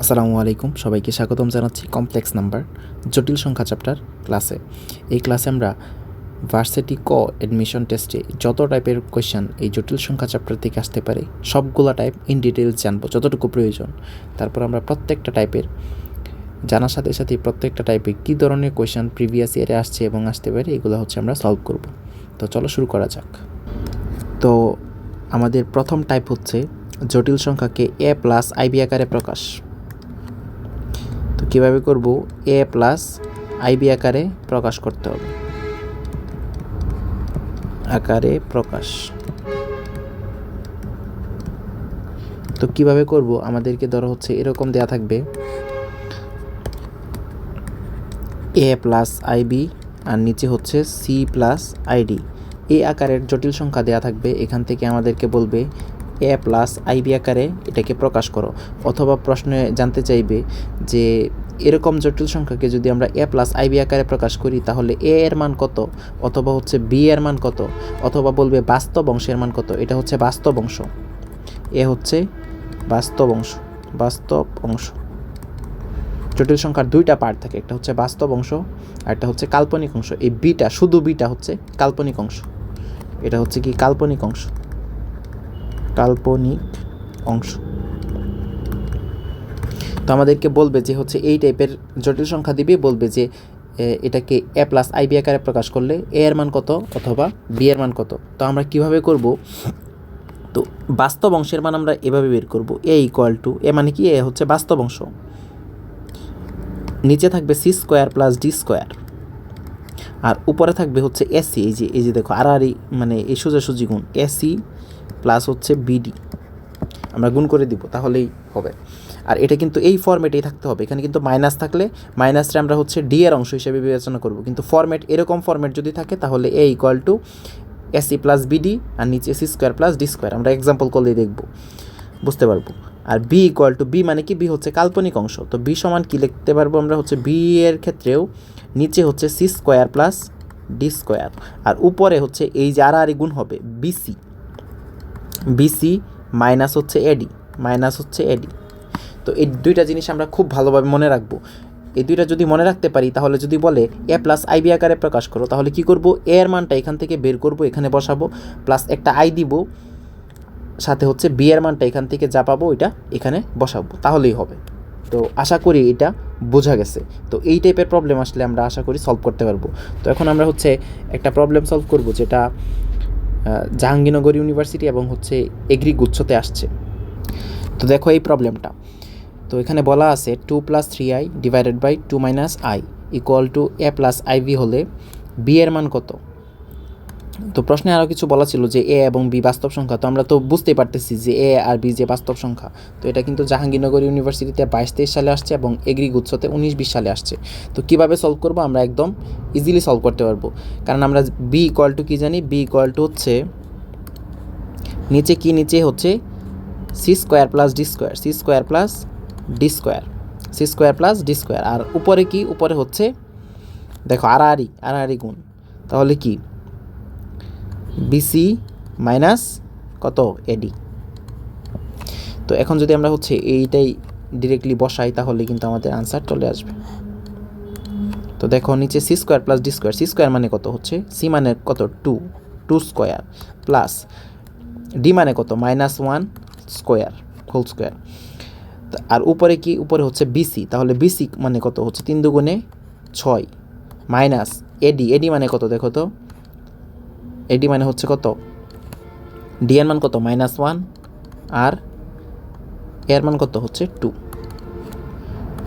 আসসালামু আলাইকুম, সবাইকে স্বাগতম জানাচ্ছি কমপ্লেক্স নাম্বার জটিল সংখ্যা চ্যাপ্টার ক্লাসে। এই ক্লাসে আমরা ভার্সিটি অ্যাডমিশন টেস্টে যত টাইপের কোয়েশ্চেন এই জটিল সংখ্যা চ্যাপ্টার থেকে আসতে পারে সবগুলা টাইপ ইন ডিটেলস জানবো যতটুকু প্রয়োজন। তারপর আমরা প্রত্যেকটা টাইপের জানার সাথে সাথে প্রত্যেকটা টাইপে কী ধরনের কোয়েশ্চেন প্রিভিয়াস ইয়ারে আসছে এবং আসতে পারে এগুলো হচ্ছে আমরা সলভ করব। তো চলো শুরু করা যাক। তো আমাদের প্রথম টাইপ হচ্ছে জটিল সংখ্যাকে এ প্লাস আইবি আকারে প্রকাশ। তো কীভাবে করব? এ প্লাস আইবি আকারে প্রকাশ করতে হবে। আকারে প্রকাশ। তো কিভাবে করব? আমাদেরকে ধরো হচ্ছে এরকম দেয়া থাকবে এ প্লাস আইবি আর নিচে হচ্ছে সি প্লাস আইডি। এই আকারের জটিল সংখ্যা দেয়া থাকবে। এখান থেকে আমাদেরকে বলবে এ প্লাস আইবি আকারে এটাকে প্রকাশ করো। অথবা প্রশ্নে জানতে চাইবে যে এরকম জটিল সংখ্যাকে যদি আমরা এ প্লাস আইবি আকারে প্রকাশ করি তাহলে এ এর মান কত, অথবা হচ্ছে বি এর মান কত, অথবা বলবে বাস্তব অংশের মান কত। এটা হচ্ছে বাস্তব অংশ, এ হচ্ছে বাস্তব অংশ। বাস্তব অংশ জটিল সংখ্যার দুইটা পার্ট থাকে, একটা হচ্ছে বাস্তব অংশ আর একটা হচ্ছে কাল্পনিক অংশ। এই বিটা, শুধু বিটা হচ্ছে কাল্পনিক অংশ। এটা হচ্ছে কি কাল্পনিক অংশ, কাল্পনিক অংশ। তো আমাদেরকে বলবে যে হচ্ছে এই টাইপের জটিল সংখ্যা দিবে, বলবে যে এটাকে এ প্লাস আইবি আকারে প্রকাশ করলে এ এর মান কত অথবা বি এর মান কত। তো আমরা কিভাবে করব? তো বাস্তব অংশের মান আমরা এভাবে বের করব, এ ইকুয়াল টু, এ মানে কি, এ হচ্ছে বাস্তব অংশ, নিচে থাকবে C square plus D square, আর উপরে থাকবে হচ্ছে এসি। এই যে দেখো আর মানে এই সোজাসুজি গুণ, এসি প্লাস হচ্ছে বিডি আমরা গুণ করে দিব তাহলেই হবে। আর এটা কিন্তু এই ফরম্যাটেই থাকতে হবে। এখানে কিন্তু মাইনাস থাকলে মাইনাসটা আমরা হচ্ছে ডি এর অংশ হিসেবে বিবেচনা করব, কিন্তু ফরম্যাট এরকম ফরম্যাট যদি থাকে তাহলে A equal to AC plus BD আর নিচে C square plus D square. আমরা এক্সাম্পল করলে দেখব, বুঝতে পারবো। আর বি ইকুয়াল টু, বি মানে কি, বি হচ্ছে কাল্পনিক অংশ। তো বি সমান কি লিখতে পারবো আমরা? হচ্ছে বি এর ক্ষেত্রেও নিচে হচ্ছে C square plus D square আর উপরে হচ্ছে এই যে আর গুণ হবে বিসি, বিসি মাইনাস হচ্ছে এডি, মাইনাস হচ্ছে এডি। তো এই দুইটা জিনিস আমরা খুব ভালোভাবে মনে রাখবো। এই দুইটা যদি মনে রাখতে পারি তাহলে যদি বলে এ প্লাস আইবি আকারে প্রকাশ করো তাহলে কি করব? এ এর মানটা এখান থেকে বের করব, এখানে বসাবো, প্লাস একটা আই দিব, সাথে হচ্ছে বি এর মানটা এখান থেকে যা পাবো এটা এখানে বসাবো, তাহলেই হবে। তো আশা করি এটা বোঝা গেছে। তো এই টাইপের প্রবলেম আসলে আমরা আশা করি সলভ করতে পারবো। তো এখন আমরা হচ্ছে একটা প্রবলেম সলভ করব যেটা জাহাঙ্গীরনগর ইউনিভার্সিটি এবং হচ্ছে এগ্রি গুচ্ছতে আসছে। তো দেখো এই প্রবলেমটা। তো এখানে বলা আছে 2 + 3i divided by 2 - i equal to a plus i v হলে বি এর মান কত। তো প্রশ্নে আরও কিছু বলা ছিল যে এ এবং বি বাস্তব সংখ্যা। তো আমরা তো বুঝতেই পারতেছি যে এ আর বি যে বাস্তব সংখ্যা। তো এটা কিন্তু জাহাঙ্গীরনগর ইউনিভার্সিটিতে 22-23 সালে আসছে এবং এগ্রি গুচ্ছতে 19-20 সালে আসছে। তো কীভাবে সলভ করবো? আমরা একদম ইজিলি সলভ করতে পারবো, কারণ আমরা বি ইকুয়াল টু কী জানি? বি ইকুয়াল টু হচ্ছে নিচে কি, নিচে হচ্ছে C square plus D square, C square plus D square, C square plus D square. আর উপরে কি? উপরে হচ্ছে দেখো আর গুণ, তাহলে কি বিসি মাইনাস কত এডি। তো এখন যদি আমরা হচ্ছে এইটাই ডিরেক্টলি বসাই তাহলে কিন্তু আমাদের আনসার চলে আসবে। তো দেখো নিচে C square plus D square, C square মানে কত? হচ্ছে সি মানে কত? 2 স্কোয়ার প্লাস ডি মানে কত? -1 স্কোয়ার হোল স্কোয়ার। আর উপরে কি? উপরে হচ্ছে বিসি, তাহলে বিসি মানে কত? হচ্ছে 3 দুগুণে 6 মাইনাস এডি, এডি মানে কত দেখো তো? এডি মানে হচ্ছে কত? ডি এর মান কত? -1 আর এর মান কত? হচ্ছে 2।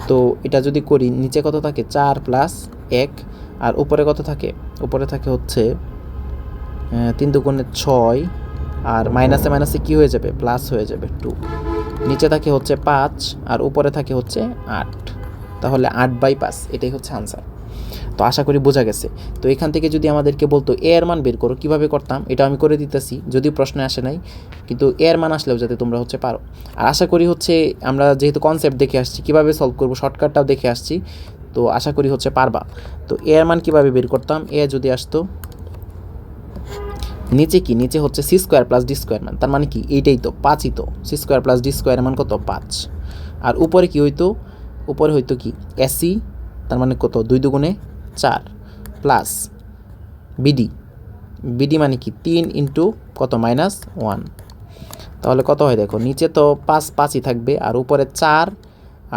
তো এটা যদি করি নিচে কত থাকে? 4 + 1 আর উপরে কত থাকে? উপরে থাকে হচ্ছে 3 দুগুণে 6 আর মাইনাসে মাইনাসে কী হয়ে যাবে? প্লাস হয়ে যাবে 2। নিচে থাকে হচ্ছে 5 আর উপরে থাকে হচ্ছে 8, তাহলে 8/5 এটাই হচ্ছে আনসার। তো আশা করি বোঝা গেছে। তো এখান থেকে যদি আমাদেরকে বলতো এ এর মান বের করো, কীভাবে করতাম? এটা আমি করে দিতেছি, যদিও প্রশ্নে আসে নাই, কিন্তু এ এর মান আসলেও যাতে তোমরা হচ্ছে পারো। আর আশা করি হচ্ছে আমরা যেহেতু কনসেপ্ট দেখে আসছি, কীভাবে সলভ করবো শর্টকাটটাও দেখে আসছি, তো আশা করি হচ্ছে পারবা। তো এ এর মান কীভাবে বের করতাম? এ যদি আসতো নিচে কি? নিচে হচ্ছে C square plus D square মান, তার মানে কি? এইটাই তো 5ই তো, সি স্কোয়ার প্লাস ডি স্কোয়ারের মান কত? 5। আর উপরে কি হইতো, উপরে হইতো কি এসি, তার মানে কত 2 দুগুণে 4 প্লাস বিডি, বিডি মানে কি 3 ইন্টু কত -1, তাহলে কত হয় দেখো, নিচে তো 5 5ই থাকবে আর উপরে 4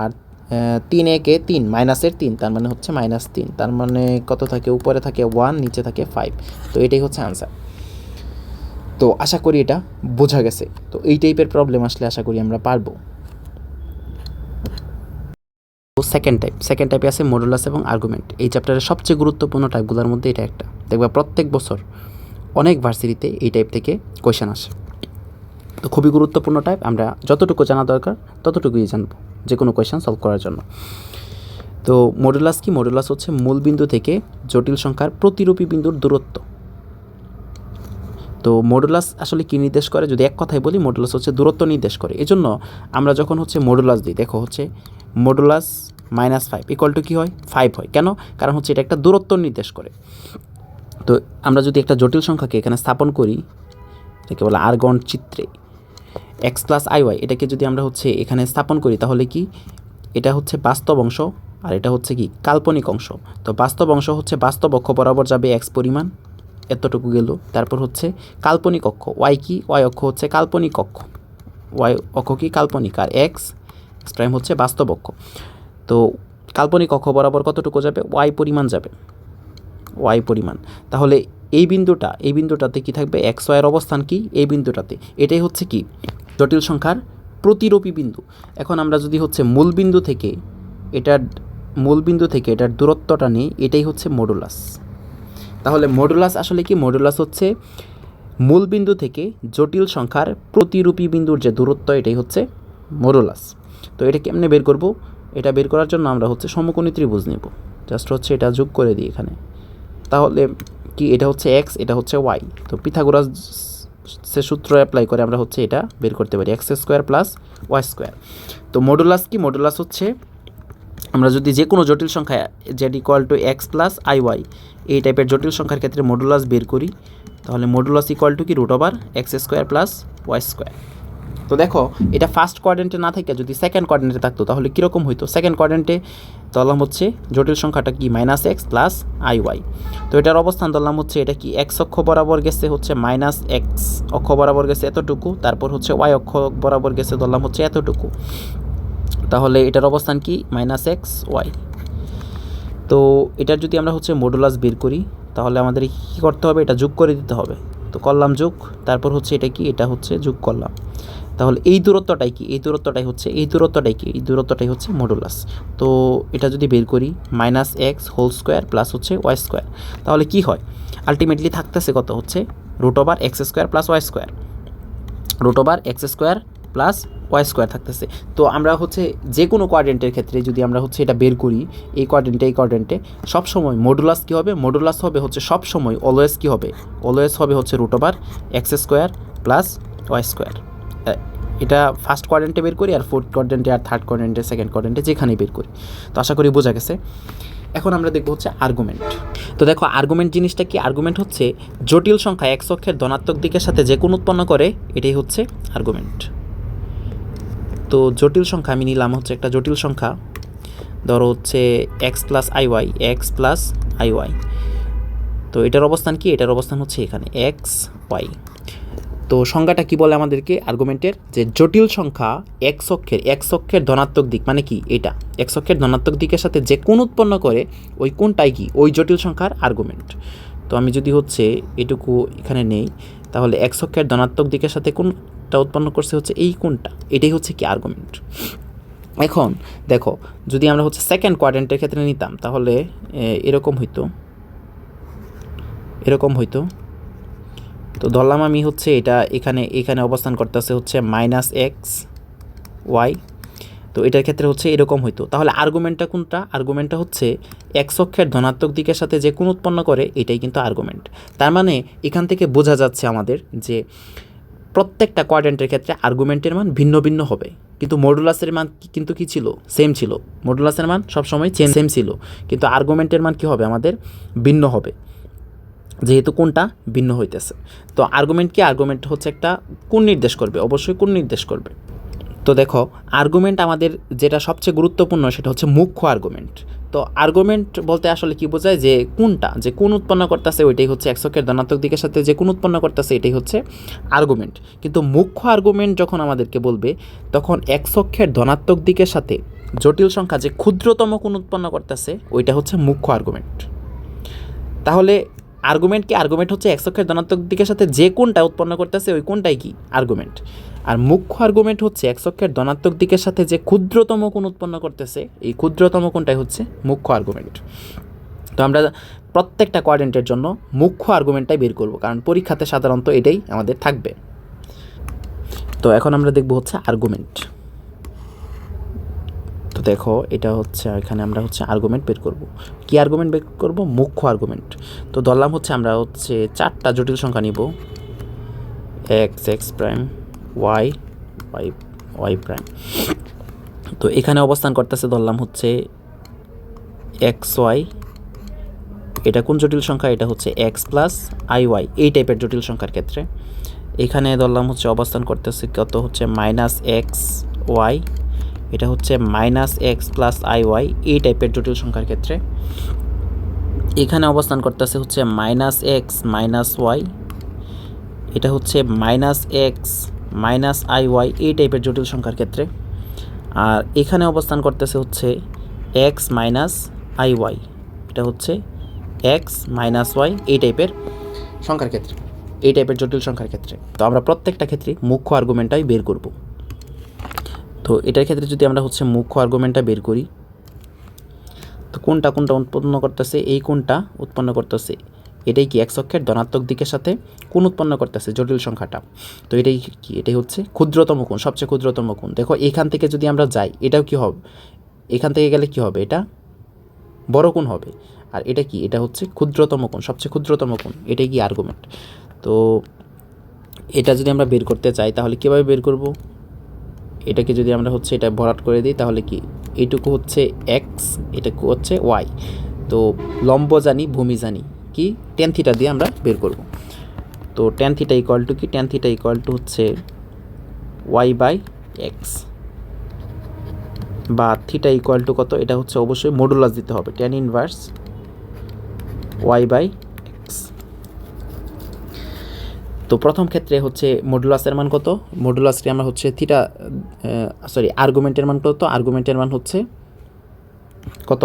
আর 3 একে 3 মাইনাসের 3, তার মানে হচ্ছে -3, তার মানে কত থাকে, উপরে থাকে 1 নিচে থাকে 5। তো এটাই হচ্ছে আনসার। তো আশা করি এটা বোঝা গেছে। তো এই টাইপের প্রবলেম আসলে আশা করি আমরা পারবো। সেকেন্ড টাইপে আছে মডুলাস এবং আর্গুমেন্ট। এই চ্যাপ্টারের সবচেয়ে গুরুত্বপূর্ণ টাইপগুলোর মধ্যে এটা একটা। দেখবা প্রত্যেক বছর অনেক ভার্সিটিতে এই টাইপ থেকে কোয়েশ্চেন আসে। তো খুবই গুরুত্বপূর্ণ টাইপ, আমরা যতটুকু জানা দরকার ততটুকুই জানবো যে কোনো কোয়েশ্চেন সলভ করার জন্য। তো মডুলাস কি? মডুলাস হচ্ছে মূল বিন্দু থেকে জটিল সংখ্যার প্রতিরূপী বিন্দুর দূরত্ব। তো মডুলাস আসলে কী নির্দেশ করে, যদি এক কথায় বলি, মডুলাস হচ্ছে দূরত্ব নির্দেশ করে। এজন্য আমরা যখন হচ্ছে মডুলাস দিই, দেখো হচ্ছে মডুলাস -5 ইকুয়াল টু কী হয়, 5 হয়। কেন? কারণ হচ্ছে এটা একটা দূরত্ব নির্দেশ করে। তো আমরা যদি একটা জটিল সংখ্যাকে এখানে স্থাপন করি, এটাকে বলে আর্গন চিত্রে x প্লাস iy, এটাকে যদি আমরা হচ্ছে এখানে স্থাপন করি তাহলে কি, এটা হচ্ছে বাস্তব অংশ আর এটা হচ্ছে কি কাল্পনিক অংশ। তো বাস্তব অংশ হচ্ছে বাস্তব অক্ষ বরাবর যাবে x পরিমাণ, এতটুকু গেল। তারপর হচ্ছে কাল্পনিক অক্ষ y কি, y অক্ষ হচ্ছে কাল্পনিক অক্ষ, y অক্ষ কি কাল্পনিক, আর x প্রাইম হচ্ছে বাস্তব অক্ষ। তো কাল্পনিক অক্ষ বরাবর কতটুকু যাবে, y পরিমাণ যাবে, y পরিমাণ। তাহলে এই বিন্দুটাতে কি থাকবে, এক্স ওয়াইয়ের অবস্থান কি এই বিন্দুটাতে, এটাই হচ্ছে কি জটিল সংখ্যার প্রতিরূপী বিন্দু। এখন আমরা যদি হচ্ছে মূল বিন্দু থেকে এটার দূরত্বটা নিই, এটাই হচ্ছে মডুলাস। তাহলে মডুলাস আসলে কি, মডুলাস হচ্ছে মূল বিন্দু থেকে জটিল সংখ্যার প্রতিরূপী বিন্দুর যে দূরত্ব, এটাই হচ্ছে মডুলাস। তো এটা কেমনে বের করব, এটা বের করার জন্য আমরা হচ্ছে সমকোণী ত্রিভুজ নেব। জাস্ট হচ্ছে এটা যোগ করে দিই এখানে, তাহলে কি এটা হচ্ছে এক্স, এটা হচ্ছে ওয়াই। তো পিথাগোরাস সে সূত্র অ্যাপ্লাই করে আমরা হচ্ছে এটা বের করতে পারি, x square plus Y square. তো মডুলাস কি, মডুলাস হচ্ছে আমরা যদি যে কোনো জটিল সংখ্যা z equal to x plus i y, এই টাইপের জটিল সংখ্যার ক্ষেত্রে মডুলাস বের করি, তাহলে মডুলাস ইকুয়াল টু কি √ x square plus Y square. তো দেখো এটা ফার্স্ট কোয়াড্রেন্টে না থাকে যদি সেকেন্ড কোয়াড্রেন্টে থাকতো তাহলে কীরকম হইতো, সেকেন্ড কোয়াড্রেন্টে ধরলাম হচ্ছে জটিল সংখ্যাটা কি -x প্লাস আই ওয়াই। তো এটার অবস্থান ধরলাম হচ্ছে এটা কি এক্স অক্ষ বরাবর গেছে হচ্ছে -x অক্ষ বরাবর গেছে এতটুকু, তারপর হচ্ছে ওয়াই অক্ষ বরাবর গেছে ধরলাম হচ্ছে এতটুকু, তাহলে এটার অবস্থান কি -x ওয়াই। তো এটার যদি আমরা হচ্ছে মডুলাস বের করি তাহলে আমাদের কী করতে হবে, এটা যোগ করে দিতে হবে। তো করলাম যোগ, তারপর হচ্ছে এটা কি, এটা হচ্ছে যোগ করলাম, তাহলে এই দূরত্বটাই কি, এই দূরত্বটাই হচ্ছে মডুলাস। তো এটা যদি বের করি -x হোল স্কোয়ার প্লাস হচ্ছে ওয়াই স্কোয়ার, তাহলে কি হয়, আলটিমেটলি থাকতেছে কত হচ্ছে √x square plus Y square, √x square plus Y square থাকতেছে। তো আমরা হচ্ছে যে কোনো কোয়াড্রেন্টের ক্ষেত্রে যদি আমরা হচ্ছে এটা বের করি, এই কোয়াড্রেন্টে সবসময় মডুলাস কী হবে, মডুলাস হবে হচ্ছে সবসময় অলওয়েজ কী হবে, অলওয়েজ হবে হচ্ছে √x square plus Y square. এটা ফার্স্ট কোয়াড্রেন্টে বের করি আর ফোর্থ কোয়াড্রেন্টে আর থার্ড কোয়াড্রেন্টে সেকেন্ড কোয়াড্রেন্টে যেখানেই বের করি। তো আশা করি বোঝা গেছে। এখন আমরা দেখব হচ্ছে আর্গুমেন্ট। তো দেখো আর্গুমেন্ট জিনিসটা কি, আর্গুমেন্ট হচ্ছে জটিল সংখ্যা এক্স অক্ষের ধনাত্মক দিকের সাথে যে কোন উৎপন্ন করে, এটাই হচ্ছে আর্গুমেন্ট। তো জটিল সংখ্যা আমি নিলাম হচ্ছে একটা জটিল সংখ্যা, ধরো হচ্ছে এক্স প্লাস আই ওয়াই। তো এটার অবস্থান কি, এটার অবস্থান হচ্ছে এখানে এক্স ওয়াই। তো সংজ্ঞাটা কি বলে আমাদেরকে আর্গুমেন্টের, যে জটিল সংখ্যা এক্স অক্ষের ধনাত্মক দিক মানে কি, এটা এক্স অক্ষের ধনাত্মক দিকের সাথে যে কোণ উৎপন্ন করে ওই কোণটাই কি, ওই জটিল সংখ্যার আর্গুমেন্ট। তো আমি যদি হচ্ছে এটুকু এখানে নেই, তাহলে এক্স অক্ষের ধনাত্মক দিকের সাথে কোণটা উৎপন্ন করছে হচ্ছে এই কোণটা, এটাই হচ্ছে কি আর্গুমেন্ট। এখন দেখো যদি আমরা হচ্ছে সেকেন্ড কোয়াড্রেন্টের ক্ষেত্রে নিতাম তাহলে এরকম হইতো। তো ধরলাম আমি হচ্ছে এটা এখানে অবস্থান করতেছে হচ্ছে -x y। তো এটার ক্ষেত্রে হচ্ছে এরকম হইতো, তাহলে আর্গুমেন্টটা কোনটা, আর্গুমেন্টটা হচ্ছে এক্স অক্ষের ধনাত্মক দিকের সাথে যে কোণ উৎপন্ন করে এটাই কিন্তু আর্গুমেন্ট। তার মানে এখান থেকে বোঝা যাচ্ছে আমাদের যে প্রত্যেকটা কোয়াড্রেন্টের ক্ষেত্রে আর্গুমেন্টের মান ভিন্ন ভিন্ন হবে, কিন্তু মডুলাসের মান কিন্তু কি ছিল, সেম ছিল। মডুলাসের মান সবসময় সেম ছিল, কিন্তু আর্গুমেন্টের মান কি হবে আমাদের ভিন্ন হবে, যেহেতু কোনটা ভিন্ন হইতেছে। তো আর্গুমেন্ট কি, আর্গুমেন্ট হচ্ছে একটা কোণ নির্দেশ করবে, অবশ্যই কোণ নির্দেশ করবে। তো দেখো আর্গুমেন্ট আমাদের যেটা সবচেয়ে গুরুত্বপূর্ণ সেটা হচ্ছে মুখ্য আর্গুমেন্ট। তো আর্গুমেন্ট বলতে আসলে কি বোঝায়, যে কোনটা, যে কোন উৎপন্ন করতেছে ওইটাই হচ্ছে এক্স অক্ষের ধনাত্মক দিকের সাথে যে কোন উৎপন্ন করতেছে এটাই হচ্ছে আর্গুমেন্ট। কিন্তু মুখ্য আর্গুমেন্ট যখন আমাদেরকে বলবে তখন এক্স অক্ষের ধনাত্মক দিকের সাথে জটিল সংখ্যা যে ক্ষুদ্রতম কোন উৎপন্ন করতেছে ওইটা হচ্ছে মুখ্য আর্গুমেন্ট। তাহলে আর্গুমেন্ট হচ্ছে এক্স অক্ষের ধনাত্মক দিকের সাথে যে কোনটা উৎপন্ন করতেছে ওই কোনটাই কি আর্গুমেন্ট। আর মুখ্য আর্গুমেন্ট হচ্ছে এক্স অক্ষের ধনাত্মক দিকের সাথে যে ক্ষুদ্রতম কোণ উৎপন্ন করতেছে এই ক্ষুদ্রতম কোণটাই হচ্ছে মুখ্য আর্গুমেন্ট। তো আমরা প্রত্যেকটা কোয়াড্রেন্টের জন্য মুখ্য আর্গুমেন্টটাই বের করব, কারণ পরীক্ষাতে সাধারণত এটাই আমাদের থাকবে। তো এখন আমরা দেখব হচ্ছে আর্গুমেন্ট। তো দেখো এটা হচ্ছে এখানে আমরা হচ্ছে আর্গুমেন্ট বের করব। কি আর্গুমেন্ট বের করব? মুখ্য আর্গুমেন্ট। তো ধরলাম হচ্ছে আমরা হচ্ছে 4টা জটিল সংখ্যা নিব, x x prime y y y prime. তো এখানে অবস্থান করতেছে ধরলাম হচ্ছে এক্স ওয়াই, এটা কোন জটিল সংখ্যা? এটা হচ্ছে এক্স প্লাস আই ওয়াই, এই টাইপের জটিল সংখ্যার ক্ষেত্রে। এখানে ধরলাম হচ্ছে অবস্থান করতেছে কত হচ্ছে মাইনাস এক্স ওয়াই, এটা হচ্ছে minus x plus i y, এই টাইপের জটিল সংখ্যার ক্ষেত্রে। এখানে অবস্থান করতেছে হচ্ছে মাইনাস এক্স মাইনাস ওয়াই, এটা হচ্ছে minus x minus I y, এই টাইপের জটিল সংখ্যার ক্ষেত্রে। আর এখানে অবস্থান করতেছে হচ্ছে এক্স মাইনাস আই ওয়াই, এটা হচ্ছে এক্স মাইনাস ওয়াই, এই টাইপের সংখ্যার ক্ষেত্রে, এই টাইপের জটিল সংখ্যার ক্ষেত্রে। তো আমরা প্রত্যেকটা ক্ষেত্রে মুখ্য আর্গুমেন্টটাই বের করব। তো এটার ক্ষেত্রে যদি আমরা হচ্ছে মুখ্য আর্গুমেন্টটা বের করি, তো কোনটা উৎপন্ন করতেছে? এই কোনটা উৎপন্ন করতেছে এটাই কি এক্স অক্ষের ধনাত্মক দিকের সাথে কোন উৎপন্ন করতেছে জটিল সংখ্যাটা। তো এটাই কি? এটাই হচ্ছে ক্ষুদ্রতম কোণ, সবচেয়ে ক্ষুদ্রতম কোণ। দেখো এখান থেকে যদি আমরা যাই এটাও কি হবে, এখান থেকে গেলে কি হবে? এটা বড় কোণ হবে। আর এটা কি? এটা হচ্ছে ক্ষুদ্রতম কোণ, সবচেয়ে ক্ষুদ্রতম কোণ, এটাই কি আর্গুমেন্ট। তো এটা যদি আমরা বের করতে চাই তাহলে কীভাবে বের করব? এটাকে যদি আমরা হচ্ছে এটা ভরাট করে দিই তাহলে কি এইটুকু হচ্ছে এক্স, এটুকু হচ্ছে ওয়াই। তো লম্ব জানি, ভূমি জানি, কি টেন থিটা দিয়ে আমরা বের করব। তো টেন থিটা ইকুয়াল টু কি? টেন থিটা ইকুয়াল টু হচ্ছে ওয়াই বাই এক্স, বা থিটা ইকুয়াল টু কত? এটা হচ্ছে অবশ্যই মডুলাস দিতে হবে, tan inverse Y by x. তো প্রথম ক্ষেত্রে হচ্ছে মডুলাসের মান কত? মডুলাসটি আমরা হচ্ছে থিটা আর্গুমেন্টের মান কত? আর্গুমেন্টের মান হচ্ছে কত?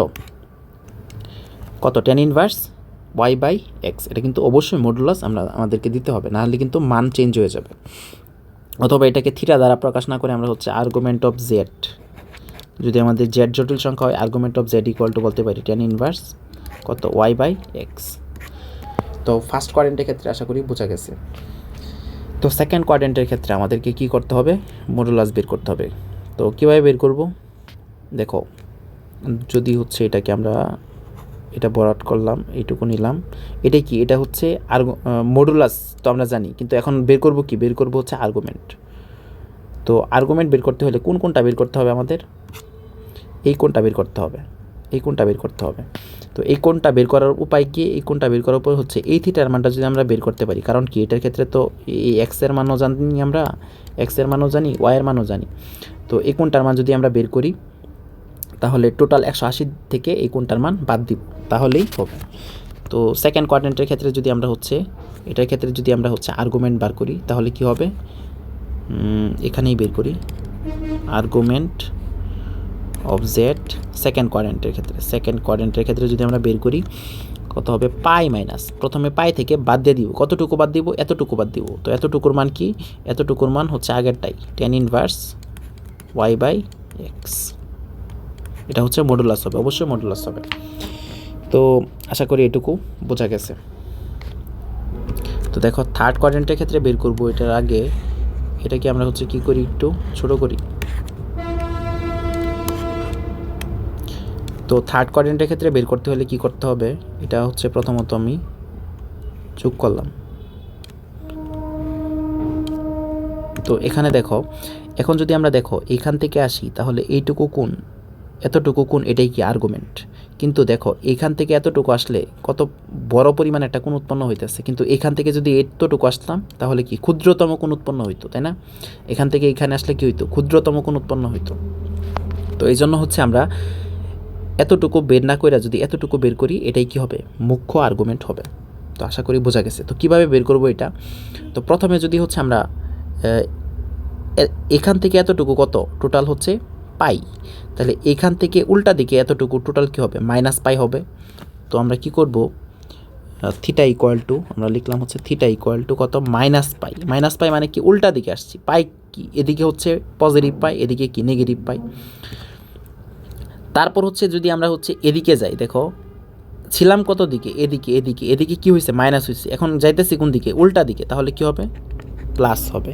Tan inverse Y by x. এটা কিন্তু অবশ্যই মডুলাস আমাদেরকে দিতে হবে, নাহলে কিন্তু মান চেঞ্জ হয়ে যাবে। অথবা এটাকে থিটা দ্বারা প্রকাশ না করে আমরা হচ্ছে আর্গুমেন্ট অফ জেড, যদি আমাদের জেড জটিল সংখ্যা হয় argument of Z equal to বলতে পারি টেন ইনভার্স কত? Y by x. তো ফার্স্ট কোয়াড্রেন্টের ক্ষেত্রে আশা করি বোঝা গেছে। তো সেকেন্ড কোয়াড্রেন্টের ক্ষেত্রে আমাদেরকে কি করতে হবে? মডুলাস বের করতে হবে। তো কীভাবে বের করব? দেখো যদি হচ্ছে এটাকে আমরা এটা বরাট করলাম, এইটুকু নিলাম, এটাই কি? এটা হচ্ছে মডুলাস তো আমরা জানি, কিন্তু এখন বের করব কি? বের করব হচ্ছে আর্গুমেন্ট। তো আর্গুমেন্ট বের করতে হলে কোনটা বের করতে হবে আমাদের? এই কোণটা বের করতে হবে, এই কোণটা বের করতে হবে। তো এই কোণটা বের করার উপায় কি? এই কোণটা বের করার উপায় হচ্ছে এই থিটার মানটা যদি আমরা বের করতে পারি, কারণ কি এটার ক্ষেত্রে তো এই এক্সের মানও জানি, আমরা এক্সের মানও জানি, ওয়াইয়ের মানও জানি। তো এই কোণটার মান যদি আমরা বের করি তাহলে টোটাল 180 থেকে এই কোণটার মান বাদ দিব, তাহলেই হবে। তো সেকেন্ড কোয়াড্রেন্টের ক্ষেত্রে যদি আমরা হচ্ছে এটার ক্ষেত্রে যদি আমরা হচ্ছে আর্গুমেন্ট বার করি তাহলে কি হবে? এখানেই বের করি আর্গুমেন্ট অফ জেড সেকেন্ড কোয়াড্রেন্টের ক্ষেত্রে যদি আমরা বের করি কত হবে? পাই মাইনাস, প্রথমে পাই থেকে বাদ দিয়ে দিব, কতটুকু বাদ দিব? এতটুকু বাদ দিব। তো এতটুকুর মান কি? এতটুকুর মান হচ্ছে আগেরটাই, tan inverse Y by x. এটা হচ্ছে মডুলাস হবে, অবশ্যই মডুলাস হবে। তো আশা করি এটুকু বোঝা গেছে। তো দেখো থার্ড কোয়াড্রেন্টের ক্ষেত্রে বের করব, এটার আগে এটাকে আমরা হচ্ছে কি করি? একটু ছোট করি। তো থার্ড কোয়াড্রেন্টের ক্ষেত্রে বের করতে হলে কি করতে হবে? এটা হচ্ছে প্রথমত আমি যোগ করলাম। তো এখানে দেখো এখন যদি আমরা দেখো এখান থেকে আসি তাহলে এইটুকু কোণ, এতটুকু কোণ, এটাই কি আর্গুমেন্ট। কিন্তু দেখো এখান থেকে এতটুকু আসলে কত বড় পরিমাণে একটা কোণ উৎপন্ন হইতেছে, কিন্তু এখান থেকে যদি এতটুকু আসতাম তাহলে কি ক্ষুদ্রতম কোণ উৎপন্ন হইতো, তাই না? এখান থেকে এখানে আসলে কি হইতো, ক্ষুদ্রতম কোণ উৎপন্ন হইতো। তো এই জন্য হচ্ছে আমরা এতটুকু বের না করে যদি এতটুকু বের করি, এটাই কি হবে, মুখ্য আর্গুমেন্ট হবে। তো আশা করি বোঝা গেছে। তো কিভাবে বের করব এটা? তো প্রথমে যদি হচ্ছে আমরা এখান থেকে এতটুকু কত টোটাল হচ্ছে পাই, তাহলে এখান থেকে উল্টা দিকে এতটুকু টোটাল কী হবে, মাইনাস পাই হবে। তো আমরা কি করব, থিটা ইকুয়াল টু আমরা লিখলাম হচ্ছে থিটা ইকুয়াল টু কত, মাইনাস পাই। মাইনাস পাই মানে কি, উল্টা দিকে আসছি, পাই কি এদিকে হচ্ছে পজিটিভ পাই, এদিকে কি নেগেটিভ পাই। তারপর হচ্ছে যদি আমরা হচ্ছে এদিকে যাই, দেখো ছিলাম কত দিকে, এদিকে এদিকে এদিকে কি হয়েছে, মাইনাস হয়েছে, এখন যাইতেছি কোন দিকে, উল্টা দিকে, তাহলে কি হবে, প্লাস হবে।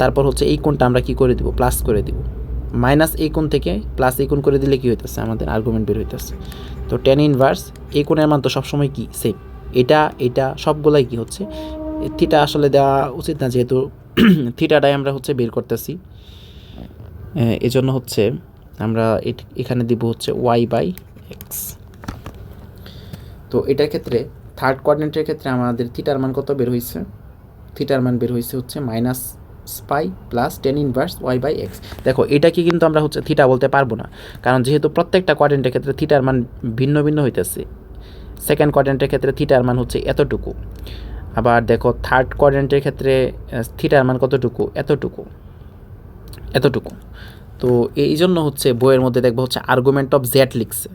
তারপর হচ্ছে এই কোণটা আমরা কি করে দিব, প্লাস করে দিব। মাইনাস এই কোণ থেকে প্লাস এই কোণ করে দিলে কি হইতেছে, আমাদের আর্গুমেন্ট বের হইতেছে। তো টেন ইনভার্স এই কোণের মান তো সবসময় কি সেম, এটা সবগুলাই কি হচ্ছে, থিটা আসলে দেওয়া উচিত না, যেহেতু থিটাটাই আমরা হচ্ছে বের করতেছি, এজন্য হচ্ছে আমরা এখানে দিব হচ্ছে ওয়াই বাই এক্স। তো এটার ক্ষেত্রে থার্ড কোয়াড্রেন্টের ক্ষেত্রে আমাদের থিটার মান কত বের হয়েছে, থিটার মান বের হয়েছে হচ্ছে minus pi plus tan inverse Y by x. দেখো এটাকে কিন্তু আমরা হচ্ছে থিটা বলতে পারবো না, কারণ যেহেতু প্রত্যেকটা কোয়াড্রেন্টের ক্ষেত্রে থিটার মান ভিন্ন ভিন্ন হইতেছে। সেকেন্ড কোয়াড্রেন্টের ক্ষেত্রে থিটার মান হচ্ছে এতটুকু, আবার দেখো থার্ড কোয়াড্রেন্টের ক্ষেত্রে থিটার মান কতটুকু, এতটুকু এতটুকু। তো এই জন্য হচ্ছে বইয়ের মধ্যে দেখবো হচ্ছে আর্গুমেন্ট অফ জেড লিখছে।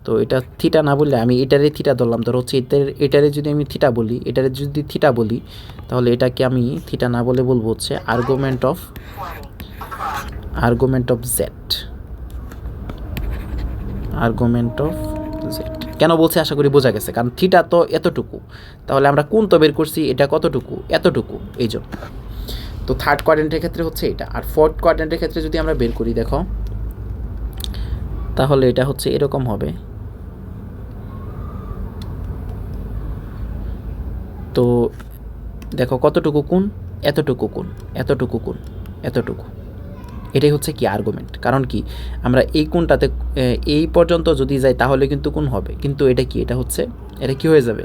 তো এটা থিটা না বললে আমি এটারে থিটা ধরলাম, ধরো হচ্ছে এটারে যদি আমি থিটা বলি, এটারে যদি থিটা বলি, তাহলে এটাকে আমি থিটা না বলে বলবো হচ্ছে argument of Z, argument of Z. কেন বলছি আশা করি বোঝা গেছে, কারণ থিটা তো এতটুকু, তাহলে আমরা কোণ তো বের করছি, এটা কতটুকু, এতটুকু, এই জন্য। তো থার্ড কোয়াড্রেন্টের ক্ষেত্রে হচ্ছে এটা, আর ফোর্থ কোয়াড্রেন্টের ক্ষেত্রে যদি আমরা বের করি, দেখো তাহলে এটা হচ্ছে এরকম হবে। তো দেখো কতটুকু কোণ, এতটুকু কোণ, এতটুকু কোণ, এতটুকু, এটাই হচ্ছে কি আর্গুমেন্ট। কারণ কি আমরা এই কোণটাতে এই পর্যন্ত যদি যাই তাহলে কিন্তু কোণ হবে, কিন্তু এটা কি, এটা হচ্ছে এটা কি হয়ে যাবে,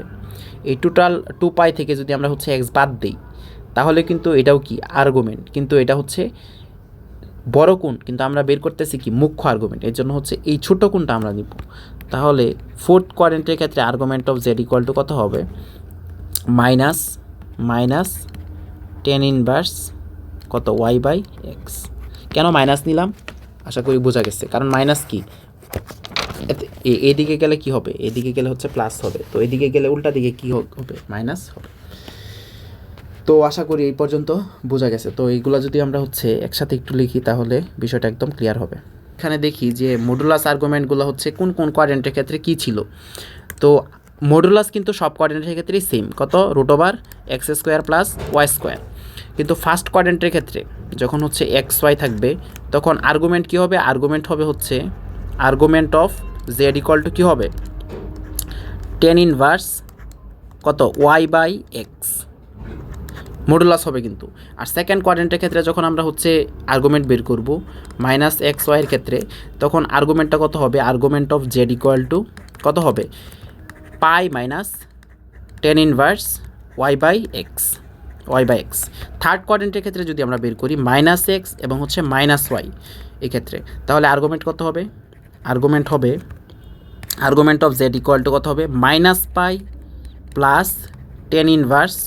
এই টোটাল 2π থেকে যদি আমরা হচ্ছে এক্স বাদ দিই, তাহলে কিন্তু এটাও কি আর্গুমেন্ট, কিন্তু এটা হচ্ছে বড় কোণ, কিন্তু আমরা বের করতেছি কি মুখ্য আর্গুমেন্ট, এর জন্য হচ্ছে এই ছোট কোণটা আমরা নিব। তাহলে ফোর্থ কোয়াড্রেন্টের ক্ষেত্রে argument of Z equal to কত হবে, মাইনাস টেন ইনভার্স কত ওয়াই বাই এক্স। কেন মাইনাস নিলাম, আশা করি বোঝা গেছে, কারণ মাইনাস কি, এদিকে গেলে কি হবে, এদিকে গেলে হচ্ছে প্লাস হবে, তো এদিকে গেলে উল্টা দিকে কি হবে, মাইনাস হবে। তো আশা করি এই পর্যন্ত বোঝা গেছে। তো এইগুলো যদি আমরা হচ্ছে একসাথে একটু লিখি তাহলে বিষয়টা একদম ক্লিয়ার হবে। এখানে দেখি যে মডুলাস আর্গুমেন্টগুলো হচ্ছে কোন কোন কোয়াড্রেন্টের ক্ষেত্রে কী ছিল। তো মডুলাস কিন্তু সব কোয়াড্রেন্টের ক্ষেত্রেই সেম, কত, √(x² + y²। কিন্তু ফার্স্ট কোয়াড্রেন্টের ক্ষেত্রে যখন হচ্ছে এক্স ওয়াই থাকবে, তখন আর্গুমেন্ট কী হবে, আর্গুমেন্ট হবে হচ্ছে argument of Z equal to কী হবে, টেন ইনভার্স কত ওয়াই বাই এক্স মডুলাস হবে কিন্তু। আর সেকেন্ড কোয়াড্রেন্টের ক্ষেত্রে যখন আমরা হচ্ছে আর্গুমেন্ট বের করব -xy এর ক্ষেত্রে, তখন আর্গুমেন্টটা কত হবে, argument of Z equal to কত হবে, pi minus tan inverse Y by X. Third কোয়াড্রেন্টের ক্ষেত্রে যদি আমরা বের করি -x এবং হচ্ছে -y এক্ষেত্রে, তাহলে আর্গুমেন্ট কত হবে, আর্গুমেন্ট হবে argument of Z equal to কত হবে, -π plus tan inverse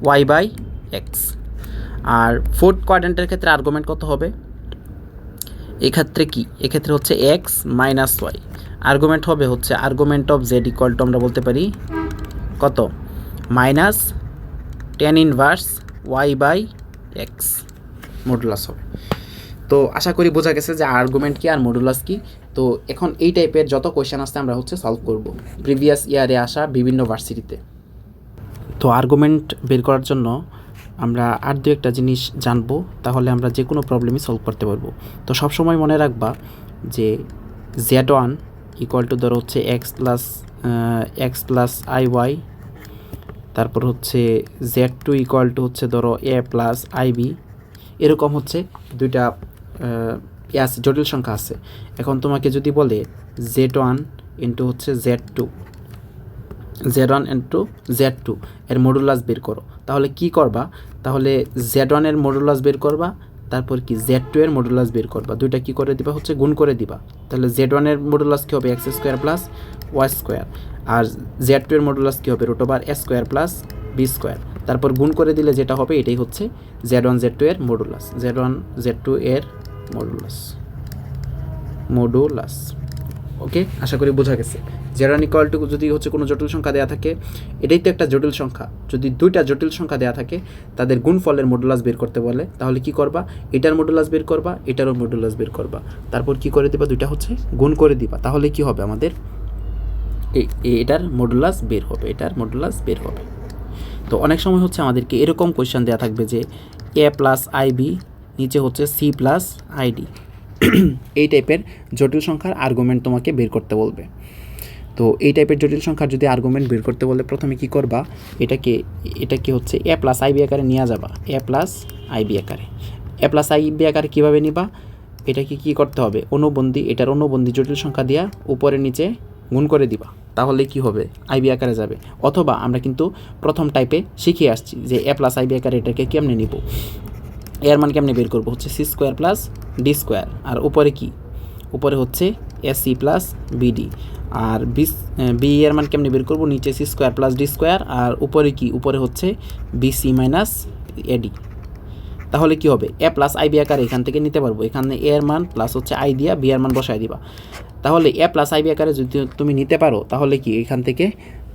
Y by X. আর ফোর্থ কোয়াড্রেন্টের ক্ষেত্রে আর্গুমেন্ট কত হবে, এক্ষেত্রে কি, এক্ষেত্রে হচ্ছে এক্স মাইনাস ওয়াই। আর্গুমেন্ট হবে হচ্ছে argument of Z equal to আমরা বলতে পারি কত, minus tan inverse Y by x modulus হবে। তো আশা করি বোঝা গেছে যে আর্গুমেন্ট কি আর মডুলাস কি। তো এখন এই টাইপের যত কোয়েশ্চেন আসছে আমরা হচ্ছে সলভ করব প্রিভিয়াস ইয়ারে আসা বিভিন্ন ভার্সিটিতে। তো আর্গুমেন্ট বের করার জন্য আমরা আর দু একটা জিনিস জানবো, তাহলে আমরা যে কোনো প্রবলেমই সলভ করতে পারবো। তো সবসময় মনে রাখবা যে z1 ইকুয়াল টু ধরো হচ্ছে x প্লাস iy, তারপর হচ্ছে z2 ইকুয়াল টু হচ্ছে ধরো a প্লাস ib, এরকম হচ্ছে দুইটা আছে, জটিল সংখ্যা আছে। এখন তোমাকে যদি বলে Z1 ইন্টু হচ্ছে Z2, Z1 ইন্টু Z2 এর মডুলাস বের করো, তাহলে কি করবা? তাহলে Z1 এর মডুলাস বের করবা, তারপর কি Z2 এর মডুলাস বের করবা, দুইটা কি করে দিবা? হচ্ছে গুণ করে দিবা। তাহলে Z1 এর মডুলাস কী হবে? X square plus Y square, আর Z2 এর মডুলাস কী হবে? Root over A square plus B square. তারপর গুণ করে দিলে যেটা হবে এটাই হচ্ছে Z1 Z2 এর মডুলাস, Z1 Z2 এর মডুলাস। ওকে, আশা করি বোঝা গেছে। Z1 ইকুয়াল টু যদি হচ্ছে কোনো জটিল সংখ্যা দেওয়া থাকে, এটাই তো একটা জটিল সংখ্যা, যদি দুইটা জটিল সংখ্যা দেওয়া থাকে তাদের গুণফলের মডুলাস বের করতে বলে, তাহলে কি করবা? এটার মডুলাস বের করবা, এটারও মডুলাস বের করবা, তারপর কি করে দিবা? দুইটা হচ্ছে গুণ করে দিবা, তাহলে কি হবে? আমাদের এটার মডুলাস বের হবে, এটার মডুলাস বের হবে। তো অনেক সময় হচ্ছে আমাদেরকে এরকম কোয়েশ্চেন দেওয়া থাকবে যে a প্লাস আইবি নিচে হচ্ছে সি প্লাস আইডি, এই টাইপের জটিল সংখ্যার আর্গুমেন্ট তোমাকে বের করতে বলবে। তো এই টাইপের জটিল সংখ্যার যদি আর্গুমেন্ট বের করতে বলে, প্রথমে কি করবা? এটাকে হচ্ছে এ প্লাস আইবি আকারে নিয়ে যাবা, এ প্লাস আইবি আকারে। এ প্লাস আইবি আকারে কীভাবে নিবা? এটাকে কি করতে হবে? অনুবন্ধী, এটার অনুবন্ধী জটিল সংখ্যা দিয়া উপরে নিচে গুণ করে দিবা, তাহলে কি হবে? আইবি আকারে যাবে। অথবা আমরা কিন্তু প্রথম টাইপে শিখে আসছি যে এ প্লাস আইবি আকারে এটাকে কেমনে নিব, এর মান কেমনে বের করবো? হচ্ছে C square plus D square, আর উপরে কি? উপরে হচ্ছে এসি প্লাস বিডি, আর বি এর মান কেমনে বের করবো? নিচে C square plus D square, আর উপরে কি? উপরে হচ্ছে বিসি মাইনাস এডি। তাহলে কি হবে? এ প্লাস আইবি আকারে এখান থেকে নিতে পারবো, এখানে এ এর মান প্লাস হচ্ছে আই দিয়া বি এর মান বসায় দিবা। তাহলে এ প্লাস আইবি আকারে যদি তুমি নিতে পারো, তাহলে কি এখান থেকে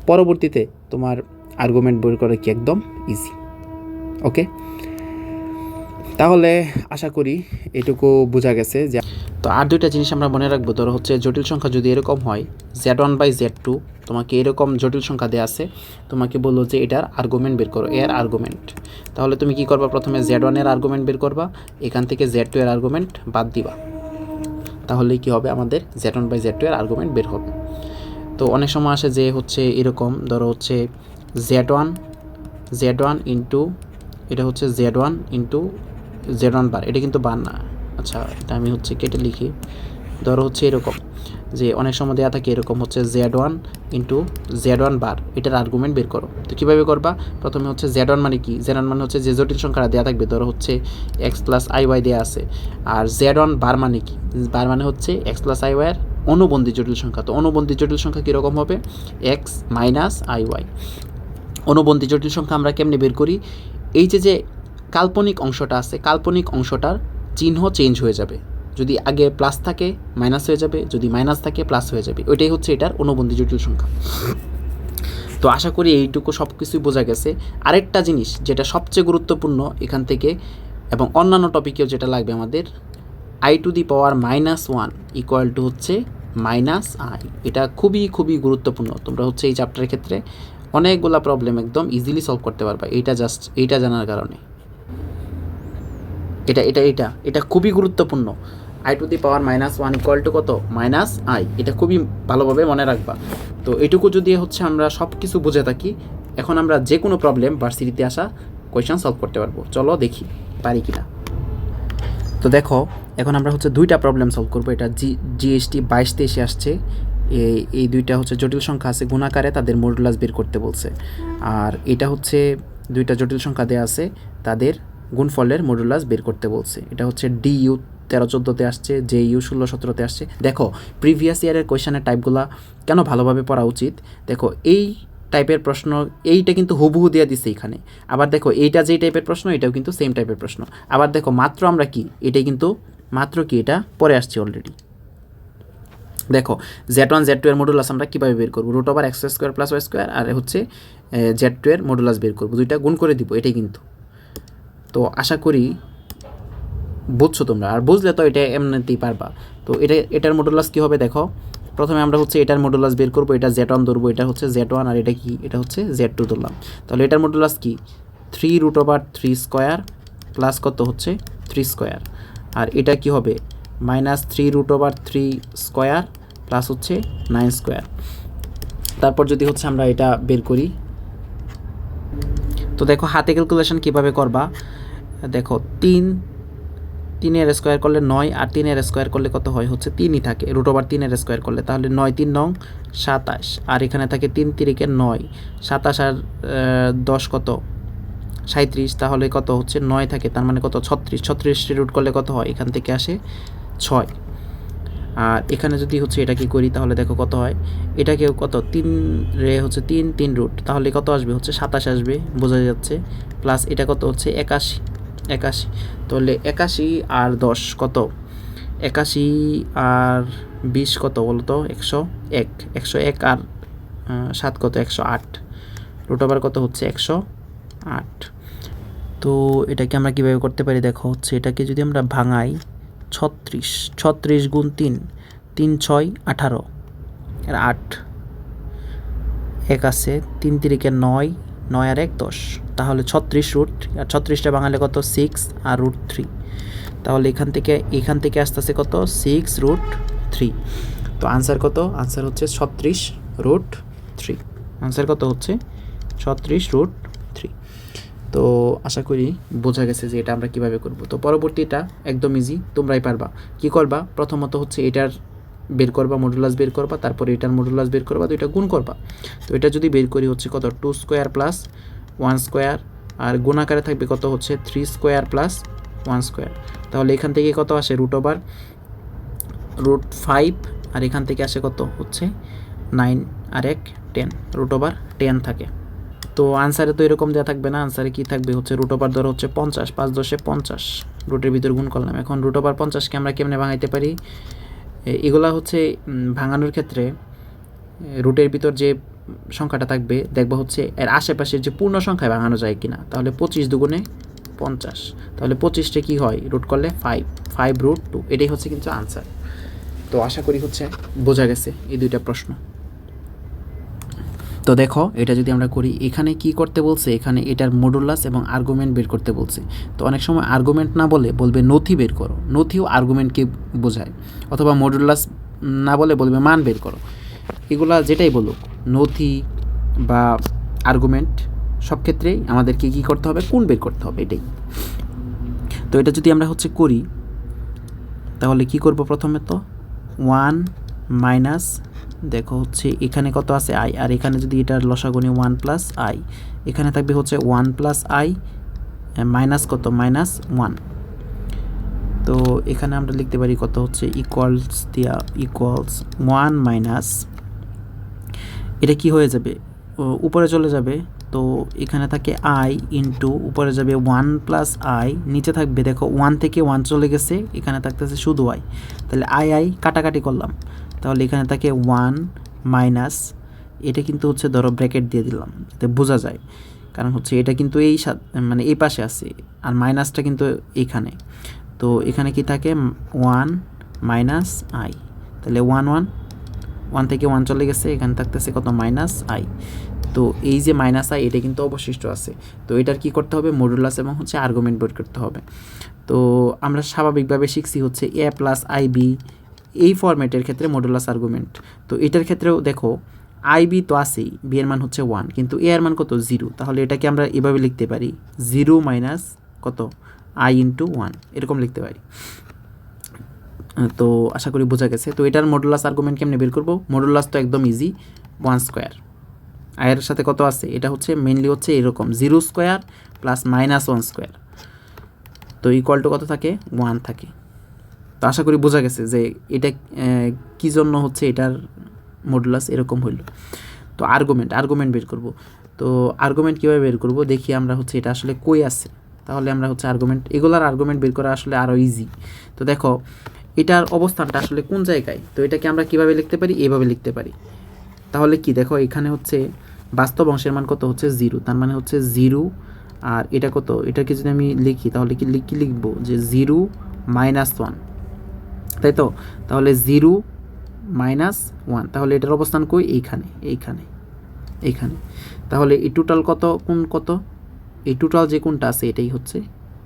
পরবর্তীতে তোমার আর্গুমেন্ট বের করে কি একদম ইজি। ওকে, তাহলে আশা করি এটুকু বোঝা গেছে। যে তো আর দুইটা জিনিস আমরা মনে রাখবো, ধরো হচ্ছে জটিল সংখ্যা যদি এরকম হয় Z1 বাই Z2, তোমাকে এরকম জটিল সংখ্যা দেওয়া আছে, তোমাকে বললো যে এটার আর্গুমেন্ট বের করো, এর আর্গুমেন্ট। তাহলে তুমি কি করবা? প্রথমে Z1 এর আর্গুমেন্ট বের করবা, এখান থেকে Z2 এর আর্গুমেন্ট বাদ দিবা, তাহলে কি হবে? আমাদের Z1 বাই Z2 এর আর্গুমেন্ট বের হবে। তো অনেক সময় আসে যে হচ্ছে এরকম, ধরো হচ্ছে Z1 ইন্টু, এটা হচ্ছে Z1 ইন্টু Z1 বার, এটা কিন্তু বার না, আচ্ছা এটা আমি হচ্ছে কেটে লিখি। ধরো হচ্ছে এরকম যে অনেক সময় দেওয়া থাকে এরকম হচ্ছে Z1 ইন্টু Z1 বার, এটার আর্গুমেন্ট বের করো। তো কীভাবে করবা? প্রথমে হচ্ছে Z1 মানে কি? Z1 মানে হচ্ছে যে জটিল সংখ্যাটা দেওয়া থাকবে, ধরো হচ্ছে এক্স প্লাস আই ওয়াই দেওয়া আছে। আর Z1 বার মানে কি? বার মানে হচ্ছে এক্স প্লাস আই ওয়াইয়ের অনুবন্ধী জটিল সংখ্যা। তো অনুবন্ধী জটিল সংখ্যা কীরকম হবে? X minus I Y. অনুবন্ধী জটিল সংখ্যা আমরা কেমনে বের করি? এই যে কাল্পনিক অংশটা আছে, কাল্পনিক অংশটার চিহ্ন চেঞ্জ হয়ে যাবে, যদি আগে প্লাস থাকে মাইনাস হয়ে যাবে, যদি মাইনাস থাকে প্লাস হয়ে যাবে, ওইটাই হচ্ছে এটার অনুবন্ধী জটিল সংখ্যা। তো আশা করি এইটুকু সব কিছুই বোঝা গেছে। আরেকটা জিনিস যেটা সবচেয়ে গুরুত্বপূর্ণ এখান থেকে এবং অন্যান্য টপিকেও যেটা লাগবে আমাদের, i⁻⁻1 ইকুয়াল টু হচ্ছে মাইনাস আই। এটা খুবই খুবই গুরুত্বপূর্ণ, তোমরা হচ্ছে এই চ্যাপ্টারের ক্ষেত্রে অনেকগুলা প্রবলেম একদম ইজিলি সলভ করতে পারবা এইটা জানার কারণে। এটা খুবই গুরুত্বপূর্ণ। i⁻⁻1 ইকুয়াল টু কত? Minus I. এটা খুবই ভালোভাবে মনে রাখবা। তো এটুকু যদি হচ্ছে আমরা সব কিছু বুঝে থাকি, এখন আমরা যে কোনো প্রবলেম ভার্সিটিতে আসা কোয়েশ্চেন সলভ করতে পারবো। চলো দেখি পারি কিনা। তো দেখো এখন আমরা হচ্ছে দুইটা প্রবলেম সলভ করবো। এটা জিএসটি 22-23 আসছে। এই দুইটা হচ্ছে জটিল সংখ্যা আছে গুণাকারে, তাদের মডুলাস বের করতে বলছে। আর এটা হচ্ছে দুইটা জটিল সংখ্যা দেওয়া আছে, তাদের গুণফলের মডুলাস বের করতে বলছে। এটা হচ্ছে DU 13-14-তে আসছে, JU 16-17-তে আসছে। দেখো প্রিভিয়াস ইয়ারের কোয়েশ্চেনের টাইপগুলো কেন ভালোভাবে পড়া উচিত। দেখো এই টাইপের প্রশ্ন এইটা কিন্তু হুবহু দিয়ে দিচ্ছে এখানে। আবার দেখো এইটা যেই টাইপের প্রশ্ন এটাও কিন্তু সেম টাইপের প্রশ্ন। আবার দেখো মাত্র আমরা কি এটাই কিন্তু মাত্র কি এটা পরে আসছে অলরেডি। দেখো Z1 Z2 এর মডুলাস আমরা কীভাবে বের করবো? Root over X square plus Y square, আর হচ্ছে Z2 এর মডুলাস বের করবো, দুইটা গুণ করে দিব, এটাই কিন্তু। তো আশা করি বুঝছো তোমরা, আর বুঝলে তো এটা এমনিতেই পারবা। তো এটার মডুলাস কী হবে? দেখো প্রথমে আমরা হচ্ছে এটার মডুলাস বের করবো, এটা Z1 ধরবো, এটা হচ্ছে Z1, আর এটা কি? এটা হচ্ছে Z2 ধরলাম। তাহলে এটার মডুলাস কি? 3√3 স্কোয়ার প্লাস কত হচ্ছে 3 স্কোয়ার, আর এটা কি হবে? মাইনাস 3√3 স্কোয়ার প্লাস হচ্ছে 9 স্কোয়ার। তারপর যদি হচ্ছে আমরা এটা বের করি, তো দেখো হাতে ক্যালকুলেশন কীভাবে করবা। দেখো 3 স্কোয়ার করলে 9 আর 3 স্কোয়ার করলে কত হয় হচ্ছে 3ই থাকে, রুট ওভার 3 স্কোয়ার করলে, তাহলে 9 3 9 27, আর এখানে থাকে 3 3 9, 27 আর 10 কত 37, তাহলে কত হচ্ছে 9 থাকে, তার মানে কত 36, 36 রুট করলে কত হয়, এখান থেকে আসে 6। আর এখানে যদি হচ্ছে এটাকে করি তাহলে দেখো কত হয়, এটাকেও কত 3 রে হচ্ছে 3 3 রুট, তাহলে কত আসবে হচ্ছে 27 আসবে, বোঝা যাচ্ছে। প্লাস এটা কত হচ্ছে 81, 81, তাহলে 81 আর 10 কত, 81 আর 20 কত বলো তো 101, 101 আর 7 কত 108, রুট ওভার কত হচ্ছে 108। তো এটাকে আমরা কীভাবে করতে পারি, দেখো হচ্ছে এটাকে যদি আমরা ভাঙাই 36, 36 গুণ 3, 3 6 18 আর 8, 1 আছে, 3 3 9, 9 আর 1 10, তাহলে 36 রুট, আর 36টা বাঙালে কত 6 আর রুট 3, তাহলে এখান থেকে আসতেছে কত 6 রুট 3। তো আনসার কত, আনসার হচ্ছে 36 রুট 3, আনসার কত হচ্ছে 36 রুট 3। তো আশা করি বোঝা গেছে যে এটা আমরা কিভাবে করব। তো পরবর্তীটা একদম ইজি, তোমরাই পারবা। কি করবা, প্রথমত হচ্ছে এটার বের করবা, মডুলাস বের করবা, তারপরে এটার মডুলাস বের করবা, দুইটা গুণ করবা। তো এটা যদি বের করি হচ্ছে কত 2 স্কোয়ার প্লাস 1 স্কোয়ার, আর গুণ আকারে থাকবে কত হচ্ছে 3 স্কোয়ার প্লাস 1 স্কোয়ার, তাহলে এখান থেকে কত আসে রুট ওভার রুট 5, আর এখান থেকে আসে কত হচ্ছে 9 আর 1 10, রুট ওভার 10 থাকে। তো আনসারে তো এরকম দেওয়া থাকবে না, আনসারে কি থাকবে হচ্ছে রুট ওভার ধরো হচ্ছে 50, 5 10 50, রুটের ভিতর গুণ করলাম। এখন রুট ওভার 50কে আমরা কেমনে ভাঙাইতে পারি, এগুলা হচ্ছে ভাঙানোর ক্ষেত্রে রুটের ভিতর যে সংখ্যাটা থাকবে দেখবা হচ্ছে এর আশেপাশের যে পূর্ণ সংখ্যায় ভাঙানো যায় কিনা, তাহলে 25 দুগুণে 50, তাহলে 25টা কী হয় রুট করলে 5, 5 রুট 2, এটাই হচ্ছে কিন্তু আনসার। তো আশা করি হচ্ছে বোঝা গেছে এই দুইটা প্রশ্ন। তো দেখো এটা যদি আমরা করি, এখানে কি করতে বলছে, এখানে এটার মডুলাস এবং আর্গুমেন্ট বের করতে বলছে। তো অনেক সময় আর্গুমেন্ট না বলে বলবে নথি বের করো, নথিও আর্গুমেন্টকে বোঝায়, অথবা মডুলাস না বলে বলবে মান বের করো। এগুলা যেটাই বলুক, নথি বা আর্গুমেন্ট, সব ক্ষেত্রেই আমাদেরকে কী করতে হবে, কোণ বের করতে হবে, এটাই। তো এটা যদি আমরা হচ্ছে করি তাহলে কি করব, প্রথমে তো 1 মাইনাস, দেখো হচ্ছে এখানে কত আছে আই, আর এখানে যদি এটার লসাগুনি 1 প্লাস আই, এখানে থাকবে হচ্ছে 1 প্লাস আই মাইনাস কত মাইনাস 1। তো এখানে আমরা লিখতে পারি কত হচ্ছে ইকুয়ালস দিয়া ইকুয়ালস 1 মাইনাস, এটা কি হয়ে যাবে উপরে চলে যাবে, তো এখানে থাকে আই ইন্টু উপরে যাবে 1 প্লাস আই, নিচে থাকবে দেখো 1 থেকে 1 চলে গেছে, এখানে থাকতেছে শুধু আই, তাহলে আই আই কাটাকাটি করলাম, তাহলে এখানে থাকে 1 মাইনাস, এটা কিন্তু হচ্ছে ধরো ব্র্যাকেট দিয়ে দিলাম যাতে বোঝা যায়, কারণ হচ্ছে এটা কিন্তু এই মানে এই পাশে আছে, আর মাইনাসটা কিন্তু এইখানে, তো এখানে কি থাকে 1 মাইনাস আই, তাহলে 1 থেকে 1 চলে গেছে, এখানে থাকতেছে কত মাইনাস আই। তো এই যে মাইনাস আই এটা কিন্তু অবশিষ্ট আছে, তো এটার কি করতে হবে, মডুলাস এবং হচ্ছে আর্গুমেন্ট বের করতে হবে। তো আমরা স্বাভাবিকভাবে শিখছি হচ্ছে এ প্লাস আই বি, এই ফরম্যাটের ক্ষেত্রে মডুলাস আর্গুমেন্ট। তো এটার ক্ষেত্রেও দেখো আই বি তো আছেই, বি এর মান হচ্ছে 1, কিন্তু এ এর মান কত 0, তাহলে এটাকে আমরা এভাবে লিখতে পারি 0 মাইনাস কত আই ইন্টু 1, এরকম লিখতে পারি। তো আশা করি বোঝা গেছে। তো এটার মডুলাস আর্গুমেন্ট কেমনে বের করবো, মডুলাস তো একদম ইজি, 1 স্কোয়ার, আয়ের সাথে কত আছে, এটা হচ্ছে মেনলি হচ্ছে এরকম 0 স্কোয়ার প্লাস মাইনাস 1 স্কোয়ার, তো ইকুয়াল টু কত থাকে 1 থাকে। তো আশা করি বোঝা গেছে যে এটা কী জন্য হচ্ছে এটার মডুলাস এরকম হইল। তো আর্গুমেন্ট বের করব। তো আর্গুমেন্ট কীভাবে বের করব দেখি আমরা হচ্ছে এটা আসলে কই আছে, তাহলে আমরা হচ্ছে এগুলার আর্গুমেন্ট বের করা আসলে আরও ইজি। তো দেখো এটার অবস্থানটা আসলে কোন জায়গায়, তো এটাকে আমরা কীভাবে লিখতে পারি, এইভাবে লিখতে পারি। তাহলে কি দেখো এখানে হচ্ছে বাস্তব অংশের মান কত হচ্ছে 0, তার মানে হচ্ছে 0, আর এটা কত, এটাকে যদি আমি লিখি তাহলে কি লিখবো যে 0 মাইনাস 1, তাই তো, তাহলে 0 মাইনাস 1, তাহলে এটার অবস্থান কই, এইখানে। তাহলে এই টোটাল কত, এই টোটাল যে কোনটা আছে এটাই হচ্ছে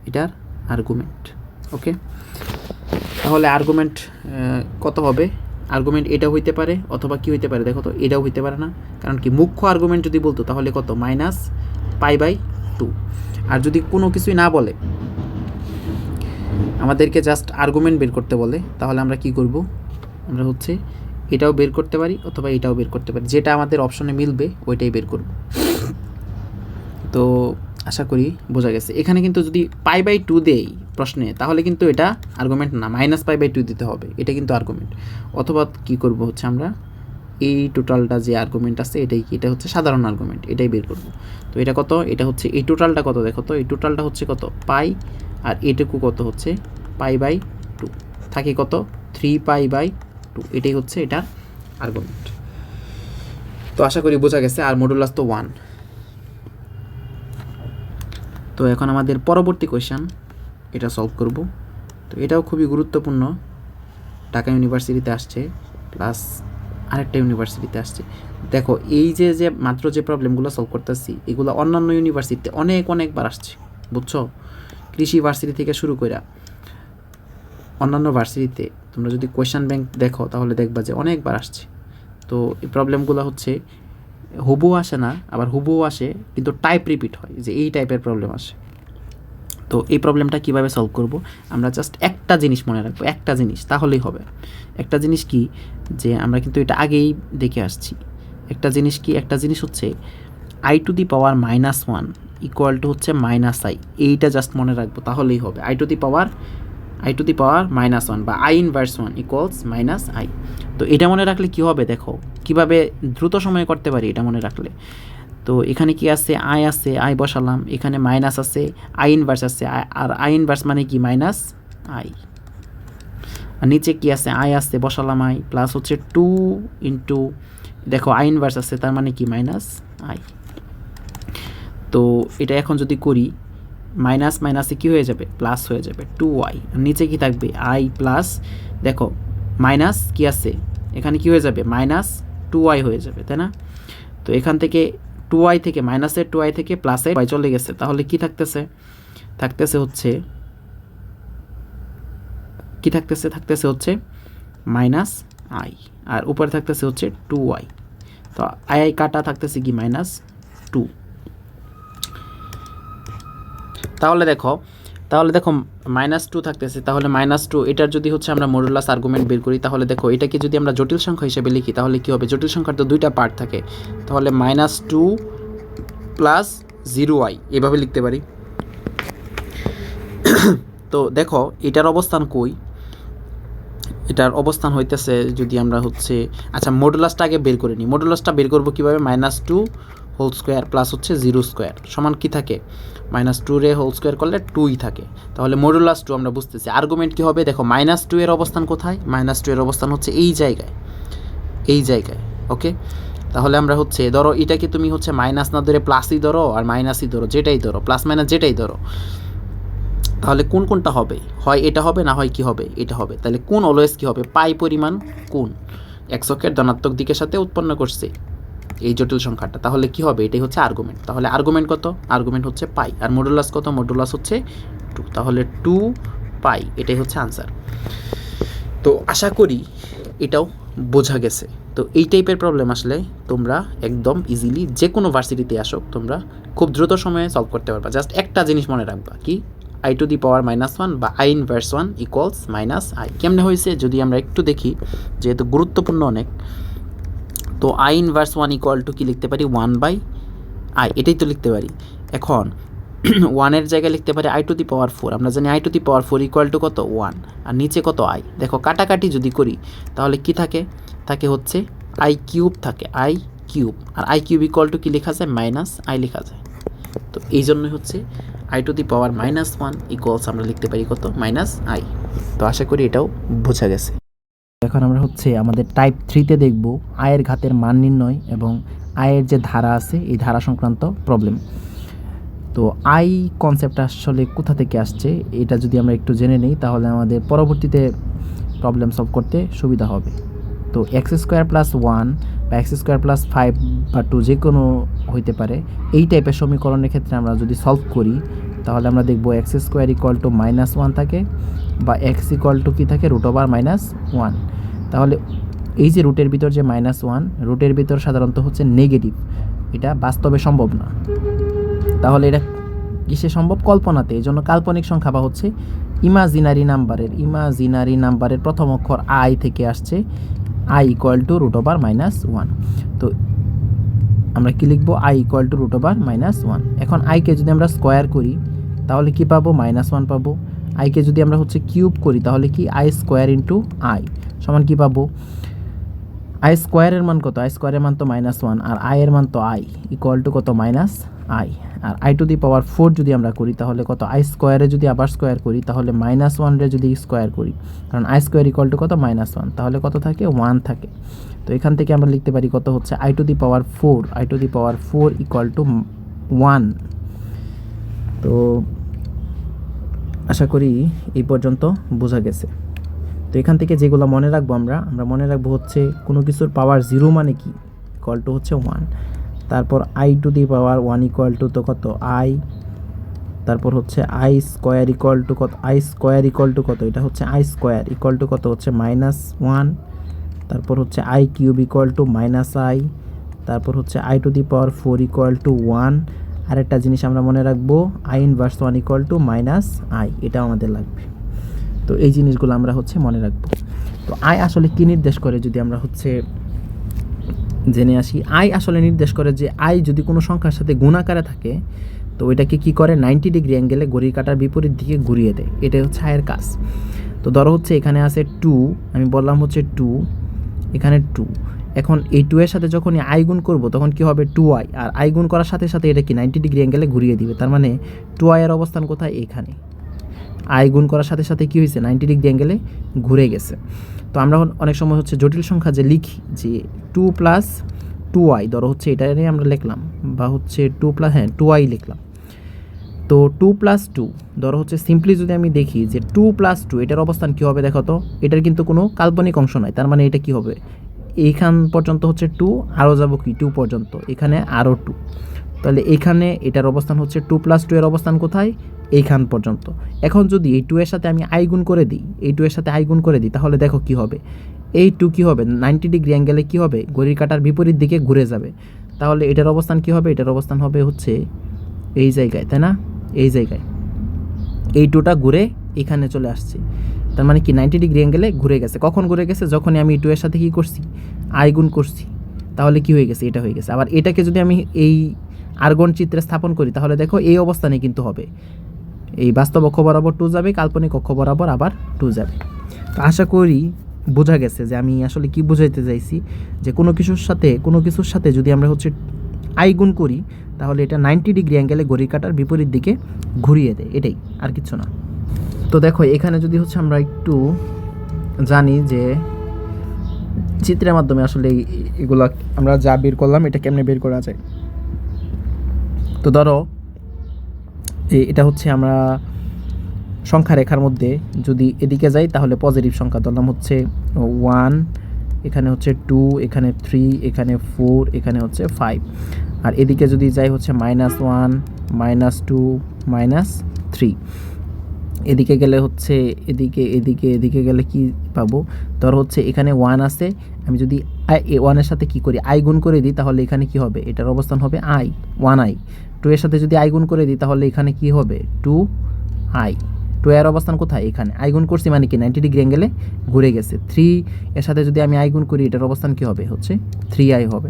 এটার আর্গুমেন্ট। ওকে, তাহলে আর্গুমেন্ট কত হবে, আর্গুমেন্ট এটা হইতে পারে অথবা কি হইতে পারে, দেখো তো এটাও হইতে পারে না, কারণ কি মুখ্য আর্গুমেন্ট যদি বলতো তাহলে কত মাইনাস পাই বাই 2, আর যদি কোনো কিছুই না বলে আমাদেরকে জাস্ট আর্গুমেন্ট বের করতে বলে, তাহলে আমরা কি করব, আমরা হচ্ছে এটাও বের করতে পারি অথবা এটাও বের করতে পারি, যেটা আমাদের অপশনে মিলবে ওইটাই বের করব। তো আশা করি বোঝা গেছে। এখানে কিন্তু যদি π/2 দেই প্রশ্নে, তাহলে কিন্তু এটা আর্গুমেন্ট না, -π/2 দিতে হবে, এটা কিন্তু আর্গুমেন্ট। অথবা কি করব হচ্ছে আমরা এই টোটালটা যে আর্গুমেন্ট আছে এটাই কি, এটা হচ্ছে সাধারণ আর্গুমেন্ট, এটাই বের করব। তো এটা কত, এটা হচ্ছে এই টোটালটা কত দেখো তো, এই টোটালটা হচ্ছে কত পাই, আর এটুকু কত হচ্ছে π/2, থাকে কত 3π/2, এটাই হচ্ছে এটা আর্গুমেন্ট। তো আশা করি বোঝা গেছে। আর মডুলাস তো 1। তো এখন আমাদের পরবর্তী কোয়েশ্চেন, এটা সলভ করব। তো এটাও খুবই গুরুত্বপূর্ণ, ঢাকা ইউনিভার্সিটিতে আসছে, প্লাস আরেকটা ইউনিভার্সিটিতে আসছে। দেখো এই যে যে মাত্র যে প্রবলেমগুলো সলভ করতেছি, এগুলো অন্যান্য ইউনিভার্সিটিতে অনেকবার আসছে, বুঝছো? কৃষি ভার্সিটি থেকে শুরু করে অন্যান্য ভার্সিটিতে তোমরা যদি কোয়েশ্চেন ব্যাংক দেখো তাহলে দেখবা যে অনেকবার আসছে। তো এই প্রবলেমগুলো হচ্ছে হুবহু আসে না, আবার হুবহু আসে কিন্তু টাইপ রিপিট হয়, যে এই টাইপের প্রবলেম আসে। তো এই প্রবলেমটা কিভাবে সলভ করব, আমরা জাস্ট একটা জিনিস মনে রাখবো, একটা জিনিস, তাহলেই হবে। একটা জিনিস কি, যে আমরা কিন্তু এটা আগেই দেখে আসছি। একটা জিনিস কি, একটা জিনিস হচ্ছে i⁻⁻1 ইকুয়াল টু হচ্ছে -i, এইটা জাস্ট মনে রাখবো, তাহলেই হবে। i⁻⁻1 বা i⁻1 ইকুয়ালস -i। তো এটা মনে রাখলে কি হবে, দেখো কিভাবে দ্রুত সময়ে করতে পারি এটা মনে রাখলে। তো এখানে কি আছে, আই আছে, আই বসালাম, এখানে মাইনাস আছে, i⁻⁻ আছে, আর i⁻⁻ মানে কি -i, আর নিচে কি আছে, আই আছে, বসালাম আই, প্লাস হচ্ছে 2 ইন্টু, দেখো i⁻⁻ আছে, তার মানে কি -i। তো এটা এখন যদি করি, মাইনাস মাইনাসে কী হয়ে যাবে, প্লাস হয়ে যাবে 2i, আর নিচে কি থাকবে i প্লাস, দেখো মাইনাস কি আছে, এখানে কি হয়ে যাবে -2i হয়ে যাবে, তাই না? তো এখান থেকে 2i থেকে মাইনাসের 2i থেকে প্লাসের y চলে গেছে, তাহলে কি থাকতেছে, হচ্ছে কি থাকতেছে হচ্ছে -i, আর উপরে থাকতেছে হচ্ছে 2i। তো i কাটা থাকতেছে কি -2। তাহলে দেখো -2 থাকতেছে, তাহলে -2 এটার যদি হচ্ছে আমরা মডুলাস আর্গুমেন্ট বের করি, তাহলে দেখো এটাকে যদি আমরা জটিল সংখ্যা হিসেবে লিখি তাহলে কি হবে, জটিল সংখ্যার তো দুইটা পার্ট থাকে, তাহলে -2 প্লাস 0i এভাবে লিখতে পারি। তো দেখো এটার অবস্থান কই, এটার অবস্থান হইতেছে, যদি আমরা হচ্ছে আচ্ছা মডুলাসটা আগে বের করে নিই। মডুলাসটা বের করবো কীভাবে, -2 হোল স্কোয়ার প্লাস হচ্ছে 0 স্কোয়ার সমান কি থাকে, -2 রে হোল স্কোয়ার করলে 2ই থাকে, তাহলে মডুলাস 2 আমরা বুঝতেছি। আর্গুমেন্ট কী হবে, দেখো -2 এর অবস্থান কোথায়, -2 এর অবস্থান হচ্ছে এই জায়গায়, ওকে। তাহলে আমরা হচ্ছে ধরো এটাকে তুমি হচ্ছে মাইনাস না ধরে প্লাসই ধরো আর মাইনাসই ধরো, যেটাই ধরো, প্লাস মাইনাস যেটাই ধরো, তাহলে কোনটা হবে, হয় এটা হবে, না হয় কি হবে, এটা হবে। তাহলে কোন অলওয়েজ কি হবে, পাই পরিমাণ কোন এক্সকের ধনাত্মক দিকের সাথে উৎপন্ন করছে এই জটিল সংখ্যাটা, তাহলে কি হবে, এটাই হচ্ছে আর্গুমেন্ট। তাহলে আর্গুমেন্ট কত, আর্গুমেন্ট হচ্ছে পাই, আর মডুলাস কত, মডুলাস হচ্ছে 2, তাহলে 2 পাই, এটাই হচ্ছে আনসার। তো আশা করি এটাও বোঝা গেছে। তো এই টাইপের প্রবলেম আসলে তোমরা একদম ইজিলি যে কোনো ভার্সিটিতে আসো, তোমরা খুব দ্রুত সময়ে সলভ করতে পারবা। জাস্ট একটা জিনিস মনে রাখবা, কি i⁻⁻1 বা i⁻1 ইকুয়ালস -i। কেমনে হয়েছে যদি আমরা একটু দেখি, যেহেতু গুরুত্বপূর্ণ অনেক। তো i⁻1 ইকুয়াল টু কি লিখতে পারি, 1/i, এটাই তো লিখতে পারি। এখন 1 জায়গায় লিখতে পারি i⁴, আমরা জানি i⁴ ইকুয়াল টু কত 1, আর নিচে কত i। দেখো কাটাকাটি যদি করি তাহলে কি থাকে হচ্ছে i³ থাকে, i³, R i³ equal to কি লেখা যায়, -i লেখা যায়। তো এই জন্যই হচ্ছে i⁻1 ইকুয়ালস আমরা লিখতে পারি কত, -i। তো আশা করি এটাও বোঝা গেছে। এখন আমরা হচ্ছে আমাদের টাইপ 3তে দেখব আয়ের ঘাতের মান নির্ণয় এবং আয়ের যে ধারা আছে এই ধারা সংক্রান্ত প্রবলেম। তো আই কনসেপ্ট আসলে কোথা থেকে আসছে এটা যদি আমরা একটু জেনে নিই তাহলে আমাদের পরবর্তীতে প্রবলেম সলভ করতে সুবিধা হবে। তো x² + 1 বা x² + 5 বা 2 যে কোনো হইতে পারে, এই টাইপের সমীকরণের ক্ষেত্রে আমরা যদি সলভ করি তাহলে আমরা দেখব x² = -1 থাকে, বা x = কি থাকে, √(-1). তাহলে এই যে রুটের ভিতর যে -1, রুটের ভিতর সাধারণত হচ্ছে নেগেটিভ, এটা বাস্তবে সম্ভব না। তাহলে এটা কিসে সম্ভব, কল্পনাতে, এই জন্য কাল্পনিক সংখ্যা বা হচ্ছে ইমাজিনারি নাম্বারের প্রথম অক্ষর আই থেকে আসছে, আই ইকুয়াল টু √/-1। তো আমরা কি লিখবো? I equal to √/-1। এখন আইকে যদি আমরা স্কোয়ার করি তাহলে কি পাবো? -1 পাবো। আইকে যদি আমরা হচ্ছে কিউব করি তাহলে কি? আই স্কোয়ার ইন্টু আই সমান কি পাবো? আই স্কোয়ারের মান কত? আই স্কোয়ারের মান তো -1, আর আই এর মান তো আই ইকুয়াল টু কত? -আই। আর i⁴ যদি আমরা করি তাহলে কত? আই স্কোয়ারে যদি আবার স্কোয়ার করি তাহলে -1 রে যদি স্কোয়ার করি, কারণ আই স্কোয়ার ইকুয়াল টু কত? -1, তাহলে কত থাকে? 1 থাকে। তো এখান থেকে আমরা লিখতে পারি কত হচ্ছে? i⁴ equal to 1। তো আশা করি এই পর্যন্ত বোঝা গেছে। তো এখান থেকে যেগুলো মনে রাখবো আমরা মনে রাখবো হচ্ছে কোনো কিছুর পাওয়ার 0 মানে কি? ইকুয়াল টু হচ্ছে 1। তারপর i⁴ ইকুয়াল টু তো কত? আই। তারপর হচ্ছে আই স্কোয়ার ইকুয়াল টু কত? আই স্কোয়ার ইকুয়াল টু কত? এটা হচ্ছে আই স্কোয়ার ইকুয়াল টু কত? হচ্ছে -1। তারপর হচ্ছে I cube equal to -I. তারপর হচ্ছে i⁴ ইকুয়াল টু 1। আরেকটা জিনিস আমরা মনে রাখবো, i⁻1 ইকুয়াল টু -আই, এটাও আমাদের লাগবে। তো এই জিনিসগুলো আমরা হচ্ছে মনে রাখবো। তো আই আসলে কি নির্দেশ করে যদি আমরা হচ্ছে জেনে আসি। আই আসলে নির্দেশ করে যে আই যদি কোনো সংখ্যার সাথে গুণ আকারে থাকে তো ওইটাকে কি করে? 90 ডিগ্রি অ্যাঙ্গেলে ঘড়ির কাঁটার বিপরীত দিকে ঘুরিয়ে দেয়। এটাই হচ্ছে আয়ের কাজ। তো ধরো হচ্ছে এখানে আছে 2, আমি বললাম হচ্ছে 2, এখানে 2। এখন এই 2 এর সাথে যখন আই গুণ করবো তখন কি হবে? 2i, আর আই গুণ করার সাথে সাথে এটা কি 90 ডিগ্রি অ্যাঙ্গেলে ঘুরিয়ে দিবে। তার মানে 2i এর অবস্থান কোথায়? এখানে। আই গুণ করার সাথে সাথে কি হয়েছে? 90 ডিগ্রি অ্যাঙ্গেলে ঘুরে গেছে। তো আমরা অনেক সময় হচ্ছে জটিল সংখ্যা যে লিখি যে 2 + 2i, ধরো হচ্ছে এটাই আমরা লিখলাম, বা হচ্ছে 2i লিখলাম। তো 2 + 2, ধরো হচ্ছে সিম্পলি যদি আমি দেখি যে 2 + 2 এটার অবস্থান কী হবে? দেখো তো, এটার কিন্তু কোনো কাল্পনিক অংশ নয়। তার মানে এটা কি হবে? এইখান পর্যন্ত হচ্ছে 2, আরও যাবো কি 2 পর্যন্ত, এখানে আরও 2। তাহলে এইখানে এটার অবস্থান হচ্ছে 2 + 2 এর অবস্থান কোথায়? এইখান পর্যন্ত। এখন যদি এই 2 এর সাথে আমি আই গুণ করে দিই, এই 2 এর সাথে আই গুণ করে দিই, তাহলে দেখো কি হবে? এই 2 কী হবে? 90 ডিগ্রি অ্যাঙ্গেলে কী হবে? ঘড়ির কাঁটার বিপরীত দিকে ঘুরে যাবে। তাহলে এটার অবস্থান কী হবে? এটার অবস্থান হবে হচ্ছে এই জায়গায়, তাই না? এই জায়গায় এই 2টা ঘুরে এখানে চলে আসছে। তার মানে কি 90 ডিগ্রি অ্যাঙ্গেলে ঘুরে গেছে। কখন ঘুরে গেছে? যখনই আমি 2 এর সাথে কী করছি? আই গুণ করছি। তাহলে কি হয়ে গেছে? এটা হয়ে গেছে। আবার এটাকে যদি আমি এই আর্গন চিত্রে স্থাপন করি তাহলে দেখো এই অবস্থানে কিন্তু হবে। এই বাস্তব অক্ষ বরাবর 2 যাবে, কাল্পনিক অক্ষ বরাবর আবার 2 যাবে। তো আশা করি বোঝা গেছে যে আমি আসলে কি বোঝাইতে চাইছি, যে কোনো কিছুর সাথে যদি আমরা হচ্ছে আই গুণ করি তাহলে এটা 90 ডিগ্রি অ্যাঙ্গেলে ঘড়ির কাঁটার বিপরীত দিকে ঘুরিয়ে দেয়, এটাই, আর কিছু না। তো দেখো এখানে যদি হচ্ছে আমরা একটু জানি যে চিত্রের মাধ্যমে আসলে এগুলা আমরা যা বের করলাম এটা কেমনে বের করা যায়। তো ধরো এটা হচ্ছে আমরা সংখ্যা রেখার মধ্যে যদি এদিকে যাই তাহলে পজিটিভ সংখ্যা ধরলাম হচ্ছে 1, এখানে হচ্ছে 2, এখানে 3, এখানে 4, এখানে হচ্ছে 5। আর এদিকে যদি যাই হচ্ছে -1, -2, -3। এদিকে গেলে হচ্ছে এদিকে গেলে কি পাবো? ধর হচ্ছে এখানে 1 আছে, আমি যদি 1-এর সাথে কি করি? আই গুণ করে দিই তাহলে এখানে কি হবে? এটার অবস্থান হবে 1i। 2 এর সাথে যদি আই গুণ করে দিই তাহলে এখানে কি হবে? 2i। 2 এর অবস্থান কোথায়? এখানে। আই গুণ করছি মানে কি 90 ডিগ্রি অ্যাঙ্গেলে ঘুরে গেছে। 3 এর সাথে যদি আমি আই গুণ করি এটার অবস্থান কি হবে? হচ্ছে 3i হবে।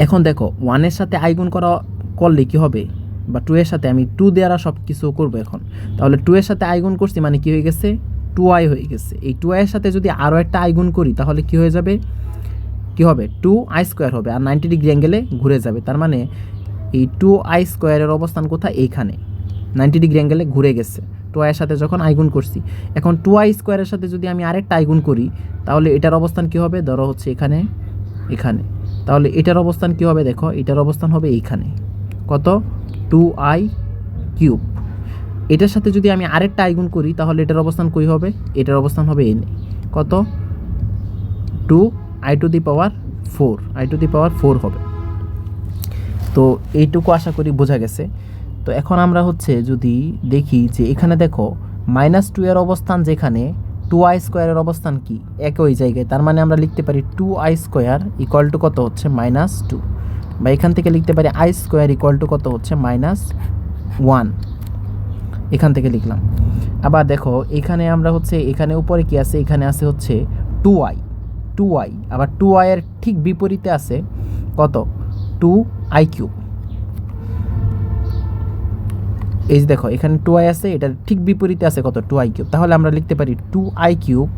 এখন দেখো 1 এর সাথে আই গুণ করলে কি হবে? বা 2 এর সাথে আমি 2 দ্বারা সব কিছু করবো এখন। তাহলে 2 এর সাথে আই গুণ করছি মানে কি হয়ে গেছে? 2i হয়ে গেছে। এই 2i এর সাথে যদি আরও একটা আই গুণ করি তাহলে কি হয়ে যাবে? কি হবে? 2i² হবে, আর 90 ডিগ্রি অ্যাঙ্গেলে ঘুরে যাবে। তার মানে এই 2i² এর অবস্থান কোথায়? এইখানে। 90 ডিগ্রি অ্যাঙ্গেলে ঘুরে গেছে 2i এর সাথে যখন আই গুণ করছি। এখন 2i² এর সাথে যদি আমি আরেকটা আই গুণ করি তাহলে এটার অবস্থান কি হবে? ধরো হচ্ছে এখানে। তাহলে এটার অবস্থান কি হবে? দেখো এটার অবস্থান হবে এইখানে। কত? 2i³। এটার সাথে যদি আমি আরেকটা আই গুণ করি তাহলে এটার অবস্থান কই হবে? এটার অবস্থান হবে এনে। কত? 2i⁴ হবে। তো এইটুকু আশা করি বোঝা গেছে। তো এখন আমরা হচ্ছে যদি দেখি যে এখানে দেখো -2 এর অবস্থান যেখানে, 2i² এর অবস্থান কি? একই জায়গায়। তার মানে আমরা লিখতে পারি 2i² ইকুয়াল টু কত হচ্ছে? -2। বা এখান থেকে লিখতে পারি i² ইকুয়াল টু কত হচ্ছে? -1। এখান থেকে লিখলাম। আবার দেখো এখানে আমরা হচ্ছে এখানে উপরে কি আছে, এখানে আছে হচ্ছে 2i, আবার 2i এর ঠিক বিপরীতে আছে কত, 2i কিউব। এই যে দেখো এখানে 2i আছে, এটার ঠিক বিপরীতে আছে কত, 2i কিউব। তাহলে আমরা লিখতে পারি 2i কিউব,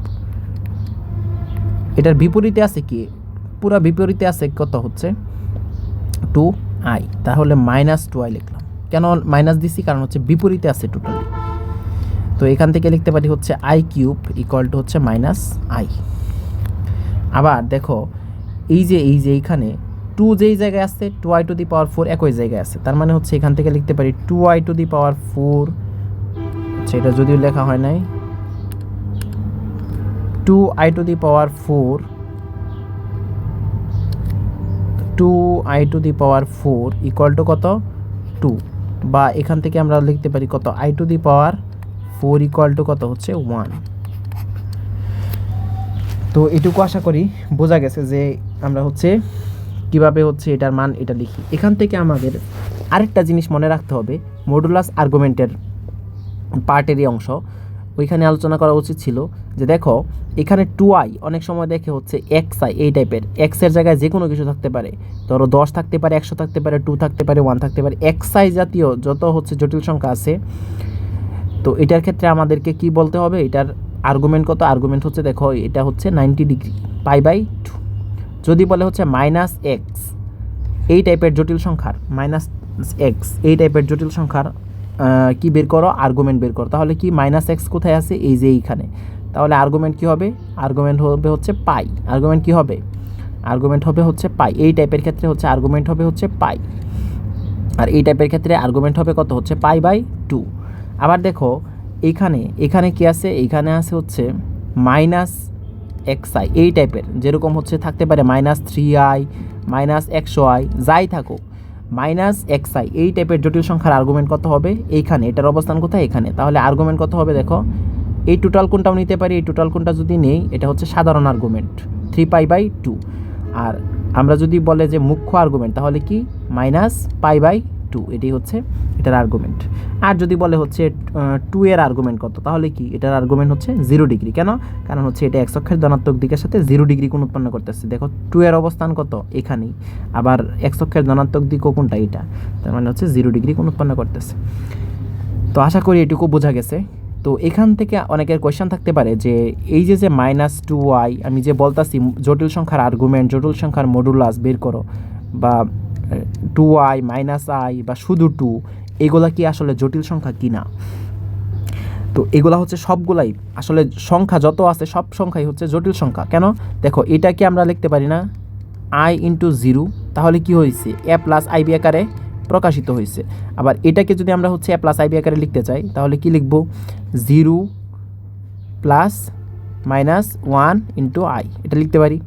এটার বিপরীতে আছে কি, পুরো বিপরীতে আছে কত হচ্ছে 2i, তাহলে -2i লিখলাম। কেন মাইনাস দিছি, কারণ হচ্ছে বিপরীতে আছে টোটালি। তো এখান থেকে লিখতে পারি হচ্ছে i কিউব ইকুয়াল টু হচ্ছে -i। আবার দেখো এই যে এইখানে 2 যেই জায়গায় আছে 2i টু দি পাওয়ার 4 একই জায়গায় আছে, তার মানে হচ্ছে এখান থেকে লিখতে পারি 2i টু দি পাওয়ার 4, সেটা যদিও লেখা হয় নাই, 2i to the power 4, 2i to the power 4 equal to কত 2, বা এখান থেকে আমরা লিখতে পারি কত i to the power 4 equal to কত হচ্ছে 1। তো এটুকু আশা করি বোঝা গেছে যে আমরা হচ্ছে কিভাবে হচ্ছে এটার মান এটা লিখি। এখান থেকে আমাদের আরেকটা জিনিস মনে রাখতে হবে, মডুলাস আর্গুমেন্টের পার্টেরই অংশ, ওইখানে আলোচনা করা উচিত ছিল যে দেখো এখানে 2i অনেক সময় দেখে হচ্ছে xi, এই টাইপের এক্সের জায়গায় যে কোনো কিছু থাকতে পারে, ধরো 10 থাকতে পারে, 100 থাকতে পারে, 2 থাকতে পারে, 1 থাকতে পারে, xi জাতীয় যত হচ্ছে জটিল সংখ্যা আছে। তো এটার ক্ষেত্রে আমাদেরকে কি বলতে হবে, এটার আর্গুমেন্ট কত, আর্গুমেন্ট হচ্ছে দেখো এটা হচ্ছে 90 ডিগ্রি π/2। যদি বলে হচ্ছে -x, এই টাইপের জটিল সংখ্যার -x, এই টাইপের জটিল সংখ্যার কি বের করো, আর্গুমেন্ট বের করো, তাহলে কি -x কোথায় আছে, এই যে এইখানে, তাহলে আর্গুমেন্ট কি হবে, আর্গুমেন্ট হবে হচ্ছে পাই, আর্গুমেন্ট কি হবে, আর্গুমেন্ট হবে হচ্ছে পাই, এই টাইপের ক্ষেত্রে হচ্ছে আর্গুমেন্ট হবে হচ্ছে পাই, আর এই টাইপের ক্ষেত্রে আর্গুমেন্ট হবে কত হচ্ছে π/2। আবার দেখো এখানে কি আছে, এইখানে আছে হচ্ছে -xi, এই টাইপের যেরকম হচ্ছে থাকতে পারে -3i, -100i, যাই থাকুক, -xi এই টাইপের জটিল সংখ্যার আর্গুমেন্ট কত হবে, এইখানে, এটার অবস্থান কোথায়, এখানে, তাহলে আর্গুমেন্ট কত হবে দেখো, এই টোটাল কোনটাও নিতে পারি, এই টোটাল কোনটা যদি নেই, এটা হচ্ছে সাধারণ আর্গুমেন্ট 3π/2, আর আমরা যদি বলে যে মুখ্য আর্গুমেন্ট তাহলে কি -π/2, এটি হচ্ছে এটার আর্গুমেন্ট। আর যদি বলে হচ্ছে 2 এর আর্গুমেন্ট কত, তাহলে কি এটার আর্গুমেন্ট হচ্ছে 0 ডিগ্রি। কেন, কারণ হচ্ছে এটা x অক্ষের ধনাত্মক দিকের সাথে 0 ডিগ্রি কোণ উৎপন্ন করতেছে। দেখো 2 এর অবস্থান কত, এখানেই, আবার x অক্ষের ধনাত্মক দিকও কোনটা, এটা, তার মানে হচ্ছে 0 ডিগ্রি কোণ উৎপন্ন করতেছে। তো আশা করি এটুকু বোঝা গেছে। তো এখান থেকে অনেকের কোয়েশ্চেন থাকতে পারে যে এই যে -2i আমি যে বলতাছি জটিল সংখ্যার আর্গুমেন্ট, জটিল সংখ্যার মডুলাস বের করো, বা 2i -i বা শুধু 2, এগুলা কি আসলে জটিল সংখ্যা কি না। তো এগুলা হচ্ছে সবগুলাই আসলে সংখ্যা যত আছে সব সংখ্যাই হচ্ছে জটিল সংখ্যা। কেন, দেখো এটা কি আমরা লিখতে পারি না i × 0, তাহলে কি হয়েছে a + ib আকারে প্রকাশিত হয়েছে। আবার এটাকে যদি আমরা হচ্ছে a + ib আকারে লিখতে চাই তাহলে কি লিখব, 0 + -1 × i, এটা লিখতে পারি।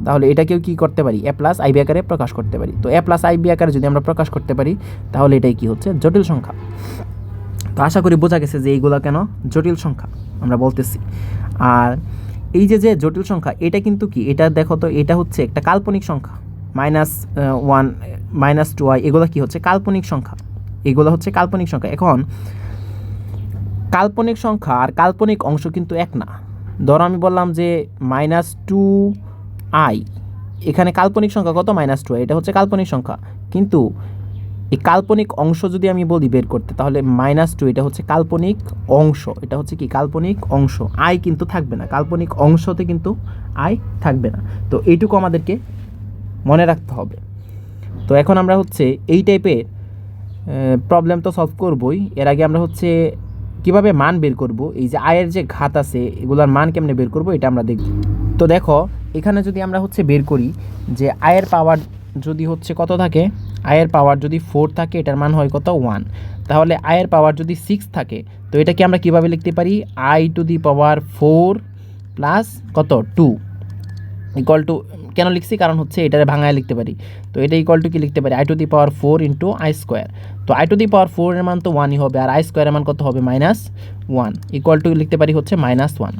তাহলে এটাকেও কি করতে পারি, a + ib আকারে প্রকাশ করতে পারি। তো a + ib আকারে যদি আমরা প্রকাশ করতে পারি তাহলে এটাই কি হচ্ছে জটিল সংখ্যা। তো আশা করি বোঝা গেছে যে এইগুলা কেন জটিল সংখ্যা আমরা বলতেছি। আর এই যে জটিল সংখ্যা এটা কিন্তু কি, এটা দেখো তো এটা হচ্ছে একটা কাল্পনিক সংখ্যা, -1 -2i এগুলো কি হচ্ছে কাল্পনিক সংখ্যা, এগুলো হচ্ছে কাল্পনিক সংখ্যা। এখন কাল্পনিক সংখ্যা আর কাল্পনিক অংশ কিন্তু এক না। ধরো আমি বললাম যে -2i, এখানে কাল্পনিক সংখ্যা কত, -2i, এটা হচ্ছে কাল্পনিক সংখ্যা, কিন্তু এই কাল্পনিক অংশ যদি আমি বলি বের করতে তাহলে -2 এটা হচ্ছে কাল্পনিক অংশ, এটা হচ্ছে কি কাল্পনিক অংশ, আই কিন্তু থাকবে না, কাল্পনিক অংশতে কিন্তু আই থাকবে না। তো এইটুকু আমাদেরকে মনে রাখতে হবে। তো এখন আমরা হচ্ছে এই টাইপের প্রবলেম তো সলভ করবই, এর আগে আমরা হচ্ছে কিভাবে মান বের করব, এই যে আয়ের যে ঘাত আছে এগুলোর মান কেমনে বের করব এটা আমরা দেখব। তো দেখো এখানে যদি আমরা হচ্ছে বের করি যে আয়ের পাওয়ার যদি হচ্ছে কত থাকে, আয়ের পাওয়ার যদি 4 থাকে এটার মান হয় কত 1, তাহলে আয়ের পাওয়ার যদি 6 থাকে তো এটাকে আমরা কিভাবে লিখতে পারি, i⁴ প্লাস কত 2 ইকুয়াল টু, কেন লিখছি কারণ হচ্ছে এটারে ভাঙায় লিখতে পারি। তো এটা ইকুয়াল টু কি লিখতে পারি, i⁴ × i²। তো i⁴ এর মান তো 1ই হবে, আর i² এর মান কত হবে -1, ইকুয়াল টু লিখতে পারি হচ্ছে -1।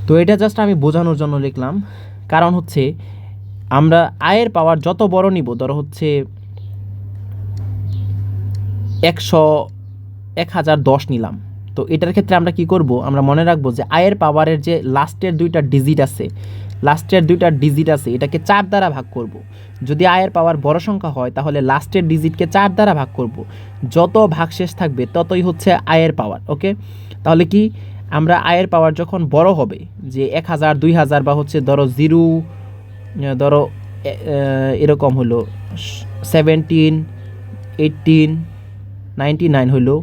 তো এটা জাস্ট আমি বোঝানোর জন্য লিখলাম, কারণ হচ্ছে আমরা আয়ের পাওয়ার যত বড় নিব, ধরো হচ্ছে 100 1010 নিলাম। তো এটার ক্ষেত্রে আমরা কি করব, আমরা মনে রাখবো যে আয়ের পাওয়ারের যে লাস্টের দুইটা ডিজিট আছে, এটাকে 4 দ্বারা ভাগ করব। যদি আয়ের পাওয়ার বড় সংখ্যা হয় তাহলে লাস্টের ডিজিটকে 4 দ্বারা ভাগ করব। যত ভাগশেষ থাকবে ততই হচ্ছে আয়ের পাওয়ার। ওকে, তাহলে কি আমরা আয়ের পাওয়ার যখন বড় হবে, যে 1000 2000 বা হচ্ছে ধরো জিরো, ধরো এরকম হলো 17 18 99 হলো,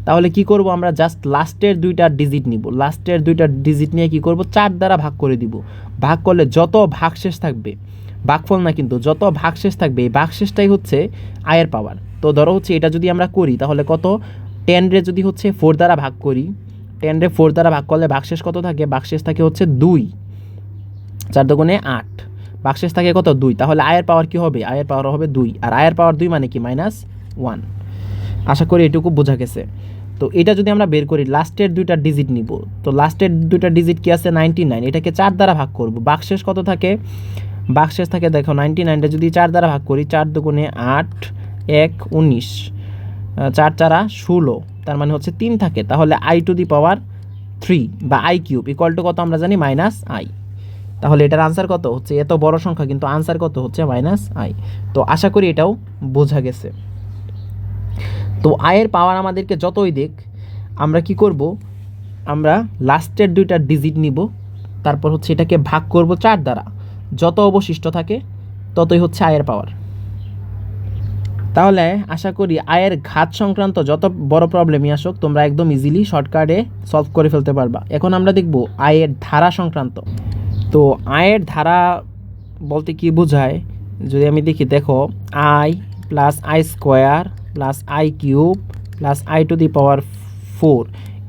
তাহলে কি করব, আমরা জাস্ট লাস্টের দুইটা ডিজিট নিব। লাস্টের দুইটা ডিজিট নিয়ে কি করব, 4 দ্বারা ভাগ করে দিব। ভাগ করলে যত ভাগশেষ থাকবে, ভাগফল না কিন্তু, যত ভাগশেষ থাকবে এই ভাগশেষটাই হচ্ছে আয়ের পাওয়ার। তো ধরো হচ্ছে এটা যদি আমরা করি তাহলে কত, 10 রে যদি হচ্ছে 4 দ্বারা ভাগ করি, 10 রে 4 দ্বারা ভাগ করলে ভাগশেষ কত থাকে, ভাগশেষ থাকে হচ্ছে 2, 4 দুগুণে 8, ভাগশেষ থাকে কত 2। তাহলে আয়ের পাওয়ার কি হবে, আয়ের পাওয়ার হবে 2, আর আয়ের পাওয়ার 2 মানে কি -1। আশা করি এটুকু বোঝা গেছে। তো এটা যদি আমরা বের করি, লাস্টের দুইটা ডিজিট নিব। তো লাস্টের দুইটা ডিজিট কি আছে, 99, এটাকে 4 দ্বারা ভাগ করব। ভাগশেষ কত থাকে, ভাগশেষ থাকে দেখো 99টা যদি 4 দ্বারা ভাগ করি, 4 দুগুণে 8, 1 19, 4 4 16, তার মানে হচ্ছে 3 থাকে। তাহলে i⁻³ বা i³ ইকুয়াল টু কত আমরা জানি, -i। তাহলে এটার আনসার কত হচ্ছে, এত বড় সংখ্যা কিন্তু আনসার কত হচ্ছে -i। তো আশা করি এটাও বোঝা গেছে। তো আয়ের পাওয়ার আমাদেরকে যতই দেখ, আমরা কি করব, আমরা লাস্টের দুইটা ডিজিট নিব, তারপর হচ্ছে এটাকে ভাগ করব 4 দ্বারা, যত অবশিষ্ট থাকে ততই হচ্ছে আয়ের পাওয়ার। তাহলে আশা করি আয়ের ঘাত সংক্রান্ত যত বড় প্রবলেমই আসুক তোমরা একদম ইজিলি শর্টকাটে সলভ করে ফেলতে পারবা। এখন আমরা দেখব আয়ের ধারা সংক্রান্ত। তো আয়ের ধারা বলতে কি বোঝায়, যদি আমি দেখি, দেখো i plus i² plus i³ plus i⁴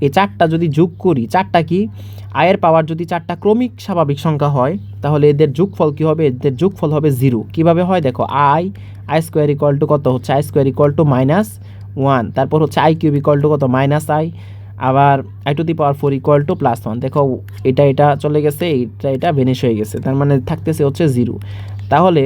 এই 4টা যদি যোগ করি, 4টা কি আয়ের পাওয়ার যদি 4টা ক্রমিক স্বাভাবিক সংখ্যা হয় তাহলে এদের যোগফল কি হবে, এদের যোগফল হবে 0। কিভাবে হয় দেখো, i² ইকুয়াল টু কত হচ্ছে, i² ইকুয়াল টু -1, তারপর হচ্ছে i³ ইকুয়াল টু কত -i, আবার i⁴ ইকুয়াল টু +1। দেখো এটা চলে গেছে, এটা ভেনিশ হয়ে গেছে, তার মানে থাকতেছে হচ্ছে 0। তাহলে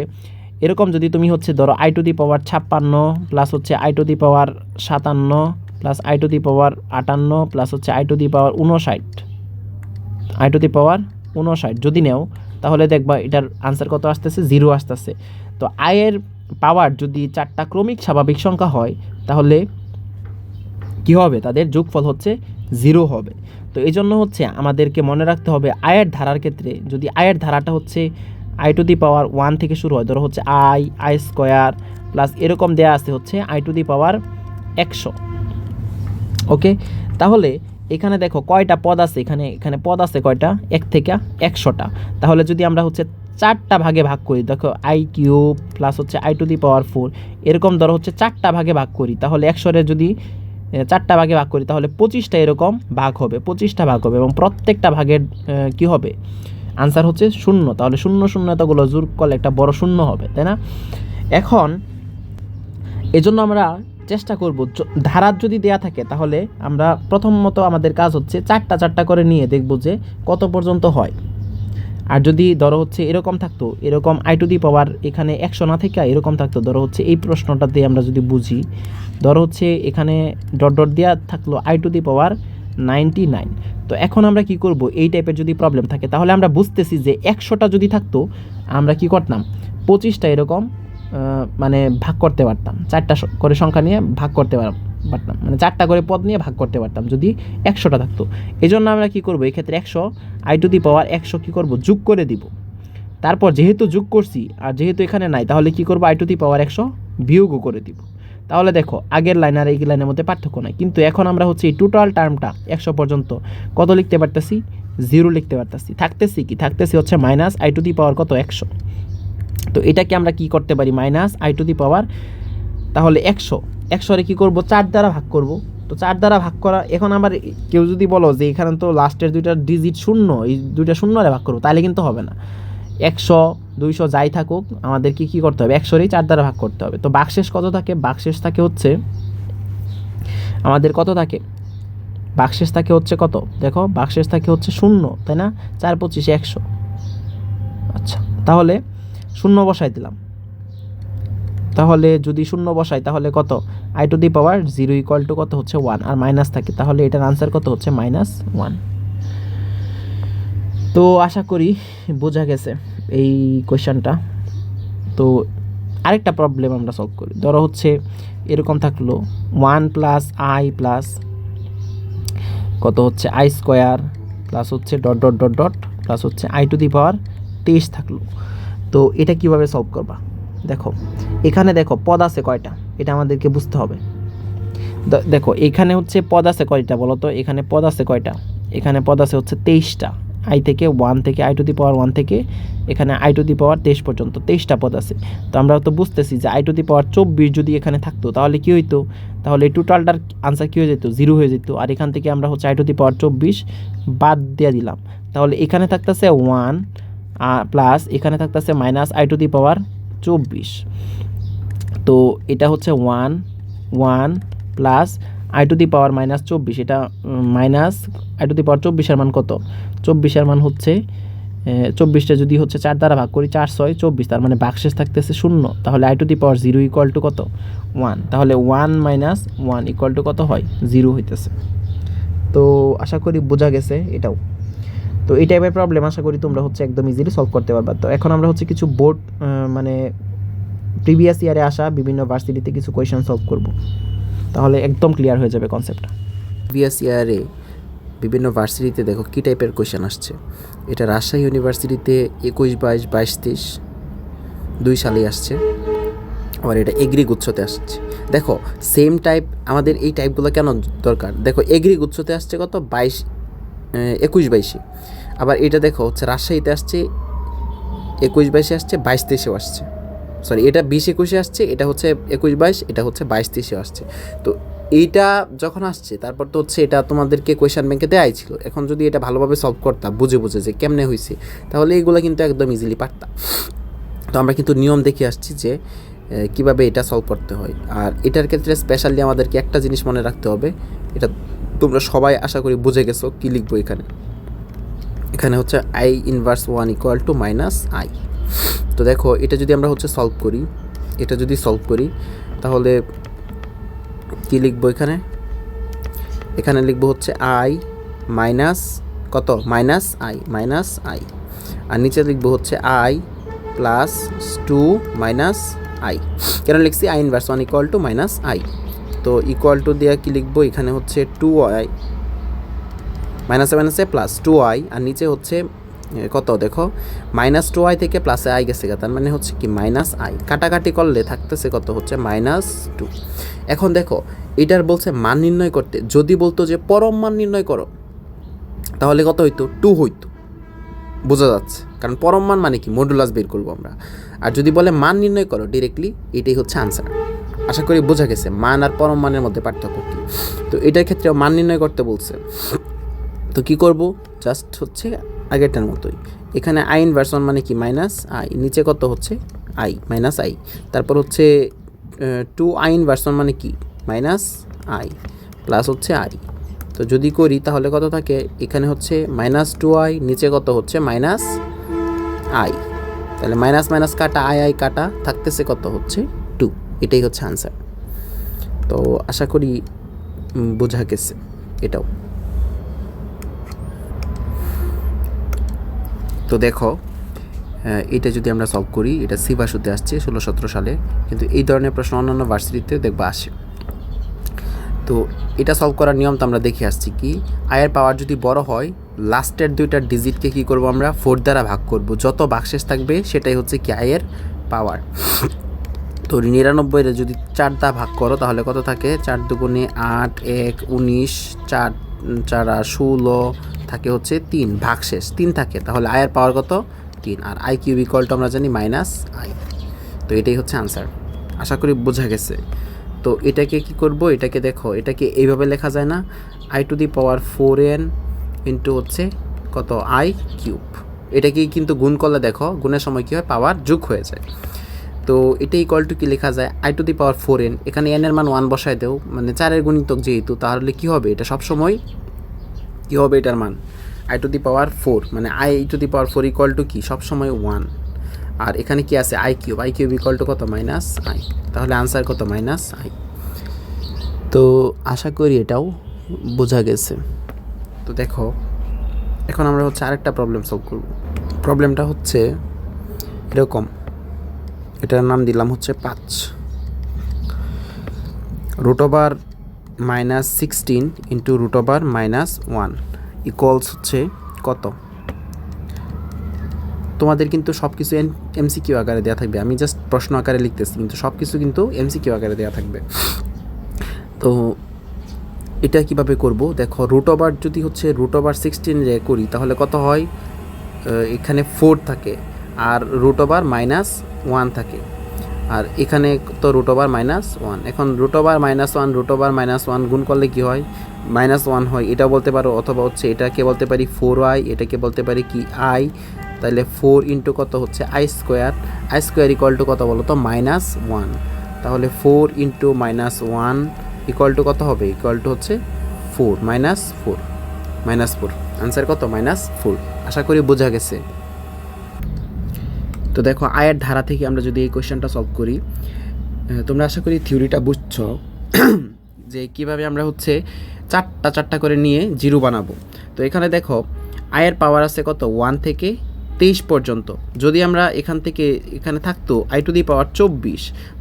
এরকম যদি তুমি হচ্ছে ধরো i⁻56 প্লাস হচ্ছে i⁻57 প্লাস i⁻58 প্লাস হচ্ছে i⁻59 যদি নেও, তাহলে দেখবা এটার আনসার কত আসতেছে, 0 আসতেছে। তো আয়ের পাওয়ার যদি 4টা ক্রমিক স্বাভাবিক সংখ্যা হয় তাহলে কি হবে, তাদের যোগফল হচ্ছে 0 হবে। তো এই জন্য হচ্ছে আমাদেরকে মনে রাখতে হবে আয়ের ধারার ক্ষেত্রে, যদি আয়ের ধারাটা হচ্ছে i⁻1 থেকে শুরু হয়, ধরো হচ্ছে i² প্লাস এরকম দেয়া আছে হচ্ছে i⁻100। ওকে, তাহলে এখানে দেখো কয়টা পদ আছে, এখানে পদ আছে কয়টা, 1 থেকে 100টা। তাহলে যদি আমরা হচ্ছে 4টা ভাগে ভাগ করি, দেখো i³ প্লাস হচ্ছে i⁴ এরকম ধরো হচ্ছে 4টা ভাগে ভাগ করি, তাহলে 100-এর যদি 4টা ভাগে ভাগ করি তাহলে 25টা এরকম ভাগ হবে, 25টা ভাগ হবে, এবং প্রত্যেকটা ভাগের কি হবে, আনসার হচ্ছে 0। তাহলে 0 0 এতগুলো যোগ করলে একটা বড় 0 হবে, তাই না? এখন এজন্য আমরা চেষ্টা করব, ধারার যদি দেয়া থাকে তাহলে আমরা প্রথমত আমাদের কাজ হচ্ছে 4টা করে নিয়ে দেখব যে কত পর্যন্ত হয়। আর যদি ধরো হচ্ছে এরকম থাকতো, এরকম i⁻, এখানে 100 না থেকে এরকম থাকতো, ধরো হচ্ছে এই প্রশ্নটা দিয়ে আমরা যদি বুঝি, ধরো হচ্ছে এখানে ডট ডট দেওয়া থাকলো i⁻99। তো এখন আমরা কি করব, এই টাইপের যদি প্রবলেম থাকে তাহলে আমরা বুঝতেছি যে 100টা যদি থাকতো আমরা কি করতাম, 25টা এরকম মানে ভাগ করতে পারতাম, 4টা করে সংখ্যা নিয়ে ভাগ করতে পারতাম, মানে 4টা করে পদ নিয়ে ভাগ করতে পারতাম যদি 100টা থাকতো। এই জন্য আমরা কি করব, এই ক্ষেত্রে 100 i⁻100 কি করব, যোগ করে দিব। তারপর যেহেতু যোগ করছি আর যেহেতু এখানে নাই, তাহলে কি করব, i⁻100 বিয়োগও করে দিব। তাহলে দেখো আগের লাইন আর এই লাইনের মধ্যে পার্থক্য নাই, কিন্তু এখন আমরা হচ্ছে এই টোটাল টার্মটা 100 পর্যন্ত কত লিখতে পারতেছি, 0 লিখতে পারতেছি। থাকতেছি হচ্ছে -i⁻ কত, 100। তো এটাকে আমরা কি করতে পারি, -i⁻, তাহলে 100-রে কী করব, 4 দ্বারা ভাগ করব। তো 4 দ্বারা ভাগ করা, এখন আবার কেউ যদি বলো যে এখানে তো লাস্টের দুইটা ডিজিট 0, এই দুইটা 0-রে ভাগ করবো, তাহলে কিন্তু হবে না। 100 200 যাই থাকুক আমাদেরকে কী করতে হবে, 100-রেই 4 দ্বারা ভাগ করতে হবে। তো ভাগশেষ কত থাকে, ভাগশেষ থাকে হচ্ছে আমাদের কত থাকে, ভাগশেষ থাকে হচ্ছে কত, দেখো ভাগশেষ থাকে হচ্ছে 0, তাই না? 4 25 100। আচ্ছা, তাহলে 0 বসাই দিলাম। তাহলে যদি শূন্য বসাই তাহলে কত, I to the power 0 equal to কত হচ্ছে 1, আর মাইনাস থাকে, তাহলে এটার আনসার কত হচ্ছে -1। তো আশা করি বোঝা গেছে এই কোয়েশ্চেনটা। তো আরেকটা প্রবলেম আমরা সলভ করি। ধরো হচ্ছে এরকম থাকলো 1 প্লাস আই প্লাস কত হচ্ছে আই স্কোয়ার প্লাস হচ্ছে dot dot dot dot plus হচ্ছে আই টু দি পাওয়ার 23 থাকলো। তো এটা কিভাবে সলভ করবা? দেখো এখানে দেখো পদ আছে কয়টা, এটা আমাদেরকে বুঝতে হবে। দেখো এখানে হচ্ছে পদ আছে কয়টা বলো তো, এখানে পদ আছে কয়টা, এখানে পদ আছে হচ্ছে 23টা, আই থেকে 1 থেকে আই টু দি পাওয়ার 1 থেকে এখানে আই টু দি পাওয়ার 23 পর্যন্ত 23টা পদ আছে। তো আমরা তো বুঝতেছি যে আই টু দি পাওয়ার 24 যদি এখানে থাকতো তাহলে কি হইতো, তাহলে এই টোটালটার আনসার কী হয়ে যেত, 0 হয়ে যেত। আর এখান থেকে আমরা হচ্ছে আই টু দি পাওয়ার 24 বাদ দিয়ে দিলাম, তাহলে এখানে থাকতেছে 1 প্লাস এখানে থাকতেছে মাইনাস আই টু দি পাওয়ার 24। তো এটা হচ্ছে 1 প্লাস আই টু দি পাওয়ার -24, এটা মাইনাস আই টু দি পাওয়ার 24 এর মান কত, 24 এর মান হচ্ছে 24টা যদি হচ্ছে 4 দ্বারা ভাগ করি 4 6 24, তার মানে ভাগশেষ থাকতেছে 0, তাহলে I to the power 0 equal to কত 1, তাহলে 1 - 1 ইকুয়াল টু কত হয় 0 হইতেছে। তো আশা করি বোঝা গেছে এটাও। তো এই টাইপের প্রবলেম আশা করি তোমরা হচ্ছে একদম ইজিলি সলভ করতে পারবা। তো এখন আমরা হচ্ছে কিছু বোর্ড মানে প্রিভিয়াস ইয়ারে আসা বিভিন্ন ভার্সিটিতে কিছু কোয়েশ্চেন সলভ করব, তাহলে একদম ক্লিয়ার হয়ে যাবে কনসেপ্টটা। প্রিভিয়াস ইয়ারে বিভিন্ন ভার্সিটিতে দেখো কী টাইপের কোয়েশ্চেন আসছে। এটা রাজশাহী ইউনিভার্সিটিতে 21 22 22 23 2 সালেই আসছে, আবার এটা এগ্রি গুচ্ছতে আসছে। দেখো সেম টাইপ, আমাদের এই টাইপগুলো কেন দরকার, দেখো এগ্রি গুচ্ছতে আসছে কত 21 22, আবার এটা দেখো হচ্ছে রাজশাহীতে আসছে 21 22 আসছে, 22 23 আসছে, সরি এটা 20 21 আসছে, এটা হচ্ছে 21 22, এটা হচ্ছে 22 23 আসছে। তো এইটা যখন আসছে তারপর তো হচ্ছে এটা তোমাদেরকে কোয়েশ্চেন ব্যাংকে দেওয়াই ছিল। এখন যদি এটা ভালোভাবে সলভ করতাম বুঝে বুঝে যে কেমনে হয়েছে, তাহলে এইগুলো কিন্তু একদম ইজিলি পারতাম। তো আমরা কিন্তু নিয়ম দেখে আসছি যে কিভাবে এটা সলভ করতে হয়। আর এটার ক্ষেত্রে স্পেশালি আমাদেরকে একটা জিনিস মনে রাখতে হবে, এটা তোমরা সবাই আশা করি বুঝে গেছো কী লিখবো এখানে। এখানে হচ্ছে I inverse 1 equal to minus I. তো দেখো এটা যদি আমরা হচ্ছে সলভ করি, এটা যদি সলভ করি তাহলে কি লিখবো এখানে, এখানে লিখবো হচ্ছে আই মাইনাস কত মাইনাস আই, আর নিচে লিখবো হচ্ছে আই প্লাস 2 মাইনাস আই। কেন লিখছি I inverse 1 equal to minus I, তো ইকুয়াল টু দেওয়া কি লিখবো, এখানে হচ্ছে 2i মাইনাসে প্লাস 2i, আর নিচে হচ্ছে কত দেখো -2i থেকে প্লাসে আই গেছে, তার মানে হচ্ছে কি মাইনাস আই, কাটাকাটি করলে থাকতেছে কত হচ্ছে -2। এখন দেখো এটার বলছে মান নির্ণয় করতে, যদি বলতো যে পরম মান নির্ণয় করো তাহলে কত হইতো 2 হইতো, বোঝা যাচ্ছে, কারণ পরম মান মানে কি মডুলাস বের করবো আমরা। আর যদি বলে মান নির্ণয় করো ডিরেক্টলি, এটাই হচ্ছে আনসার। আশা করি বোঝা গেছে মান আর পরম মানের মধ্যে পার্থক্য কী। তো এটার ক্ষেত্রে মান নির্ণয় করতে বলছে, তো কি করব, জাস্ট হচ্ছে আগেরটার মতোই, এখানে আই ইনভার্স 1 মানে কি মাইনাস আই, নিচে কত হচ্ছে আই মাইনাস আই, তারপর হচ্ছে 2i ইনভার্স 1 মানে কি মাইনাস আই প্লাস হচ্ছে আই। তো যদি করি তাহলে কত থাকে, এখানে হচ্ছে -2i, নিচে কত হচ্ছে মাইনাস আই, তাহলে মাইনাস মাইনাস কাটা আই কাটা থাকতেছে কত হচ্ছে 2, এটাই হচ্ছে আনসার। তো আশা করি বোঝা গেছে এটাও। তো দেখো এটা যদি আমরা সলভ করি, এটা সিভাসুতে আসছে 16-17 সালে, কিন্তু এই ধরনের প্রশ্ন অন্যান্য ভার্সিটিতে দেখবা আসে। তো এটা সলভ করার নিয়ম তো আমরা দেখে আসছি কি, আয়ের পাওয়ার যদি বড় হয় লাস্টের 2টা ডিজিটকে কি করব আমরা 4 দ্বারা ভাগ করব, যত ভাগশেষ থাকবে সেটাই হচ্ছে কি আয়ের পাওয়ার। তো 99 যদি 4 দ্বারা ভাগ করো তাহলে কত থাকে, 4 দুগুণে 8, 1 19, 4 4 16 থাকে হচ্ছে 3, ভাগশেষ 3 থাকে, তাহলে আয়ের পাওয়ার কত 3, আর আই কিউব ইকুয়াল টু আমরা জানি মাইনাস আই। তো এটাই হচ্ছে আনসার, আশা করি বোঝা গেছে। তো এটাকে কি করব, এটাকে দেখো এটাকে এইভাবে লেখা যায় না, I to the power 4n into হচ্ছে কত আই কিউব, এটাকে কিন্তু গুণ করলে দেখো গুণের সময় কী হয় পাওয়ার যোগ হয়ে যায়। তো এটা ইকুয়াল টু কি লেখা যায়, I to the power 4n, এখানে n এর মান 1 বসায় দেও, মানে 4-এর গুণিতক যেহেতু, তাহলে কি হবে এটা সবসময় কী হবে, এটার মান আই টু দি পাওয়ার 4, মানে I to the power 4 equal to কি সবসময় 1, আর এখানে কি আছে আই কিউব ইকুয়াল টু কত মাইনাস আই, তাহলে আনসার কত মাইনাস আই। তো আশা করি এটাও বোঝা গেছে। তো দেখো এখন আমরা হচ্ছে আরেকটা প্রবলেম সলভ করব। প্রবলেমটা হচ্ছে এরকম, এটার নাম দিলাম হচ্ছে 5 √ -16 ইন্টু √-1 ইকুয়ালস হচ্ছে কত। তোমাদের কিন্তু সব কিছু এমসিকিউ আকারে দেওয়া থাকবে, আমি জাস্ট প্রশ্ন আকারে লিখতেছি, কিন্তু সব কিছু কিন্তু এমসিকিউ আকারে দেওয়া থাকবে। তো এটা কিভাবে করব, দেখো যদি হচ্ছে √16 করি তাহলে কত হয়, এখানে 4 থাকে আর √-1 থাকে, আর এখানে তো √-1। এখন √-1 গুণ করলে কি হয়, -1 হয়, এটা বলতে পারো, অথবা হচ্ছে এটাকে বলতে পারি 4i, এটাকে বলতে পারি কি i, তাহলে 4 ইন্টু কত হচ্ছে i² ইকুয়াল টু কত বলো তো -1, তাহলে 4 ইন্টু -1 ইকুয়াল টু কত হবে, ইকুয়াল টু হচ্ছে 4 -4 আনসার কত -4। আশা করি বোঝা গেছে। তো দেখো আয়ের ধারা থেকে আমরা যদি এই কোয়েশ্চেনটা সলভ করি, তোমরা আশা করি থিওরিটা বুঝছো যে কিভাবে আমরা হচ্ছে চারটা করে নিয়ে জিরো বানাবো। তো এখানে দেখো আয়ের পাওয়ার আছে কত 1 থেকে 23 পর্যন্ত। যদি আমরা এখানে থাকতো i⁴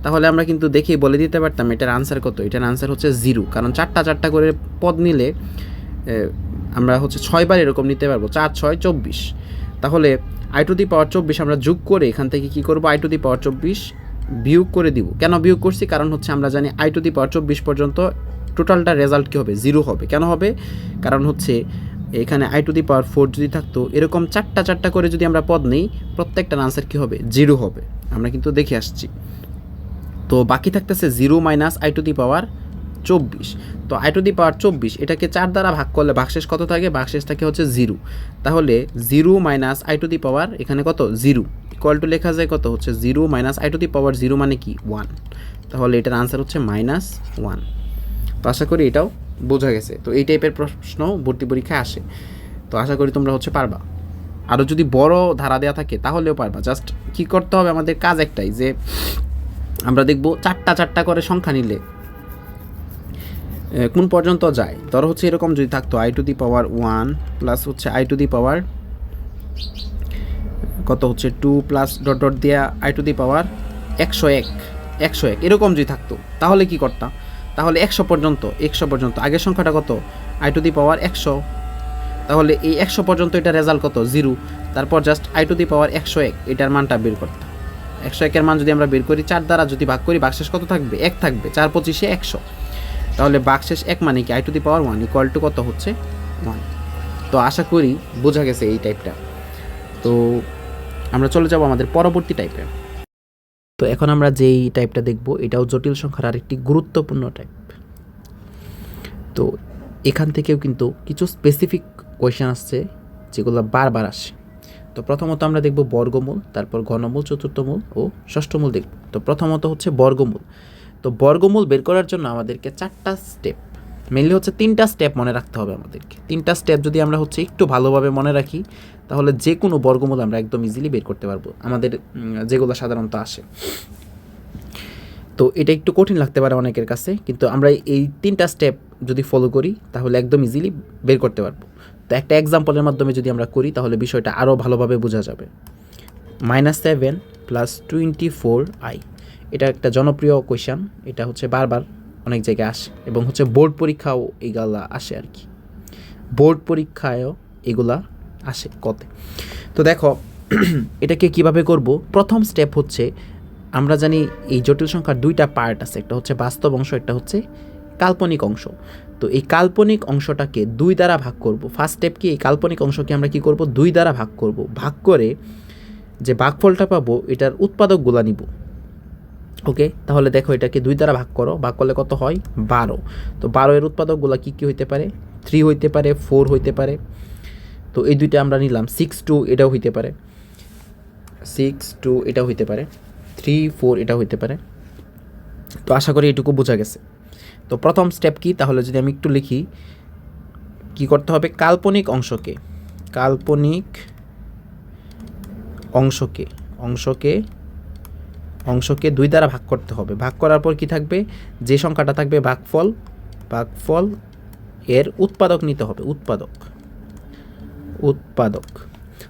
তাহলে আমরা কিন্তু দেখেই বলে দিতে পারতাম এটার আনসার কত। এটার আনসার হচ্ছে 0, কারণ চারটা করে পদ নিলে আমরা হচ্ছে 6 বার এরকম নিতে পারবো, 4 6 24। তাহলে i⁴ আমরা যোগ করে এখান থেকে কি করব, i⁴ বিয়োগ করে দিব। কেন বিয়োগ করছি, কারণ হচ্ছে আমরা জানি i⁴ পর্যন্ত টোটালটা রেজাল্ট কী হবে, 0 হবে। কেন হবে, কারণ হচ্ছে এখানে i⁴ যদি থাকতো এরকম চারটা করে যদি আমরা পদ নেই, প্রত্যেকটার আনসার কী হবে, 0 হবে। আমরা কিন্তু দেখে আসছি। তো বাকি থাকতেছে 0 - i⁴ 24। তো i⁴ এটাকে 4 দ্বারা ভাগ করলে ভাগশেষ কত থাকে, ভাগশেষ থাকে হচ্ছে 0। তাহলে 0 - i⁴ এখানে কত 0 ইকুয়াল টু লেখা যায় কত হচ্ছে 0 - i⁴ 0 মানে কি 1। তাহলে এটার আনসার হচ্ছে -1। তো আশা করি এটাও বোঝা গেছে। তো এই টাইপের প্রশ্ন ভর্তি পরীক্ষায় আসে, তো আশা করি তোমরা হচ্ছে পারবা। আরও যদি বড় ধারা দেওয়া থাকে তাহলেও পারবা। জাস্ট কি করতে হবে, আমাদের কাজ একটাই, যে আমরা দেখব চারটা করে সংখ্যা নিলে কোন পর্যন্ত যায়। ধরো হচ্ছে এরকম যদি থাকতো i⁴ প্লাস হচ্ছে i⁴ কত হচ্ছে 2 প্লাস ডট দেওয়া i⁴ 101 এরকম যদি থাকতো, তাহলে কি করতাম, তাহলে 100 পর্যন্ত আগের সংখ্যাটা কত i⁴ 100, তাহলে এই 100 পর্যন্ত এটা রেজাল্ট কত 0। তারপর জাস্ট i⁴ 101 এটার মানটা বের করতাম। 101-এর মান যদি আমরা বের করি, 4 দ্বারা যদি ভাগ করি, ভাগশেষ কত থাকবে, 1 থাকবে, 4 25 100। তাহলে ভাগশেষ 1 মানে কি i⁴ 1 ইকুয়াল টু কত হচ্ছে 1। তো আশা করি বোঝা গেছে এই টাইপটা। তো আমরা চলে যাব আমাদের পরবর্তী টাইপে। তো এখন আমরা যেই টাইপটা দেখব এটাও জটিল সংখ্যার আরেকটি গুরুত্বপূর্ণ টাইপ। তো এখান থেকেও কিন্তু কিছু স্পেসিফিক কোয়েশ্চেন আসছে যেগুলো বারবার আসে। তো প্রথমত আমরা দেখব বর্গমূল, তারপর ঘনমূল, চতুর্থমূল ও ষষ্ঠমূল দেখব। তো প্রথমত হচ্ছে বর্গমূল। তো বর্গমূল বের করার জন্য আমাদেরকে 4টা স্টেপ, মেনলি হচ্ছে 3টা স্টেপ মনে রাখতে হবে আমাদেরকে। 3টা স্টেপ যদি আমরা হচ্ছে একটু ভালোভাবে মনে রাখি, তাহলে যে কোনো বর্গমূল আমরা একদম ইজিলি বের করতে পারবো, আমাদের যেগুলো সাধারণত আসে। তো এটা একটু কঠিন লাগতে পারে অনেকের কাছে, কিন্তু আমরা এই 3টা স্টেপ যদি ফলো করি তাহলে একদম ইজিলি বের করতে পারবো। তো একটা এক্সাম্পলের মাধ্যমে যদি আমরা করি তাহলে বিষয়টা আরও ভালোভাবে বোঝা যাবে। -7 + 24i, এটা একটা জনপ্রিয় কোয়েশ্চেন। এটা হচ্ছে বারবার অনেক জায়গায় আসে এবং হচ্ছে বোর্ড পরীক্ষাও এগুলা আসে আর কি, বোর্ড পরীক্ষায়ও এগুলা আসে কতে। তো দেখো এটাকে কিভাবে করব। প্রথম স্টেপ হচ্ছে, আমরা জানি এই জটিল সংখ্যার 2টা পার্ট আছে, একটা হচ্ছে বাস্তব অংশ, একটা হচ্ছে কাল্পনিক অংশ। তো এই কাল্পনিক অংশটাকে 2 দ্বারা ভাগ করব। ফার্স্ট স্টেপ কি, এই কাল্পনিক অংশকে আমরা কি করব, 2 দ্বারা ভাগ করব। ভাগ করে যে ভাগফলটা পাবো এটার উৎপাদকগুলা নিব। ওকে, তাহলে দেখো এটাকে 2 দ্বারা ভাগ করো, ভাগ করলে কত হয় 12। তো 12 এর উৎপাদকগুলা কী কী হইতে পারে, 3 হইতে পারে, 4 হইতে পারে। তো এই 2টা আমরা নিলাম। 6 2 এটাও হইতে পারে, 6 2 এটাও হইতে পারে, 3 4 এটাও হইতে পারে। তো আশা করি এটুকু বোঝা গেছে। তো প্রথম স্টেপ কি, তাহলে যদি আমি একটু লিখি, কি করতে হবে, কাল্পনিক অংশকে 2 দ্বারা ভাগ করতে হবে। ভাগ করার পর কি থাকবে, যে সংখ্যাটা থাকবে ভাগফল এর উৎপাদক নিতে হবে, উৎপাদক।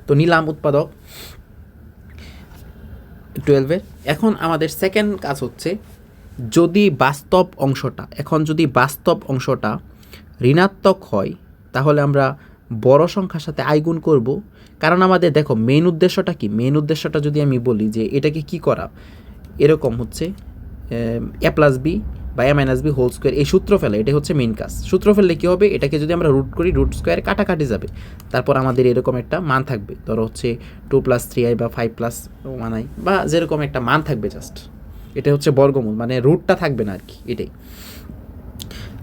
তো নিলাম উৎপাদক 12-এর। এখন আমাদের সেকেন্ড কাজ হচ্ছে, যদি বাস্তব অংশটা ঋণাত্মক হয় তাহলে আমরা বড় সংখ্যার সাথে আই গুণ করব। কারণ আমাদের দেখো মেইন উদ্দেশ্যটা কি, মেইন উদ্দেশ্যটা যদি আমি বলি যে এটাকে কি করা, এরকম হচ্ছে এ প্লাস বি বা এ মাইনাস বি হোল স্কোয়ার, এই সূত্র ফেলা, এটাই হচ্ছে মেইন কাজ। সূত্র ফেললে কী হবে, এটাকে যদি আমরা রুট করি, রুট স্কোয়ারে কাটাকাটি যাবে, তারপর আমাদের এরকম একটা মান থাকবে, ধরো হচ্ছে 2 + 3i বা 5 + 1i বা যেরকম একটা মান থাকবে, জাস্ট এটা হচ্ছে বর্গমূল, মানে রুটটা থাকবে না আর কি, এটাই।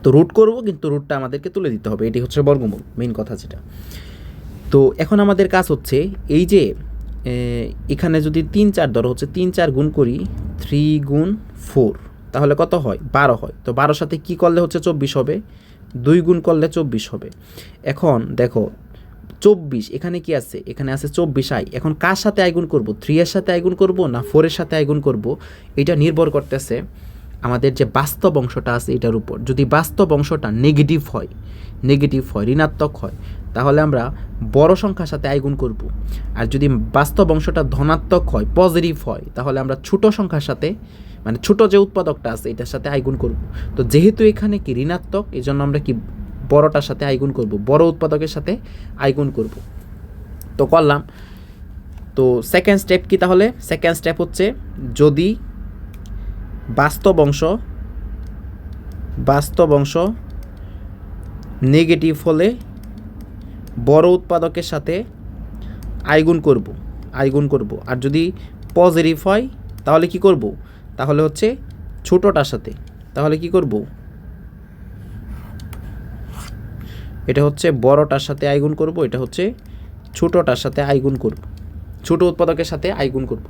তো রুট করব, কিন্তু রুটটা আমাদেরকে তুলে দিতে হবে, এটি হচ্ছে বর্গমূল, মেইন কথা যেটা। তো এখন আমাদের কাজ হচ্ছে এই যে এখানে যদি 3 4 ধরো হচ্ছে 3 4 গুণ করি, 3 গুণ 4 তাহলে কত হয়, 12 হয়। তো 12 সাথে কী করলে হচ্ছে 24 হবে, 2 গুণ করলে 24 হবে। এখন দেখো 24 এখানে কি আছে, এখানে আছে 24i। এখন কার সাথে আই গুণ করবো, 3 এর সাথে আই গুণ করবো না 4 এর সাথে আই গুণ করবো, এটা নির্ভর করতেছে আমাদের যে বাস্তব অংশটা আছে এটার উপর। যদি বাস্তব অংশটা নেগেটিভ হয়, ঋণাত্মক হয়, তাহলে আমরা বড় সংখ্যার সাথে আই গুণ করব। আর যদি বাস্তব অংশটা ধনাত্মক হয়, পজিটিভ হয়, তাহলে আমরা ছোট সংখ্যার সাথে, মানে ছোট যে উৎপাদকটা আছে এটার সাথে আই গুণ করব। তো যেহেতু এখানে কি ঋণাত্মক, এই জন্য আমরা কি বড়টার সাথে আই গুণ করব, বড় উৎপাদকের সাথে আই গুণ করব। তো করলাম। তো সেকেন্ড স্টেপ কি তাহলে, সেকেন্ড স্টেপ হচ্ছে, যদি বাস্তব অংশ নেগেটিভ হলে বড় উৎপাদকের সাথে আই গুণ করব। আর যদি পজিটিভ হয় তাহলে কি করব, তাহলে হচ্ছে ছোটটার সাথে, তাহলে কি করব, এটা হচ্ছে বড়টার সাথে আই গুণ করব, এটা হচ্ছে ছোটটার সাথে আই গুণ করব, ছোট উৎপাদকের সাথে আই গুণ করব।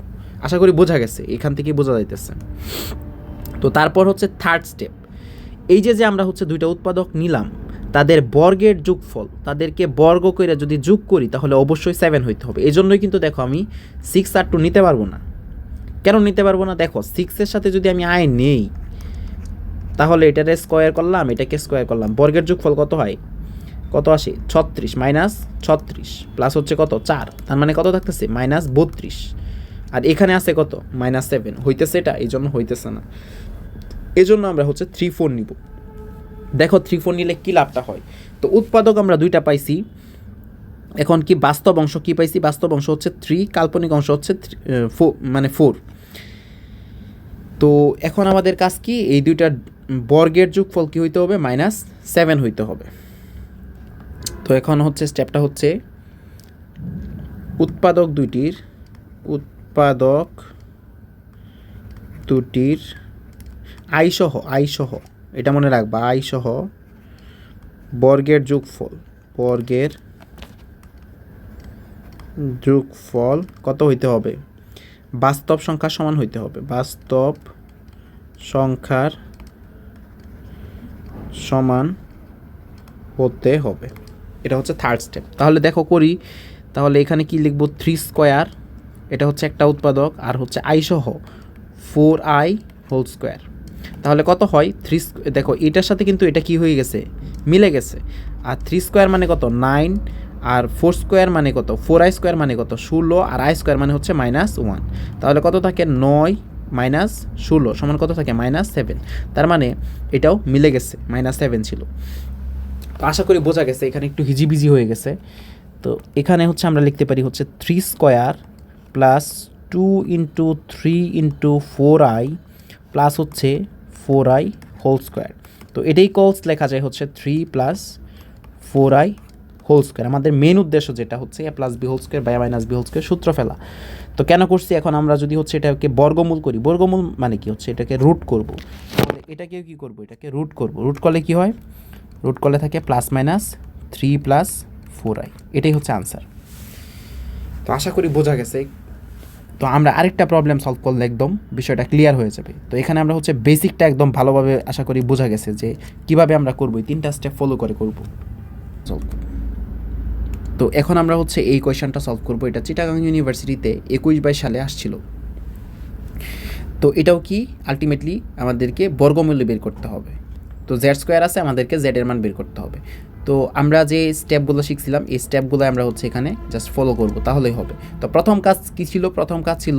আশা করি বোঝা গেছে, এখান থেকে বোঝা যাইতেছে। তো তারপর হচ্ছে থার্ড স্টেপ, এই যে আমরা হচ্ছে দুইটা উৎপাদক নিলাম, তাদের বর্গের যোগফল, তাদেরকে বর্গ করে যদি যোগ করি তাহলে অবশ্যই 7 হইতে হবে। এই জন্যই কিন্তু দেখো আমি 6 আর 2 নিতে পারবো না। কেন নিতে পারবো না, দেখো 6-এর সাথে যদি আমি আই নেই তাহলে এটাকে স্কোয়ার করলাম, এটাকে স্কোয়ার করলাম, বর্গের যোগফল কত হয়, কত আসে, 36 - 36 প্লাস হচ্ছে কত 4, তার মানে কত থাকতেছে -32। আর এখানে আছে কত -7, হইতেছে এটা, এই জন্য হইতেছে না। এই জন্য আমরা হচ্ছে 3 4 নিব। দেখো 3 4 নিলে কী লাভটা হয়। তো উৎপাদক আমরা দুইটা পাইছি, এখন কি বাস্তব অংশ কি পাইছি, বাস্তব অংশ হচ্ছে 3, কাল্পনিক অংশ হচ্ছে 4। তো এখন আমাদের কাজ কি, এই দুইটার বর্গের যোগফল কি হইতে হবে, -7 হইতে হবে। তো এখন হচ্ছে স্টেপটা হচ্ছে, উৎপাদক দুটির আই সহ এটা মনে রাখবা, আই সহ বর্গের যোগফল কত হইতে হবে, বাস্তব সংখ্যার সমান হইতে হবে, বাস্তব সংখ্যার সমান হতে হবে। এটা হচ্ছে থার্ড স্টেপ। তাহলে দেখো করি, তাহলে এখানে কি লিখব, 3 স্কোয়ার, এটা হচ্ছে একটা উৎপাদক, আর হচ্ছে আই সহ 4i হোল স্কোয়ার। তাহলে কত হয়, 3, দেখো এটার সাথে কিন্তু এটা কি হয়ে গেছে, মিলে গেছে। আর 3 স্কোয়ার মানে কত 9, আর 4 স্কোয়ার মানে কত 4i স্কোয়ার মানে কত 16, আর i স্কোয়ার মানে হচ্ছে -1। তাহলে কত থাকে 9 - 16 সমান কত থাকে -7। তার মানে এটাও মিলে গেছে, -7 ছিল। তো আশা করি বোঝা গেছে, এখানে একটু হিজিবিজি হয়ে গেছে। তো এখানে হচ্ছে আমরা লিখতে পারি হচ্ছে 3 স্কোয়ার প্লাস 2 × 3 × 4i প্লাস হচ্ছে 4i হোল স্কোয়ার। তো এটাই কলস লেখা যায় হচ্ছে 3 + 4i হোল স্কোয়ার। আমাদের মেন উদ্দেশ্য যেটা হচ্ছে a + b হোল স্কোয়ার বা a - b হোল স্কোয়ার সূত্র ফেলা। তো কেন করছি, এখন আমরা যদি হচ্ছে এটাকে বর্গমূল করি, বর্গমূল মানে কি হচ্ছে এটাকে রুট করব, তাহলে এটাকেও কি করব, এটাকে রুট করব। রুট করলে কি হয়, রুট করলে থাকে +-3 + 4i, এটাই হচ্ছে আনসার। তো আশা করি বোঝা গেছে। তো আমরা আরেকটা প্রবলেম সলভ করলে একদম বিষয়টা ক্লিয়ার হয়ে যাবে। তো এখানে আমরা হচ্ছে বেসিকটা একদম ভালোভাবে আশা করি বোঝা গেছে যে কিভাবে আমরা করব, এই 3টা স্টেপ ফলো করে করব সলভ। তো এখন আমরা হচ্ছে এই কোয়েশনটা সলভ করব। এটা চিটাগাং ইউনিভার্সিটিতে 21-22 সালে আসছিল। তো এটাও কি আলটিমেটলি আমাদেরকে বর্গমূল্য বের করতে হবে। তো জেড স্কোয়ার আছে, আমাদেরকে জেড এর মান বের করতে হবে। তো আমরা যে স্টেপগুলো শিখছিলাম এই স্টেপগুলো আমরা হচ্ছে এখানে জাস্ট ফলো করব, তাহলেই হবে। তো প্রথম কাজ কী ছিল? প্রথম কাজ ছিল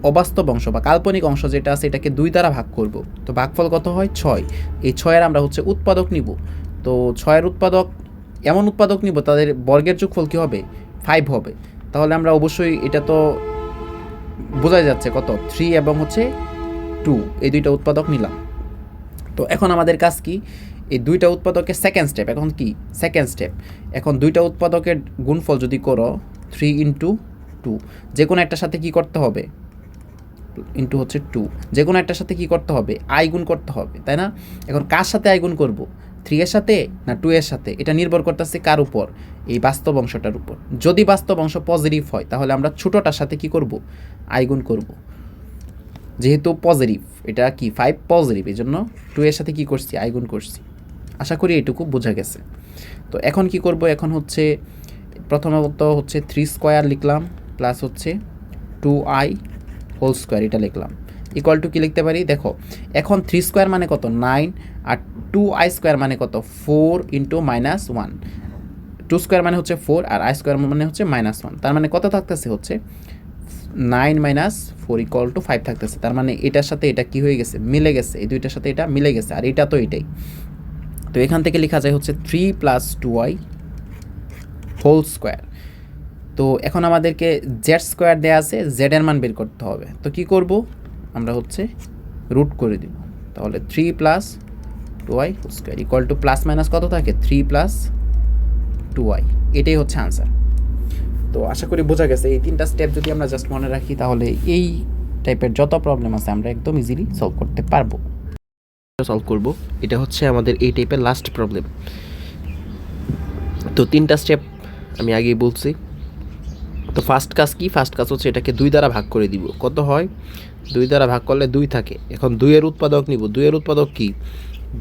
অবাস্তব অংশ বা কাল্পনিক অংশ যেটা আছে এটাকে 2 দ্বারা ভাগ করব। তো ভাগফল কত হয়? 6। এই 6-এর আমরা হচ্ছে উৎপাদক নিব। তো 6-এর উৎপাদক, এমন উৎপাদক নিব তাদের বর্গের যোগফল কী হবে? 5 হবে। তাহলে আমরা অবশ্যই এটা তো বোঝা যাচ্ছে কত 3 এবং হচ্ছে 2, এই দুইটা উৎপাদক নিলাম। তো এখন আমাদের কাজ কি? এই দুইটা উৎপাদকের সেকেন্ড স্টেপ। এখন কি সেকেন্ড স্টেপ? এখন দুইটা উৎপাদকের গুণফল যদি করো 3 × 2, যে কোনো একটার সাথে কি করতে হবে? ইন্টু হচ্ছে 2, যে কোনো একটার সাথে কি করতে হবে? আই গুণ করতে হবে, তাই না? এখন কার সাথে আই গুণ করব? 3 এর সাথে না 2 এর সাথে? এটা নির্ভর করতেছে কার উপর? এই বাস্তব অংশটার উপর। যদি বাস্তব অংশ পজিটিভ হয় তাহলে আমরা ছোটোটার সাথে কি করব? আই গুণ করব। যেহেতু পজিটিভ, এটা কি 5 পজিটিভ, এই জন্য 2 এর সাথে কি করছি? আই গুণ করছি। আশা করি এটুকু বোঝা গেছে। তো এখন কি করব? এখন হচ্ছে প্রথমত হচ্ছে 3 স্কোয়ার লিখলাম প্লাস হচ্ছে 2i হোল স্কোয়ার, এটা লিখলাম ইকুয়াল টু কি লিখতে পারি? দেখো এখন 3 স্কোয়ার মানে কত? 9, আর 2i স্কোয়ার মানে কত? 4 × -1। 2 স্কোয়ার মানে হচ্ছে 4 আর i স্কোয়ার মানে হচ্ছে -1। তার মানে কত থাকতেছে? হচ্ছে 9 - 4 = 5 থাকতেছে। তার মানে এটার সাথে এটা কি হয়ে গেছে? মিলে গেছে। এই দুইটার সাথে এটা মিলে গেছে, আর এটা তো এটাই। তো এখান থেকে লেখা যায় হচ্ছে 3 + 2i হোল স্কোয়ার। তো এখন আমাদেরকে জেড স্কোয়ার দেওয়া আছে, জেড এর মান বের করতে হবে। তো কি করব? আমরা হচ্ছে রুট করে দিব। তাহলে 3 + 2i whole square equal to plus minus কত থাকে? 3 + 2i। এটাই হচ্ছে আনসার। তো আশা করি বোঝা গেছে। এই 3টা স্টেপ যদি আমরা জাস্ট মনে রাখি তাহলে এই টাইপের যত প্রবলেম আছে আমরা একদম ইজিলি সলভ করতে পারবো। সলভ করব, এটা হচ্ছে আমাদের এই টাইপের লাস্ট প্রবলেম। তো 3টা স্টেপ আমি আগেই বলছি। তো ফার্স্ট কাজ কি? ফার্স্ট কাজ হচ্ছে এটাকে 2 দ্বারা ভাগ করে দিব। কত হয়? 2 দ্বারা ভাগ করলে 2 থাকে। এখন 2 এর উৎপাদক নিব। 2 এর উৎপাদক কি?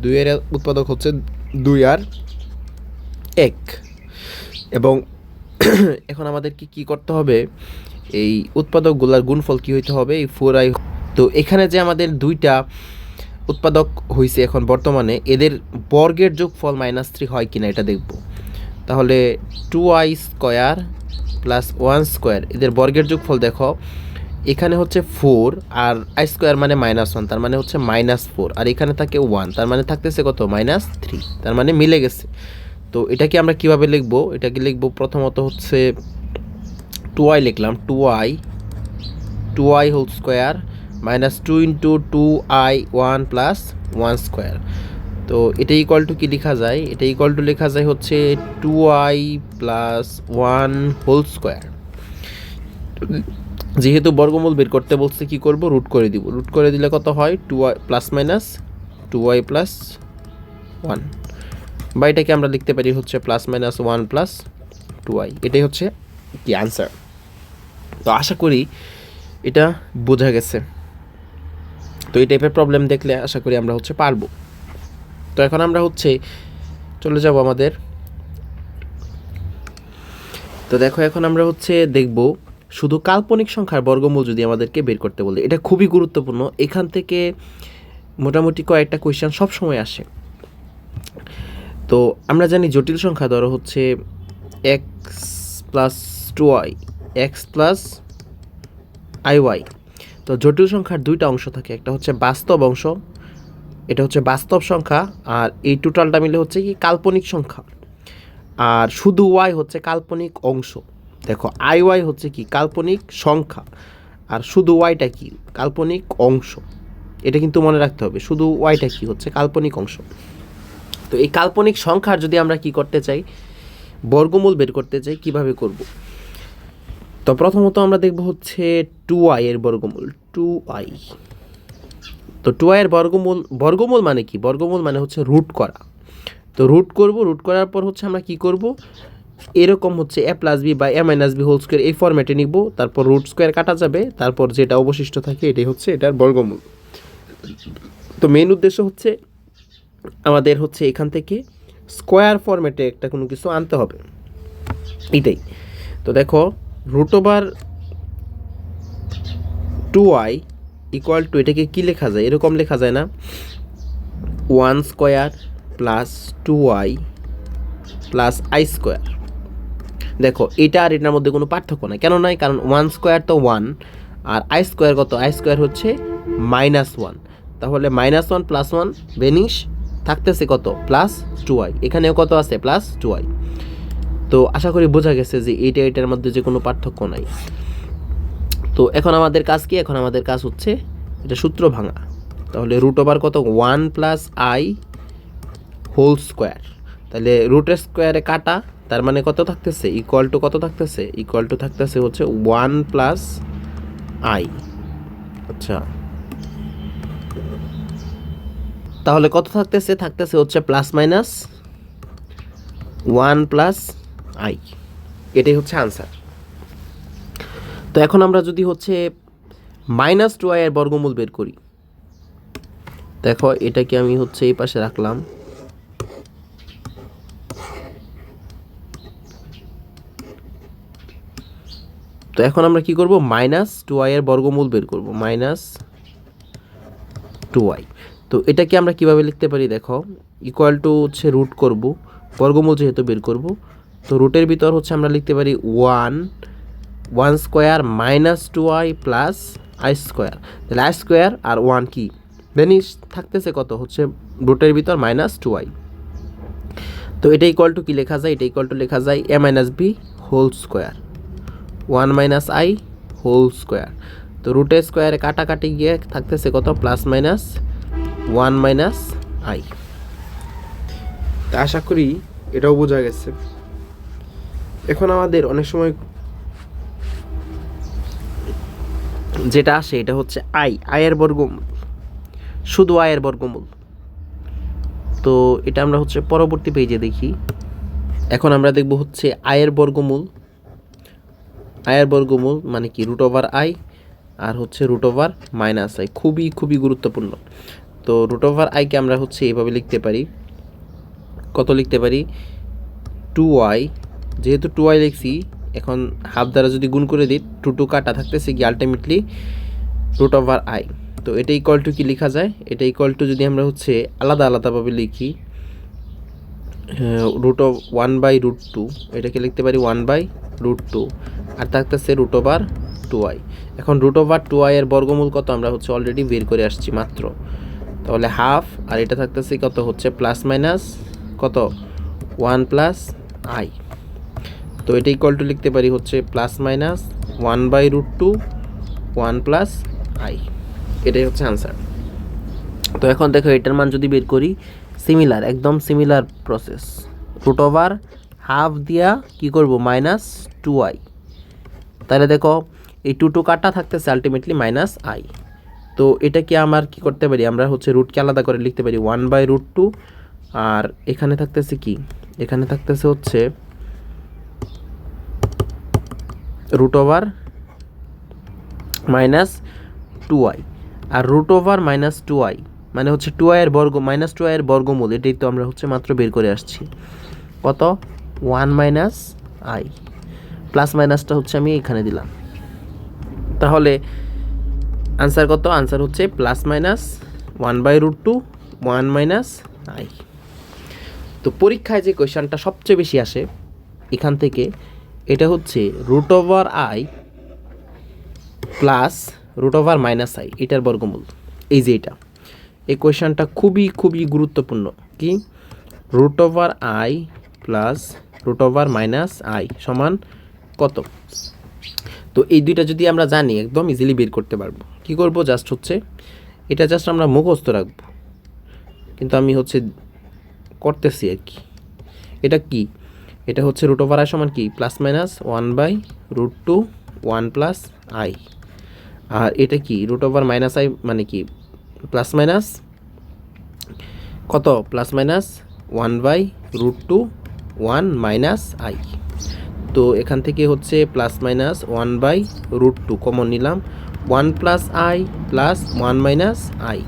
2 এর উৎপাদক হচ্ছে 2 আর 1। এবং এখন আমাদেরকে কি করতে হবে? এই উৎপাদকগুলোর গুণফল কি হইতে হবে? এই 4i। তো এখানে যে আমাদের 2টা উৎপাদক হয়েছে এখন বর্তমানে, এদের বর্গের যোগফল -3 হয় কিনা এটা দেখব। তাহলে 2i স্কোয়ার প্লাস 1 স্কোয়ার, এদের বর্গের যোগফল দেখো এখানে হচ্ছে 4 আর i স্কোয়ার মানে -1, তার মানে হচ্ছে -4, আর এখানে থাকে 1, তার মানে থাকতেছে কত? -3, তার মানে মিলে গেছে। তো এটাকে আমরা কিভাবে লিখব? এটাকে লিখব প্রথমত হচ্ছে 2i লিখলাম, 2i whole square -2 × 2i 1 + 1 square. তো এটা ইকুয়াল টু কি লেখা যায়? এটা ইকুয়াল টু লেখা যায় হচ্ছে 2i + 1 হোল স্কোয়ার। যেহেতু বর্গমূল বের করতে বলছে কি করব? রুট করে দিব। রুট করে দিলে কত হয়? 2i ± 2i + 1, বা এটাকে আমরা লিখতে পারি হচ্ছে ±1 + 2i। এটাই হচ্ছে কি আনসার। তো আশা করি এটা বোঝা গেছে। তো এই টাইপের প্রবলেম দেখলে আশা করি আমরা হচ্ছে পারবো। তো এখন আমরা হচ্ছে চলে যাব আমাদের। তো দেখো এখন আমরা হচ্ছে দেখব শুধু কাল্পনিক সংখ্যার বর্গমূল যদি আমাদেরকে বের করতে বলে। এটা খুবই গুরুত্বপূর্ণ। এখান থেকে মোটামুটি কয়েকটা কোয়েশ্চেন সব সময় আসে। তো আমরা জানি জটিল সংখ্যা ধরো হচ্ছে x + 2i, x + iy। তো জটিল সংখ্যার 2টা অংশ থাকে, একটা হচ্ছে বাস্তব অংশ, এটা হচ্ছে বাস্তব সংখ্যা, আর এই টোটালটা মিলে হচ্ছে কি কাল্পনিক সংখ্যা। আর শুধু y হচ্ছে কাল্পনিক অংশ। দেখো iy হচ্ছে কি কাল্পনিক সংখ্যা, আর শুধু yটা কি কাল্পনিক অংশ। এটা কিন্তু মনে রাখতে হবে, শুধু yটা কি হচ্ছে কাল্পনিক অংশ। তো এই কাল্পনিক সংখ্যার যদি আমরা কি করতে চাই? বর্গমূল বের করতে চাই, কিভাবে করব? তো প্রথমত আমরা দেখব হচ্ছে 2i এর বর্গমূল, 2i। তো 2i এর বর্গমূল মানে কি? বর্গমূল মানে হচ্ছে রুট করা। তো রুট করব, রুট করার পর হচ্ছে আমরা কি করব? এরকম হচ্ছে a + b বা a - b হোল স্কোয়ার এই ফরম্যাটে নিব। তারপর রুট স্কোয়ার কাটা যাবে, তারপর যেটা অবশিষ্ট থাকে এটাই হচ্ছে এটার বর্গমূল। তো মেইন উদ্দেশ্য হচ্ছে আমাদের হচ্ছে এখান থেকে স্কোয়ার ফরম্যাটে একটা কোনো কিছু আনতে হবে। এটাই। তো দেখো root over 2i equal to, এটাকে কী লেখা যায়, এরকম লেখা যায় না, 1 square plus 2i plus I square. দেখো এটা আর এটার মধ্যে কোনো পার্থক্য নাই, কেন নাই, কারণ 1 স্কোয়ার তো 1, আর আই স্কোয়ার কত, আই স্কোয়ার হচ্ছে -1, তাহলে -1 প্লাস 1 ভেনিশ, থাকতেছে কত, প্লাস 2i, এখানেও কত আছে, প্লাস 2i। তো আশা করি বোঝা গেছে যে এইটা এটার মধ্যে যে কোনো পার্থক্য নাই। তো এখন আমাদের কাজ কি, এখন আমাদের কাজ হচ্ছে এটা সূত্র ভাঙা। তাহলে রুট ওভার কত, 1 প্লাস আই হোল স্কোয়ার, তাহলে রুটের স্কোয়ারে কাটা, তার মানে কত থাকতেছে, ইকুয়াল টু কত থাকতেছে, ইকুয়াল টু থাকতেছে হচ্ছে 1 প্লাস আই। আচ্ছা, তাহলে কত থাকতেছে, থাকতেছে হচ্ছে প্লাস মাইনাস 1 প্লাস আই, এটাই হচ্ছে আনসার। তো এখন আমরা যদি হচ্ছে -2i এর বর্গমূল বের করি, দেখো এটাকে আমি হচ্ছে এই পাশে রাখলাম, তো এখন আমরা কি করব, -2i এর বর্গমূল বের করব, -2i। তো এটাকে আমরা কিভাবে লিখতে পারি, দেখো ইকুয়াল টু হচ্ছে রুট করব, বর্গমূল যেহেতু বের করব, তো রুটের ভিতর হচ্ছে আমরা লিখতে পারি 1 square -2i plus I square, তাহলে আই স্কোয়ার আর 1 কি ভেনিশ, থাকতেছে কত, হচ্ছে রুটের ভিতর -2i। তো এটা ইকুয়াল টু কি লেখা যায়, এটা ইকুয়াল টু লেখা যায় a minus b whole square, 1 minus i whole square. তো রুটের স্কোয়ারে কাটাকাটি গিয়ে থাকতেছে কত, প্লাস মাইনাস 1 মাইনাস আই। তা আশা করি এটাও বোঝা গেছে। এখন আমাদের অনেক সময় যেটা আসে এটা হচ্ছে আয়ের বর্গমূল, শুধু আয়ের বর্গমূল। তো এটা আমরা হচ্ছে পরবর্তী পেজে দেখি। এখন আমরা দেখব হচ্ছে আয়ের বর্গমূল। আয়ের বর্গমূল মানে কি, রুট ওভার আই আর হচ্ছে রুট ওভার মাইনাস আই, খুবই খুবই গুরুত্বপূর্ণ। তো রুট ওভার আইকে আমরা হচ্ছে এইভাবে লিখতে পারি, কত লিখতে পারি, 2i, যেহেতু 2i লিখছি, এখন হাফ দ্বারা যদি গুণ করে দিই, 2 কাটা থাকতেছে কি আলটিমেটলি রুট ওভার আই। তো এটা ইকুয়াল টু কি লেখা যায়, এটা ইকুয়াল টু যদি আমরা হচ্ছে আলাদা আলাদাভাবে লিখি, √1/√2, এটাকে লিখতে পারি 1/√2, আর থাকতেছে √2i। এখন √2i এর বর্গমূল কত আমরা হচ্ছে অলরেডি বের করে আসছি মাত্র, তাহলে হাফ, আর এটা থাকতেছে কত, হচ্ছে প্লাস মাইনাস কত, 1 প্লাস আই। তো এটা ইকুয়াল টু লিখতে পারি হচ্ছে প্লাস মাইনাস 1/√2 1 প্লাস আই, এটাই হচ্ছে আনসার। তো এখন দেখো এটার মান যদি বের করি, সিমিলার, একদম similar process, root over half দিয়া কি করব, -2i, তাহলে দেখো এই 2 কাটা থাকতেছে আলটিমেটলি মাইনাস আই। তো এটা কি আমার কি করতে পারি, আমরা হচ্ছে রুটকে আলাদা করে লিখতে পারি 1/√2, আর এখানে থাকতেছে কি, এখানে থাকতেছে হচ্ছে রুট ওভার -2i, আর রুট ওভার -2i মানে হচ্ছে 2i এর বর্গ, -2i এর বর্গমূল, এটাই তো আমরা হচ্ছে মাত্র বের করে আসছি, কত, 1 মাইনাস আই, প্লাস মাইনাসটা হচ্ছে আমি এখানে দিলাম। তাহলে আনসার কত, আনসার হচ্ছে প্লাস মাইনাস 1/√2 1 মাইনাস আই। তো পরীক্ষায় যে কোয়েশ্চনটা সবচেয়ে বেশি আসে এখান থেকে, এটা হচ্ছে root over i plus root over minus i, এটার বর্গমূল, এই যে এটা, এই কোয়েশ্চনটা খুবই খুবই গুরুত্বপূর্ণ। কি, root over i plus root over minus i সমান কত। তো এই দুইটা যদি আমরা জানি, একদম ইজিলি বের করতে পারবো। কি করব, জাস্ট হচ্ছে এটা জাস্ট আমরা মুখস্থ রাখবো, কিন্তু আমি হচ্ছে করতেছি আর কি। এটা কি, এটা হচ্ছে রুট ওভার আই সমান কি, প্লাস মাইনাস 1/√2 1 প্লাস আই, আর এটা কি, রুট ওভার মাইনাস আই মানে কি, প্লাস মাইনাস কত, প্লাস মাইনাস 1/√2 1 মাইনাস আই। তো এখান থেকে হচ্ছে প্লাস মাইনাস 1/√2 কমন নিলাম, 1 plus I plus 1 minus I,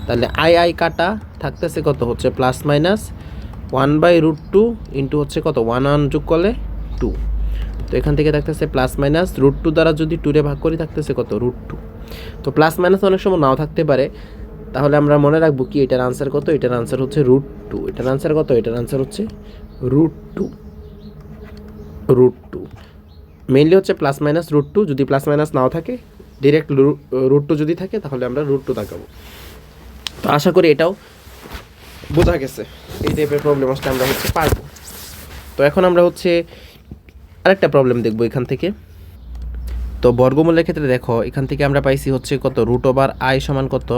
তাহলে আই কাটা থাকতেছে কত, হচ্ছে প্লাস মাইনাস 1/√2 ইন্টু হচ্ছে কত, 1 যোগ করলে 2। তো এখান থেকে থাকতেছে প্লাস মাইনাস √2 দ্বারা যদি 2 রে ভাগ করি থাকতেছে কত √2। তো প্লাস মাইনাস অনেক সময় নাও থাকতে পারে, তাহলে আমরা মনে রাখবো কি এটার আনসার কত, এটার আনসার হচ্ছে √2। এটার আনসার কত, এটার আনসার হচ্ছে √2। মেইনলি হচ্ছে প্লাস মাইনাস √2, যদি প্লাস মাইনাস নাও থাকে ডিরেক্ট √2 যদি থাকে তাহলে আমরা √2 তাকাবো। তো আশা করি এটাও বোঝা গেছে, এই টাইপের প্রবলেম আসলে আমরা হচ্ছে পারবো। তো এখন আমরা হচ্ছে আরেকটা প্রবলেম দেখবো এখান থেকে। তো বর্গমূলের ক্ষেত্রে দেখো এখান থেকে আমরা পাইছি হচ্ছে কত √i সমান কত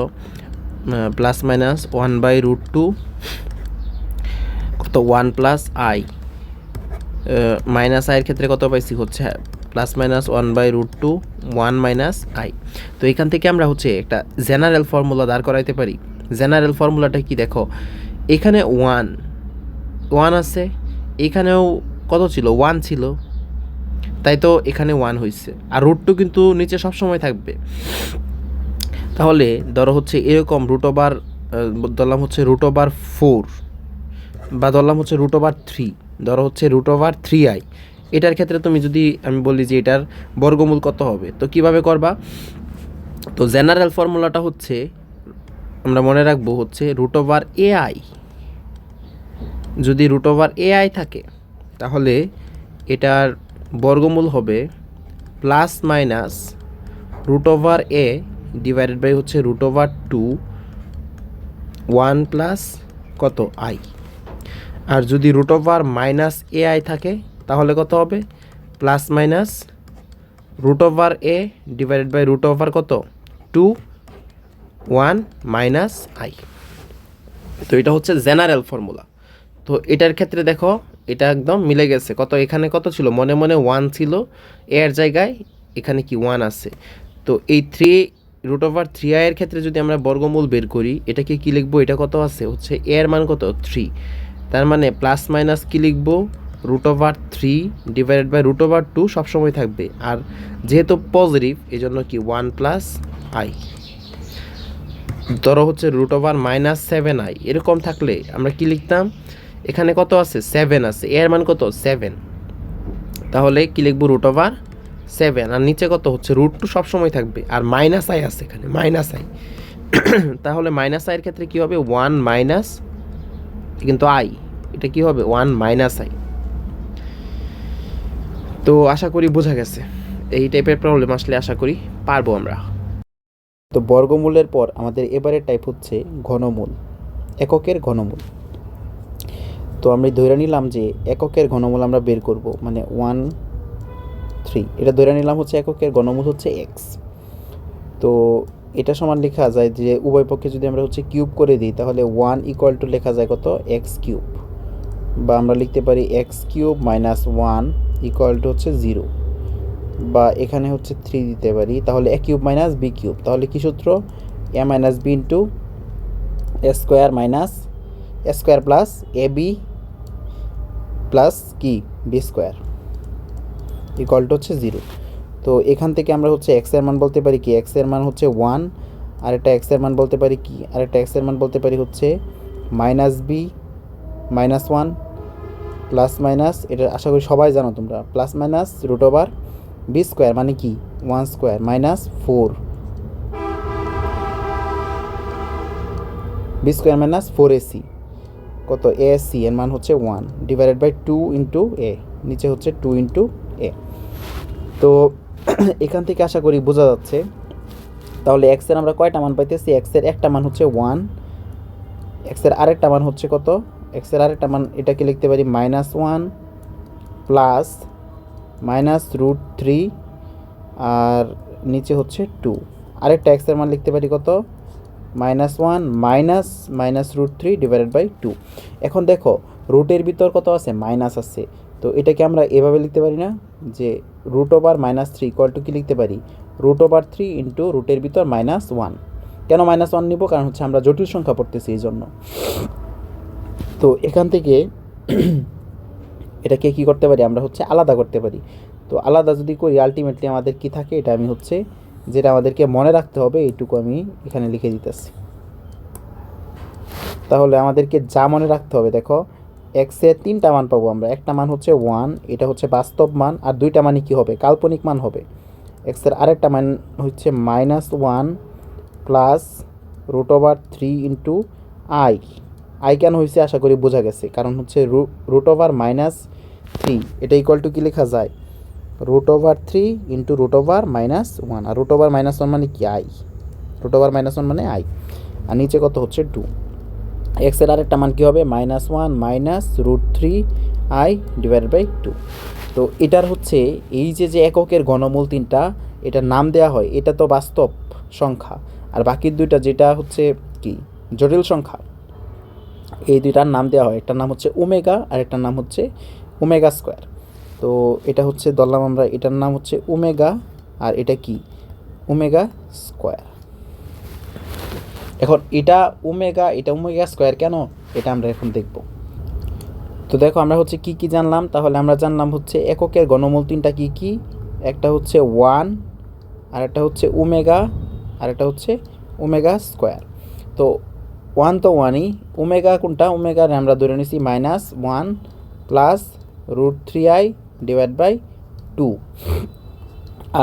প্লাস মাইনাস 1/√2 কত 1 + i, মাইনাস আইয়ের ক্ষেত্রে কত পাইছি হচ্ছে প্লাস মাইনাস 1/√2 1 - i। তো এখান থেকে আমরা হচ্ছে একটা জেনারেল ফর্মুলা দাঁড় করাইতে পারি। জেনারেল ফর্মুলাটা কি দেখো, এখানে 1 আছে, এখানেও কত ছিল 1 ছিল, তাই তো এখানে 1 হয়েছে, আর √2 কিন্তু নিচে সবসময় থাকবে। তাহলে ধরো হচ্ছে এরকম ধরলাম হচ্ছে √4 বা ধরলাম হচ্ছে √3, ধরো হচ্ছে √3i। এটার ক্ষেত্রে তুমি যদি আমি বলি যে এটার বর্গমূল কত হবে, তো কিভাবে করবা? তো জেনারেল ফর্মুলাটা হচ্ছে আমরা মনে রাখবো হচ্ছে √ai। যদি √ai থাকে তাহলে এটার বর্গমূল হবে plus minus √a divided by হচ্ছে √2 1 প্লাস কত i। আর যদি √-ai থাকে তাহলে কত হবে plus minus √a divided by কত 2 1 - i। তো এটা হচ্ছে জেনারেল ফর্মুলা। তো এটার ক্ষেত্রে দেখো এটা একদম মিলে গেছে, কত এখানে কত ছিল মনে মনে 1 ছিল, এর জায়গায় এখানে কি 1 আছে। তো এই √3i এর ক্ষেত্রে যদি আমরা বর্গমূল বের করি এটাকে কি লিখবো, এটা কত আছে হচ্ছে এর মান কত 3, তার মানে প্লাস মাইনাস কি লিখবো √3 ডিভাইডেড বাই √2 সবসময় থাকবে, আর যেহেতু পজিটিভ এই জন্য কি 1 + i। ধরো হচ্ছে √-7i এরকম থাকলে আমরা কি লিখতাম, এখানে কত আছে 7 আছে, এর মান কত 7, তাহলে কি লিখবো √7, আর নিচে কত হচ্ছে √2 সবসময় থাকবে, আর -i আছে এখানে -i। তাহলে -i এর ক্ষেত্রে কি হবে 1 মাইনাস কিন্তু i, এটা কি হবে 1 - i। তো আশা করি বোঝা গেছে, এই টাইপের প্রবলেম আসলে আশা করি পারবো আমরা। তো বর্গমূলের পর আমাদের এবারের টাইপ হচ্ছে ঘনমূল, এককের ঘনমূল। তো আমি ধরে নিলাম যে এককের ঘনমূল আমরা বের করব, মানে 1 3 এটা ধরে নিলাম হচ্ছে এককের ঘনমূল হচ্ছে x। তো এটা সমান লেখা যায় যে উভয় পক্ষে যদি আমরা হচ্ছে কিউব করে দিই তাহলে 1 = লেখা যায় কত x3, বা আমরা লিখতে পারি x³ - 1 = হচ্ছে 0, বা এখানে হচ্ছে 3 দিতে পারি, তাহলে a³ - b³, তাহলে কি সূত্র a - b * a² plus ab plus কি b² হচ্ছে 0। তো এখান থেকে আমরা হচ্ছে x এর মান বলতে পারি কি, x এর মান হচ্ছে 1, আর একটা x এর মান বলতে পারি কি, আর একটা x এর মান বলতে পারি হচ্ছে -b -1 প্লাস মাইনাস, এটা আশা করি সবাই জানো তোমরা, প্লাস মাইনাস √b² মানে কি 1² -4 b² -4ac কত ac এর মান হচ্ছে 1 ডিভাইডেড বাই 2 * a, নিচে হচ্ছে 2 * a। তো এখান থেকে আশা করি বোঝা যাচ্ছে। তাহলে x এর আমরা কয়টা মান পাইতেছি, x এর একটা মান হচ্ছে 1, x এর আরেকটা মান হচ্ছে কত, x এর আরেকটা মান এটাকে লিখতে পারি -1 প্লাস -√3 আর নিচে হচ্ছে 2, আরেকটা x এর মান লিখতে পারি কত -1 মাইনাস -√3 ডিভাইডেড বাই 2। এখন দেখো রুটের ভিতর কত আছে মাইনাস আছে, তো এটাকে আমরা এভাবে লিখতে পারি না যে √-3 কি লিখতে পারি √3 ইন্টু রুটের ভিতর -1। কেন -1 নিব, কারণ হচ্ছে আমরা জটিল সংখ্যা পড়তেছি এই জন্য। তো এখান থেকে এটাকে কি করতে পারি আমরা হচ্ছে আলাদা করতে পারি। তো আলাদা যদি করি আলটিমেটলি আমাদের কি থাকে, এটা আমি হচ্ছে যেটা আমাদেরকে মনে রাখতে হবে এইটুকু আমি এখানে লিখে দিতেছি। তাহলে আমাদেরকে যা মনে রাখতে হবে দেখো এক্সের তিনটা মান পাবো আমরা। একটা মান হচ্ছে 1, এটা হচ্ছে বাস্তব মান, আর দুইটা মানই কী হবে, কাল্পনিক মান হবে। এক্সের আরেকটা মান হচ্ছে -1 plus √3 into I. I can হয়েছে আশা করি বোঝা গেছে, কারণ হচ্ছে √3 এটা ইকুয়াল টু কী লেখা যায়, √3 ইন্টু √-1, আর √-1 মানে কি, আই। √-1 মানে আই, আর নিচে কত হচ্ছে 2। এক্সের আরেকটা মান কী হবে, -1 মাইনাস √3i ডিভাইডেড বাই 2। তো এটার হচ্ছে এই যে এককের ঘনমূল তিনটা, এটার নাম দেওয়া হয়, এটা তো বাস্তব সংখ্যা, আর বাকি দুইটা যেটা হচ্ছে কি জটিল সংখ্যা, এই দুইটার নাম দেওয়া হয়। একটার নাম হচ্ছে ওমেগা আর একটার নাম হচ্ছে ওমেগা স্কোয়ার। তো এটা হচ্ছে ধরলাম আমরা, এটার নাম হচ্ছে ওমেগা আর এটা কি ওমেগা স্কোয়ার। এখন এটা ওমেগা স্কোয়ার কেন, এটা আমরা এখন দেখব। তো দেখো আমরা হচ্ছে কি কি জানলাম, তাহলে আমরা জানলাম হচ্ছে এককের ঘনমূল তিনটা কি কি, একটা হচ্ছে 1, আর একটা হচ্ছে ওমেগা, আর একটা হচ্ছে ওমেগা স্কোয়ার। তো 1 তো 1ই, ওমেগা কোনটা, ওমেগা আমরা ধরে নিছি -1 প্লাস √3i ডিভাইড বাই 2,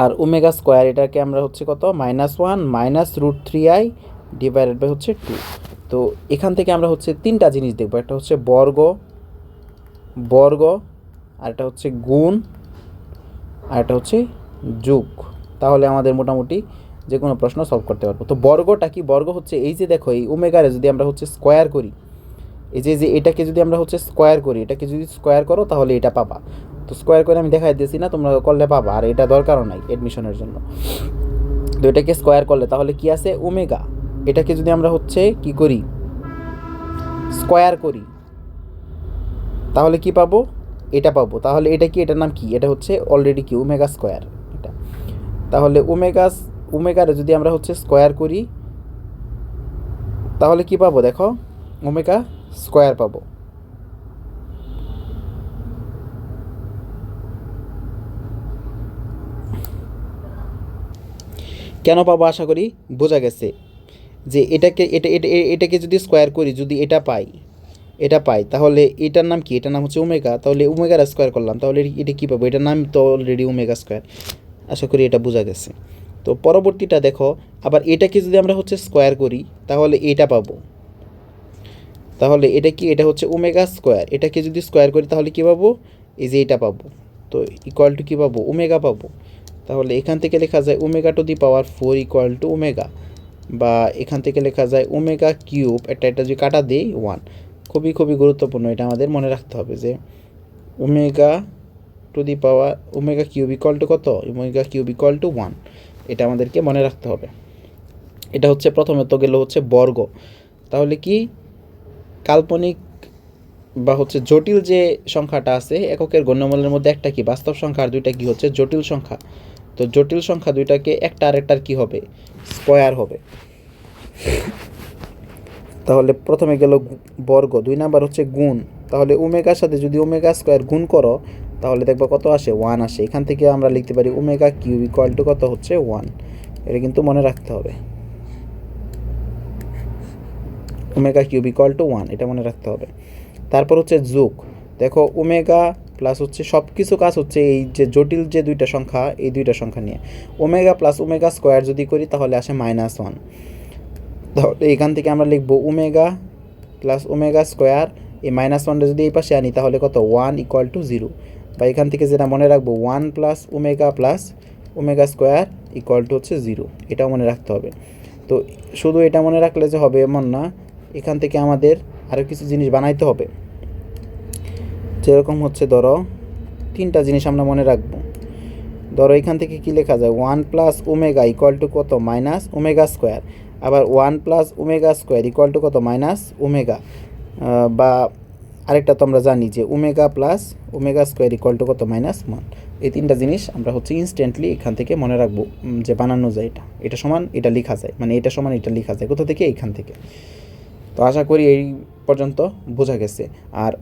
আর ওমেগা স্কোয়ার এটাকে আমরা হচ্ছে কত, -1 মাইনাস √3i ডিভাইডেড বাই হচ্ছে 2। তো এখান থেকে আমরা হচ্ছে তিনটা জিনিস দেখবো, একটা হচ্ছে বর্গ, আর একটা হচ্ছে গুণ, আর একটা হচ্ছে যোগ। তাহলে আমাদের মোটামুটি যে কোনো প্রশ্ন সলভ করতে পারবো। তো বর্গটা কি, বর্গ হচ্ছে এই যে দেখো এই ওমেগারে যদি আমরা হচ্ছে স্কোয়ার করি, এই যে এটাকে যদি আমরা হচ্ছে স্কোয়ার করি, এটাকে যদি স্কোয়ার করো তাহলে এটা পাবা। তো স্কোয়ার করে আমি দেখাই দিয়েছি না, তোমরা করলে পাবা, আর এটা দরকারও নাই অ্যাডমিশনের জন্য। তো এটাকে স্কোয়ার করলে তাহলে কি আছে ওমেগা, এটাকে যদি আমরা হচ্ছে কি করি স্কোয়ার করি তাহলে কি পাবো, এটা পাবো। তাহলে এটা কি, এটার নাম কি, এটা হচ্ছে অলরেডি কি ওমেগা স্কোয়ার এটা। তাহলে ওমেগারে যদি আমরা হচ্ছে স্কোয়ার করি তাহলে কি পাবো, দেখো ওমেগা স্কোয়ার পাবো। কেন পাবো আশা করি বোঝা গেছে, যে এটাকে যদি স্কোয়ার করি, যদি এটা পাই তাহলে এটার নাম কি, এটার নাম হচ্ছে ওমেগা। তাহলে ওমেগার স্কোয়ার করলাম, তাহলে এটা কী পাবো, এটার নাম তো অলরেডি ওমেগা স্কোয়ার। আশা করি এটা বোঝা গেছে। তো পরবর্তীটা দেখো, আবার এটাকে যদি আমরা হচ্ছে স্কোয়ার করি তাহলে এটা পাবো। তাহলে এটা কি, এটা হচ্ছে ওমেগা স্কোয়ার, এটাকে যদি স্কোয়ার করি তাহলে কী পাবো, এই যে এটা পাবো। তো ইকুয়াল টু কী পাবো, ওমেগা পাবো। তাহলে এখান থেকে লেখা যায় ω⁴ ইকুয়াল টু ওমেগা, বা এখান থেকে লেখা যায় ওমেগা কিউব, এটা যদি কাটা দিই 1। খুবই গুরুত্বপূর্ণ, এটা আমাদের মনে রাখতে হবে যে ওমেগা কিউব ইকুয়াল টু কত, ওমেগা কিউব ইকুয়াল টু 1, এটা আমাদেরকে মনে রাখতে হবে। এটা হচ্ছে প্রথমে তো গেল হচ্ছে বর্গ। তাহলে কি কাল্পনিক বা হচ্ছে জটিল যে সংখ্যাটা আছে এককের ঘনমূলের মধ্যে, একটা কি বাস্তব সংখ্যা আর দুইটা কি হচ্ছে জটিল সংখ্যা। তো জটিল সংখ্যা দুইটাকে একটা আরেকটার কি হবে, স্কোয়ার হবে। তাহলে প্রথমে গেল বর্গ, 2 নাম্বার হচ্ছে গুণ। তাহলে ওমেগার সাথে যদি ওমেগা স্কোয়ার গুণ করো তাহলে দেখবো কত আসে, 1 আসে। এখান থেকে আমরা লিখতে পারি ওমেগা কিউব ইকুয়াল টু কত হচ্ছে 1, এটা কিন্তু মনে রাখতে হবে। ওমেগা কিউব ইকুয়াল টু 1, এটা মনে রাখতে হবে। তারপর হচ্ছে যোগ, দেখো ওমেগা প্লাস হচ্ছে সব কিছু কাজ হচ্ছে এই যে জটিল যে দুইটা সংখ্যা, এই দুইটা সংখ্যা নিয়ে। ওমেগা প্লাস ওমেগা স্কোয়ার যদি করি তাহলে আসে -1। তাহলে এখান থেকে আমরা লিখবো ওমেগা প্লাস ওমেগা স্কোয়ার, এই -1টা যদি এই পাশে আনি তাহলে কত 1 ইকুয়াল টু 0। বা এখান থেকে যেটা মনে রাখবো 1 plus omega square equal to হচ্ছে 0, এটাও মনে রাখতে হবে। তো শুধু এটা মনে রাখলে যে হবে এমন না, এখান থেকে আমাদের আরও কিছু জিনিস বানাইতে হবে। যেরকম হচ্ছে ধরো তিনটা জিনিস আমরা মনে রাখবো। ধরো এখান থেকে কি লেখা যায়, 1 প্লাস ওমেগা ইকুয়াল টু কত, মাইনাস ওমেগা স্কোয়ার। আবার 1 plus omega square equal to কত, মাইনাস ওমেগা। বা আরেকটা তো আমরা জানি যে omega plus omega square equal to কত, -1। এই তিনটা জিনিস আমরা হচ্ছে ইনস্ট্যান্টলি এখান থেকে মনে রাখবো, যে বানানো যায় এটা সমান এটা লেখা যায়, মানে এটা সমান এটা লেখা যায় কোথা থেকে, এইখান থেকে। তো আশা করি এই পর্যন্ত বোঝা গেছে। আর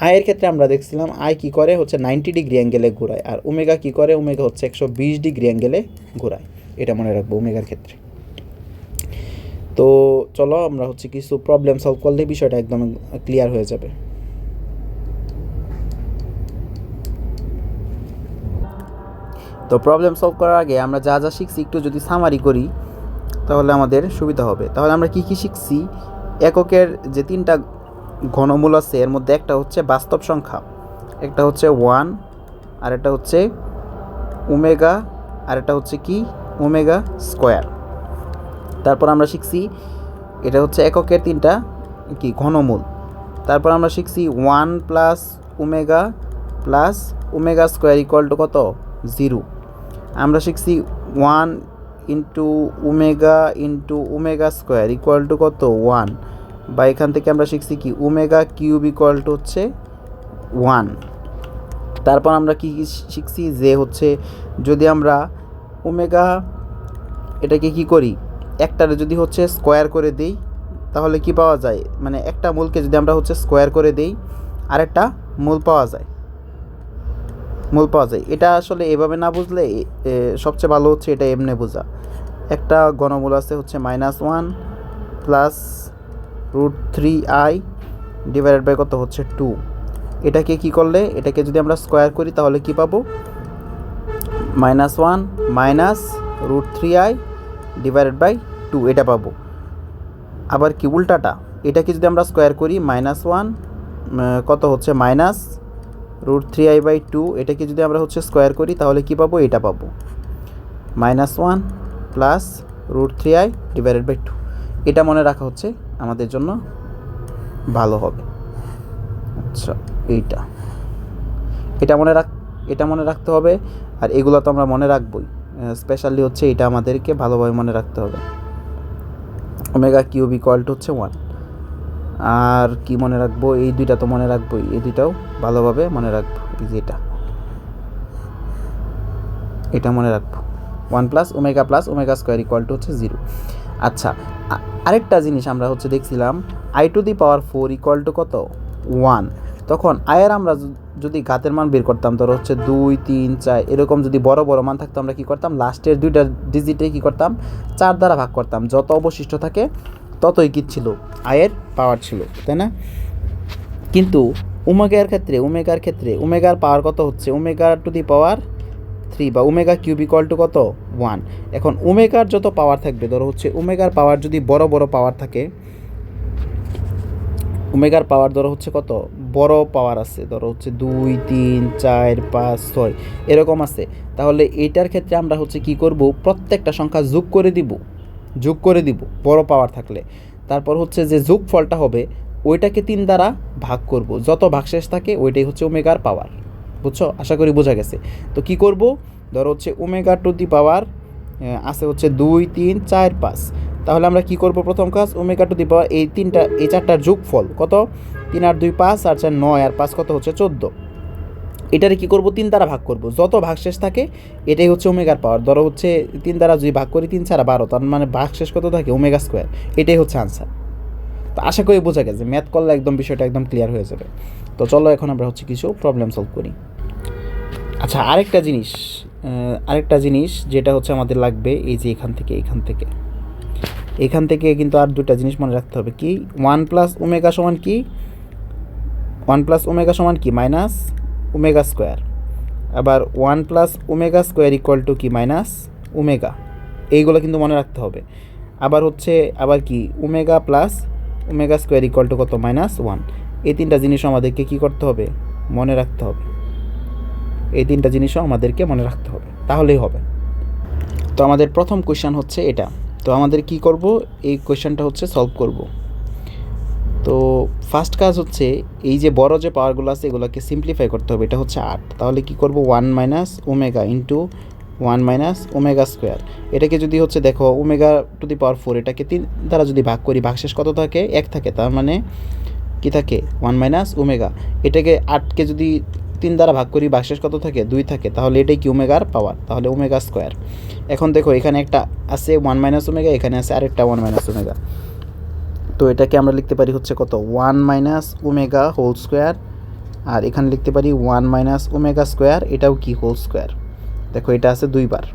আয়ের ক্ষেত্রে আমরা দেখছিলাম আয় কী করে হচ্ছে 90 ডিগ্রি অ্যাঙ্গেলে ঘোরায়, আর ওমেগা কী করে, ওমেগা হচ্ছে 120 ডিগ্রি অ্যাঙ্গেলে ঘোরায়, এটা মনে রাখবো ওমেগার ক্ষেত্রে। তো চলো আমরা হচ্ছে কিছু প্রবলেম সলভ করলে বিষয়টা একদম ক্লিয়ার হয়ে যাবে। তো প্রবলেম সলভ করার আগে আমরা যা যা শিখছি একটু যদি সামারি করি তাহলে আমাদের সুবিধা হবে। তাহলে আমরা কি কি শিখছি, এককের যে 3টা ঘনমূল আছে এর মধ্যে একটা হচ্ছে বাস্তব সংখ্যা, একটা হচ্ছে 1, আর একটা হচ্ছে ওমেগা, আর একটা হচ্ছে কি ওমেগা স্কোয়ার। তারপর আমরা শিখছি এটা হচ্ছে এককের 3টা কি ঘনমূল। তারপর আমরা শিখছি 1 plus omega square equal to কত, 0। আমরা শিখছি 1 into omega square equal to কত, 1, বা এখান থেকে আমরা শিখছি কি ওমেগা কিউব ইকুয়াল টু হচ্ছে 1। তারপর আমরা কি শিখছি যে হচ্ছে যদি আমরা ওমেগা এটাকে কি করি, একটারে যদি হচ্ছে স্কোয়ার করে দিই তাহলে কি পাওয়া যায়, মানে একটা মূলকে যদি আমরা হচ্ছে স্কোয়ার করে দিই আরেকটা মূল পাওয়া যায়। এটা আসলে এভাবে না বুঝলে সবচেয়ে ভালো হচ্ছে এটা এমনি বোঝা। একটা ঘনমূল আছে হচ্ছে -1 প্লাস √3i ডিভাইডেড বাই কত হচ্ছে 2। এটাকে কি করলে, এটাকে যদি আমরা স্কোয়ার করি তাহলে কি পাবো, -1 মাইনাস √3i ডিভাইডেড বাই 2 এটা পাবো। আবার কি উল্টাটা, এটাকে যদি আমরা স্কোয়ার করি -1 কত হচ্ছে মাইনাস √3i বাই 2, এটাকে যদি আমরা হচ্ছে স্কোয়ার করি তাহলে কি পাবো, এটা পাবো -1 প্লাস √3i ডিভাইডেড বাই 2। এটা মনে রাখা হচ্ছে আমাদের জন্য ভালো হবে। আচ্ছা, এটা মনে রাখতে হবে, আর এগুলো তো আমরা মনে রাখবই, স্পেশালি হচ্ছে এটা আমাদেরকে ভালোভাবে মনে রাখতে হবে। ওমেগা কিউব ইকুয়াল টু হচ্ছে 1। আর কি মনে রাখবো, এই দুইটা তো মনে রাখবোই, এই দুইটাও ভালোভাবে মনে রাখবো। এই যে এটা মনে রাখবো, 1 plus omega square equal to হচ্ছে 0। আচ্ছা, আরেকটা জিনিস আমরা হচ্ছে দেখছিলাম i⁴ ইকুয়াল টু কত, 1। তখন আয়ের আমরা যদি ঘাতের মান বের করতাম, ধরো হচ্ছে 2, 3, 4 এরকম যদি বড় বড় মান থাকতো, আমরা কি করতাম, লাস্টের 2টা ডিজিটে কি করতাম, 4 দ্বারা ভাগ করতাম। যত অবশিষ্ট থাকে ততই কি ছিল, আয়ের পাওয়ার ছিল, তাই না? কিন্তু ওমেগার ক্ষেত্রে ওমেগার পাওয়ার কত হচ্ছে, ওমেগা⁴ বা ওমেগা কিউব ইকুয়াল টু কত, 1। এখন ওমেগার যত পাওয়ার থাকবে, ধরো হচ্ছে ওমেগার পাওয়ার যদি বড় বড় পাওয়ার থাকে, ওমেগার পাওয়ার ধরো হচ্ছে কত বড় পাওয়ার আছে, ধরো হচ্ছে 2, 3, 4, 5, 6 এরকম আছে, তাহলে এইটার ক্ষেত্রে আমরা হচ্ছে কি করব, প্রত্যেকটা সংখ্যা যোগ করে দিব বড় পাওয়ার থাকলে। তারপর হচ্ছে যে যোগফলটা হবে ওইটাকে 3 দ্বারা ভাগ করব, যত ভাগশেষ থাকে ওইটাই হচ্ছে ওমেগার পাওয়ার। বুঝছো? আশা করি বোঝা গেছে। তো কি করব, ধরো হচ্ছে ওমেগা⁴ আছে হচ্ছে 2, 3, 4, 5। তাহলে আমরা কি করব, প্রথম কাজ ওমেগা⁴ এই 4টার যোগফল কত, 3 আর 2 5, আর 4 9, আর 5 কত হচ্ছে 14। এটারে কি করব, 3 দ্বারা ভাগ করব, যত ভাগশেষ থাকে এটাই হচ্ছে ওমেগার পাওয়ার। ধরো হচ্ছে 3 দ্বারা যদি ভাগ করি 3 4 12, তার মানে ভাগশেষ কত থাকে, ওমেগা স্কোয়ার। এটাই হচ্ছে আনসার। তো আশা করি বোঝা গেছে, ম্যাথ করলে একদম বিষয়টা একদম ক্লিয়ার হয়ে যাবে। তো চলো এখন আমরা হচ্ছে কিছু প্রবলেম সলভ করি। আচ্ছা, আরেকটা জিনিস যেটা হচ্ছে আমাদের লাগবে, এই যে এখান থেকে কিন্তু আর 2টা জিনিস মনে রাখতে হবে। কি, 1 প্লাস ওমেগা সমান কি, মাইনাস ওমেগা স্কোয়ার। আবার 1 plus omega square equal to কি, মাইনাস ওমেগা। এইগুলো কিন্তু মনে রাখতে হবে। আবার কি omega plus omega square equal to কত, -1। এই 3টা জিনিসও আমাদেরকে কি করতে হবে, মনে রাখতে হবে। তাহলেই হবে। তো আমাদের প্রথম কোয়েশ্চেন হচ্ছে এটা। তো আমাদের কি করব, এই কোয়েশ্চেনটা হচ্ছে সলভ করব। তো ফার্স্ট কাজ হচ্ছে এই যে বড় যে পাওয়ারগুলো আছে এগুলোকে সিম্পলিফাই করতে হবে। এটা হচ্ছে 8, তাহলে কি করব, 1 minus omega into 1 minus omega square. এটাকে যদি হচ্ছে দেখো ওমেগা⁴ এটাকে 3 দ্বারা যদি ভাগ করি, ভাগশেষ কত থাকে, 1 থাকে, তার মানে কি থাকে, 1 মাইনাস ওমেগা। এটাকে 8কে যদি 3 দ্বারা ভাগ করি, ভাগশেষ কত থাকে, 2 থাকে, তাহলে এটাই কি, ওমেগার পাওয়ার, তাহলে ওমেগা স্কোয়ার। এখন দেখো এখানে একটা আছে 1 মাইনাস ওমেগা, এখানে আছে আরেকটা 1 মাইনাস ওমেগা। তো এটাকে আমরা লিখতে পারি হচ্ছে কত, 1 মাইনাস ওমেগা হোল স্কোয়ার, আর এখানে লিখতে পারি 1 মাইনাস ওমেগা স্কোয়ার, এটাও কি, হোল স্কোয়ার। দেখো এটা আছে 2 বার।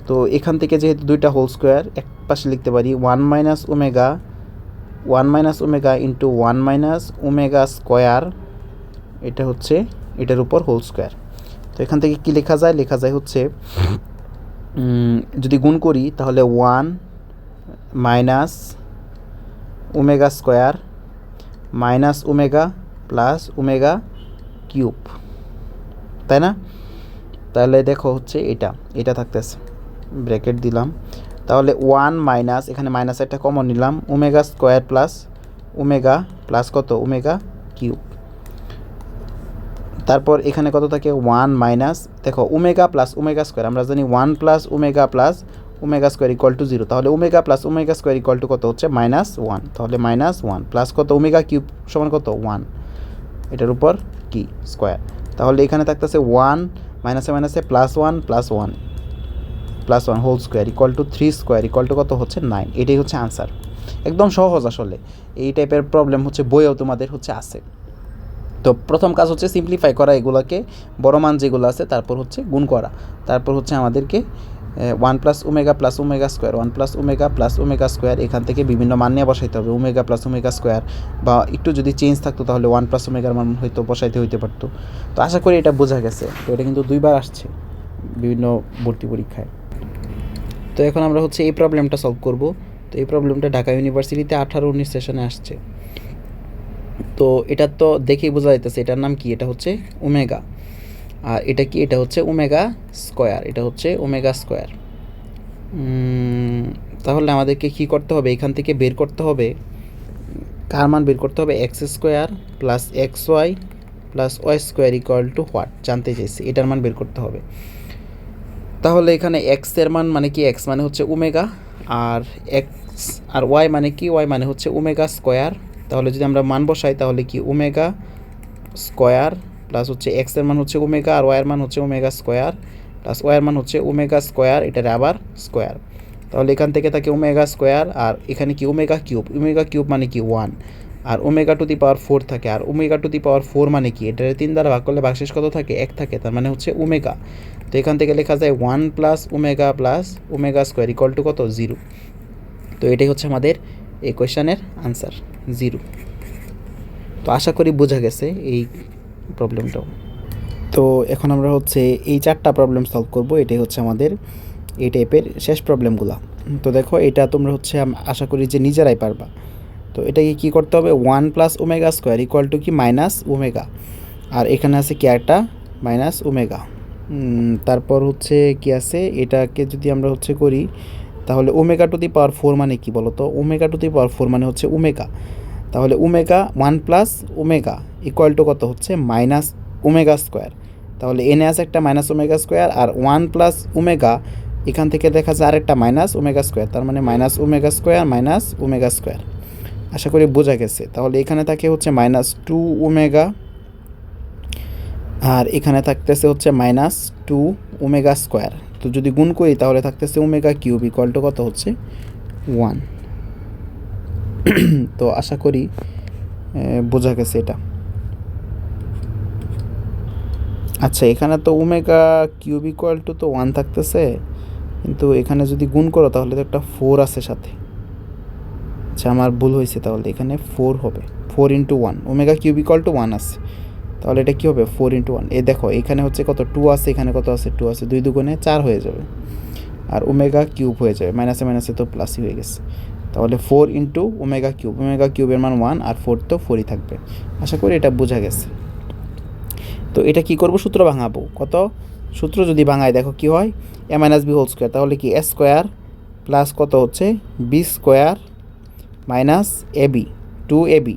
তো এখান থেকে যেহেতু 2টা হোল স্কোয়ার, এক পাশে লিখতে পারি 1 minus omega into 1 minus omega square, এটা হচ্ছে এটার উপর হোল স্কোয়ার। তো এখান থেকে কি লেখা যায় হচ্ছে যদি গুণ করি তাহলে 1 minus omega square minus omega plus omega cube, তাই না? তাহলে দেখো হচ্ছে এটা থাকতেছে, ব্র্যাকেট দিলাম। তাহলে 1 মাইনাস, এখানে মাইনাস একটা কমন নিলাম, omega square plus omega plus কত ওমেগা কিউব। তারপর এখানে কত থাকে 1 মাইনাস, দেখো ওমেগা প্লাস ওমেগা স্কোয়ার, আমরা জানি 1 plus omega square equal two 0, তাহলে omega plus omega square equal to কত হচ্ছে -1, তাহলে -1 প্লাস কত ওমেগা কিউব সমান কত 1, এটার উপর কি স্কোয়ার। তাহলে এখানে থাকতেছে 1 মাইনাসে মাইনাসে +1 +1 whole square equal to 3 square equal to কত হচ্ছে 9। এটাই হচ্ছে আনসার। একদম সহজ আসলে, এই টাইপের প্রবলেম হচ্ছে বইয়েও তোমাদের হচ্ছে আছে। তো প্রথম কাজ হচ্ছে সিম্পলিফাই করা এগুলোকে, বড় মান যেগুলো আছে, তারপর হচ্ছে গুণ করা, তারপর হচ্ছে আমাদেরকে 1 plus omega square 1 plus omega square এখান থেকে বিভিন্ন মান নিয়ে বসাইতে হবে। ওমেগা প্লাস ওমেগা স্কোয়ার বা একটু যদি চেঞ্জ থাকতো তাহলে 1 প্লাস ওমেগার মান হয়তো বসাইতে হইতে পারতো। তো আশা করি এটা বোঝা গেছে। তো এটা কিন্তু 2বার আসছে বিভিন্ন ভর্তি পরীক্ষায়। তো এখন আমরা হচ্ছে এই প্রবলেমটা সলভ করব। তো এই প্রবলেমটা ঢাকা ইউনিভার্সিটিতে 18-19 সেশনে আসছে। তো এটা তো দেখেই বোঝা যাইতেছে এটার নাম কি, এটা হচ্ছে ওমেগা। আর এটা কি, এটা হচ্ছে ওমেগা স্কোয়ার, এটা হচ্ছে ওমেগা স্কোয়ার। তাহলে আমাদেরকে কী করতে হবে, এখান থেকে বের করতে হবে কার মান বের করতে হবে, x square plus x y plus Y square equal to what জানতে চাইছি, এটার মান বের করতে হবে। তাহলে এখানে এক্সের মান মানে কি, এক্স মানে হচ্ছে ওমেগা, আর এক্স আর ওয়াই মানে কি, ওয়াই মানে হচ্ছে ওমেগা স্কোয়ার। তাহলে যদি আমরা মান বসাই তাহলে কি ওমেগা স্কোয়ার প্লাস হচ্ছে এক্সের মান হচ্ছে ওমেগা আর ওয়াইয়ের মান হচ্ছে ওমেগা স্কোয়ার প্লাস ওয়াইয়ের মান হচ্ছে ওমেগা স্কোয়ার, এটার আবার স্কোয়ার। তাহলে এখান থেকে থাকে ওমেগা স্কোয়ার, আর এখানে কি ওমেগা কিউব মানে কি 1, আর ওমেগা টু দি পাওয়ার 4 থাকে, আর ওমেগা টু দি পাওয়ার 4 মানে কি, এটার 3 দ্বারা ভাগ করলে ভাগশেষ কত থাকে 1 থাকে, তার মানে হচ্ছে ওমেগা। তো এখান থেকে লেখা যায় 1 plus omega square equal to কত 0। তো এটাই হচ্ছে আমাদের এই কোয়েশ্চেনের আনসার 0। তো আশা করি বোঝা গেছে এই প্রবলেমটাও। তো এখন আমরা হচ্ছে এই 4টা প্রবলেম সলভ করব। এটাই হচ্ছে আমাদের এই টাইপের শেষ প্রবলেমগুলো। তো দেখো এটা তোমরা হচ্ছে আশা করি যে নিজেরাই পারবা। তো এটাকে কী করতে হবে, 1 plus omega square equal to কি মাইনাস ওমেগা, আর এখানে আছে কি একটা মাইনাস ওমেগা। তারপর হচ্ছে কি আছে, এটাকে যদি আমরা হচ্ছে করি তাহলে ওমেগা টু দি পাওয়ার 4 মানে কি বলো তো, ওমেগা টু দি পাওয়ার 4 মানে হচ্ছে ওমেগা। তাহলে omega 1 plus omega equal to কত হচ্ছে মাইনাস ওমেগা স্কোয়ার। তাহলে এনে আছে একটা মাইনাস ওমেগা স্কোয়ার, আর 1 প্লাস ওমেগা এখান থেকে দেখা যায় আরেকটা মাইনাস ওমেগা স্কোয়ার, তার মানে মাইনাস ওমেগা স্কোয়ার। আশা করি বোঝা গেছে। তাহলে এখানে থাকে হচ্ছে -2 ওমেগা, আর এখানে থাকতেছে হচ্ছে -2 ওমেগা স্কোয়ার। তো যদি গুণ করি তাহলে থাকতেছে ওমেগা কিউব ইকুয়াল টু কত হচ্ছে 1। তো আশা করি বোঝা গেছে এটা। আচ্ছা, এখানে তো ওমেগা কিউব ইকুয়াল টু তো 1 থাকতেছে, কিন্তু এখানে যদি গুণ করো তাহলে তো একটা 4 আছে সাথে। আচ্ছা, আমার ভুল হয়েছে, তাহলে এখানে 4 হবে, 4 × 1, ওমেগা কিউব ইকুয়াল টু 1 আছে, তাহলে এটা কী হবে 4 × 1। এ দেখো এখানে হচ্ছে কত 2 আছে, এখানে কত আছে 2 আছে, 2 দুগুণে 4 হয়ে যাবে, আর ওমেগা কিউব হয়ে যাবে, মাইনাসে মাইনাসে তো প্লাসই হয়ে গেছে। তাহলে 4 × ওমেগা কিউবের মান 1, আর 4 তো 4ই থাকবে। আশা করি এটা বোঝা গেছে। তো এটা কি করব, সূত্র ভাঙাবো। কত সূত্র যদি ভাঙাই দেখো কি হয়, a minus b whole square, তাহলে কি এ স্কোয়ার প্লাস কত হচ্ছে B square minus AB 2ab।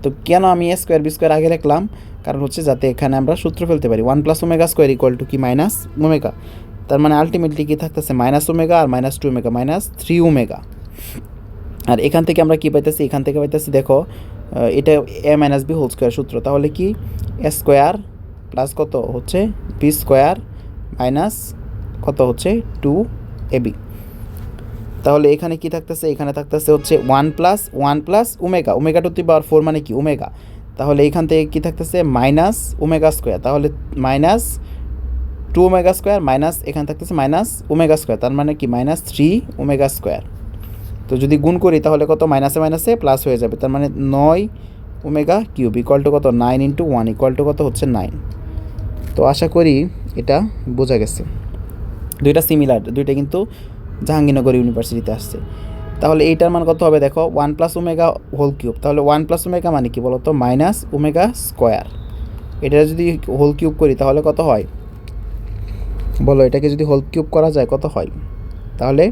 তো কেন আমি এ স্কোয়ার বি স্কোয়ার আগে লিখলাম, কারণ হচ্ছে যাতে এখানে আমরা সূত্র ফেলতে পারি। 1 plus omega square equal to কি মাইনাস ওমেগা, তার মানে আলটিমেটলি কি থাকতেছে মাইনাস ওমেগা আর -2 ওমেগা -3 ওমেগা। আর এখান থেকে আমরা কি পাইতেছি, এখান থেকে পাইতেছি দেখো এটা এ মাইনাস বি হোল স্কোয়ার সূত্র, তাহলে কি এ স্কোয়ার প্লাস কত হচ্ছে বি স্কোয়ার মাইনাস কত হচ্ছে 2ab। তাহলে এখানে কি থাকতেছে, এখানে থাকতেছে হচ্ছে 1 প্লাস ওমেগা টু দি পাওয়ার 4 মানে কি ওমেগা। তাহলে এখান থেকে কি থাকতেছে মাইনাস ওমেগা স্কোয়ার, তাহলে -2 ওমেগা স্কোয়ার মাইনাস এখানে থাকতেছে মাইনাস ওমেগা স্কোয়ার, তার মানে কি -3 ওমেগা স্কোয়ার। তো যদি গুণ করি তাহলে কত মাইনাসে মাইনাসে প্লাস হয়ে যাবে, তার মানে 9 ওমেগা কিউব ইকুয়াল টু কত 9 × 1 ইকুয়াল টু কত হচ্ছে 9। তো আশা করি এটা বোঝা গেছে। দুইটা সিমিলার, দুইটা কিন্তু জাহাঙ্গীরনগর ইউনিভার্সিটিতে আসছে। তাহলে এইটার মান কত হবে দেখো, 1+ω হোল কিউব। তাহলে 1+ω মানে কি বলো তো, -ω²। এটা যদি হোল কিউব করি তাহলে কত হয় বলো, এটাকে যদি হোল কিউব করা যায় কত হয়? তাহলে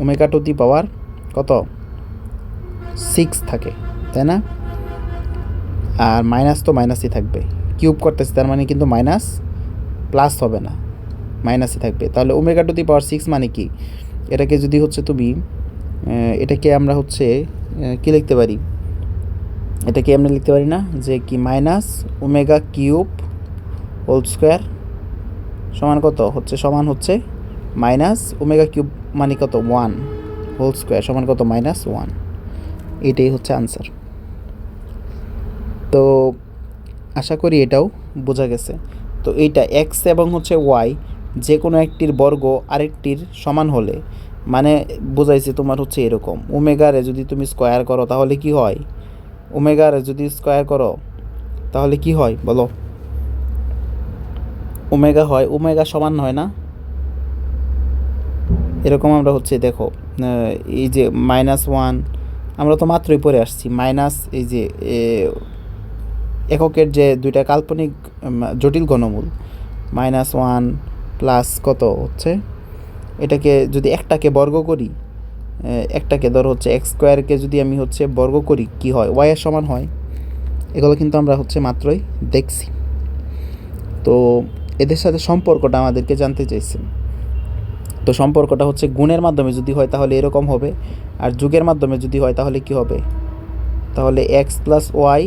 ω⁴ কত 6 থাকে, তাই না? আর মাইনাস তো মাইনাসই থাকবে, কিউব করতেছে তার মানে কিন্তু মাইনাস প্লাস হবে না, মাইনাসই থাকবে। তাহলে ω⁴ মানে কি, এটাকে যদি হচ্ছে তুমি এটাকে আমরা হচ্ছে কী লিখতে পারি, এটাকে আমরা লিখতে পারি না যে কি -ω³ হোল স্কোয়ার সমান কত হচ্ছে, সমান হচ্ছে -ω³ মানে কত 1 হোল স্কোয়ার সমান কত -1। এটাই হচ্ছে আনসার। তো আশা করি এটাও বোঝা গেছে। তো এইটা এক্স এবং হচ্ছে ওয়াই যে কোনো একটির বর্গ আরেকটির সমান হলে, মানে বোঝাইছে তোমার হচ্ছে এরকম, ওমেগারে যদি তুমি স্কোয়ার করো তাহলে কি হয়, ওমেগারে যদি স্কোয়ার করো তাহলে কি হয় বলো, ওমেগা হয়, ওমেগা সমান হয় না? এরকম আমরা হচ্ছে দেখো এই যে -1, আমরা তো মাত্রই পড়ে আসছি মাইনাস, এই যে এককের যে দুইটা কাল্পনিক জটিল ঘনমূল -1 প্লাস কত হচ্ছে, এটাকে যদি একটাকে বর্গ করি, একটাকে ধর হচ্ছে x² যদি আমি হচ্ছে বর্গ করি কি হয়, y এর সমান হয়। এগুলো কিন্তু আমরা হচ্ছে মাত্রই দেখছি। তো এদের সাথে সম্পর্কটা আমাদেরকে জানতে চাইছেন। তো সম্পর্কটা হচ্ছে গুণের মাধ্যমে যদি হয় তাহলে এরকম হবে, আর যোগের মাধ্যমে যদি হয় তাহলে কি হবে, তাহলে x + y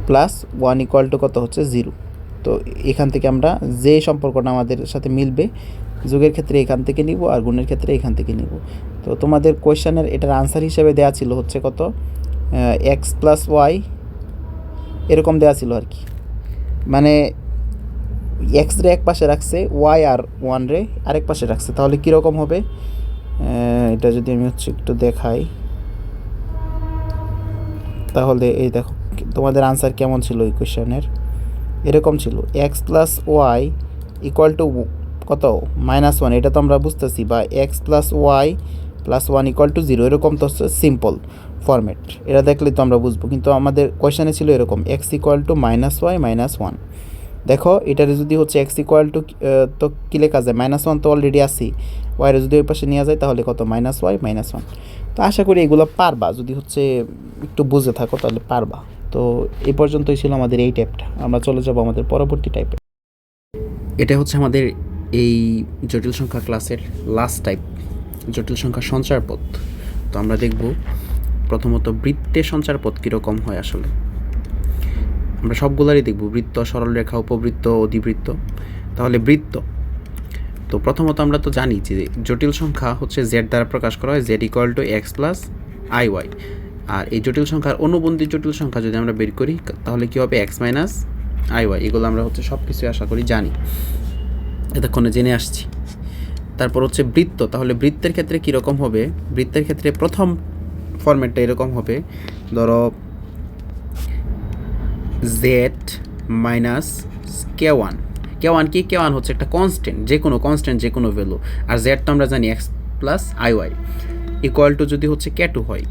+ 1 = কত হচ্ছে 0। তো এখান থেকে আমরা যে সম্পর্কটা আমাদের সাথে মিলবে, যোগের ক্ষেত্রে এখান থেকে নিব আর গুণের ক্ষেত্রে এখান থেকে নিব। তো তোমাদের কোয়েশ্চেনের এটার আনসার হিসেবে দেওয়া ছিল হচ্ছে কত, x + y এরকম দেওয়া ছিল আর কি, মানে এক্স রে এক পাশে রাখছে, ওয়াই আর 1 রে আরেক পাশে রাখছে। তাহলে কীরকম হবে, এটা যদি আমি হচ্ছে একটু দেখাই, তাহলে এই দেখো তোমাদের আনসার কেমন ছিল এই কোয়েশ্চেনের, এরকম ছিল x + y = কত -1, এটা তো আমরা বুঝতেছি, বা x + y + 1 = 0, এরকম তো হচ্ছে সিম্পল ফরম্যাট, এটা দেখলে তো আমরা বুঝবো। কিন্তু আমাদের কোয়েশ্চেনে ছিল এরকম x = -y - 1। দেখো এটার যদি হচ্ছে x তো কী লেখা যায়, -1 তো অলরেডি আসি, ওয়াইরে যদি ওই পাশে নিয়ে যায় তাহলে কত -y - 1। তো আশা করি এগুলো পারবা, যদি হচ্ছে একটু বুঝে থাকো তাহলে পারবা। তো এই পর্যন্তই ছিল আমাদের এই টাইপটা, আমরা চলে যাব আমাদের পরবর্তী টাইপে। এটা হচ্ছে আমাদের এই জটিল সংখ্যা ক্লাসের লাস্ট টাইপ, জটিল সংখ্যা সঞ্চার পথ। তো আমরা দেখব প্রথমত বৃত্তের সঞ্চার পথ কীরকম হয়। আসলে আমরা সবগুলারই দেখব, বৃত্ত, সরলরেখা, উপবৃত্ত, অধিবৃত্ত। তাহলে বৃত্ত, তো প্রথমত আমরা তো জানি যে জটিল সংখ্যা হচ্ছে z দ্বারা প্রকাশ করা হয়, z = x + iy। আর এই জটিল সংখ্যার অনুবন্ধী জটিল সংখ্যা যদি আমরা বের করি তাহলে কী হবে, x - iy। এগুলো আমরা হচ্ছে সব কিছুই আশা করি জানি, এতক্ষণে জেনে আসছি। তারপর হচ্ছে বৃত্ত, তাহলে বৃত্তের ক্ষেত্রে কীরকম হবে, বৃত্তের ক্ষেত্রে প্রথম ফরম্যাটটা এরকম হবে, ধরো z - k1। k1 কি, k1 হচ্ছে একটা কনস্ট্যান্ট, যে কোনো ভ্যালু, আর z তো আমরা জানি x + iy = যদি হচ্ছে k2 হয়,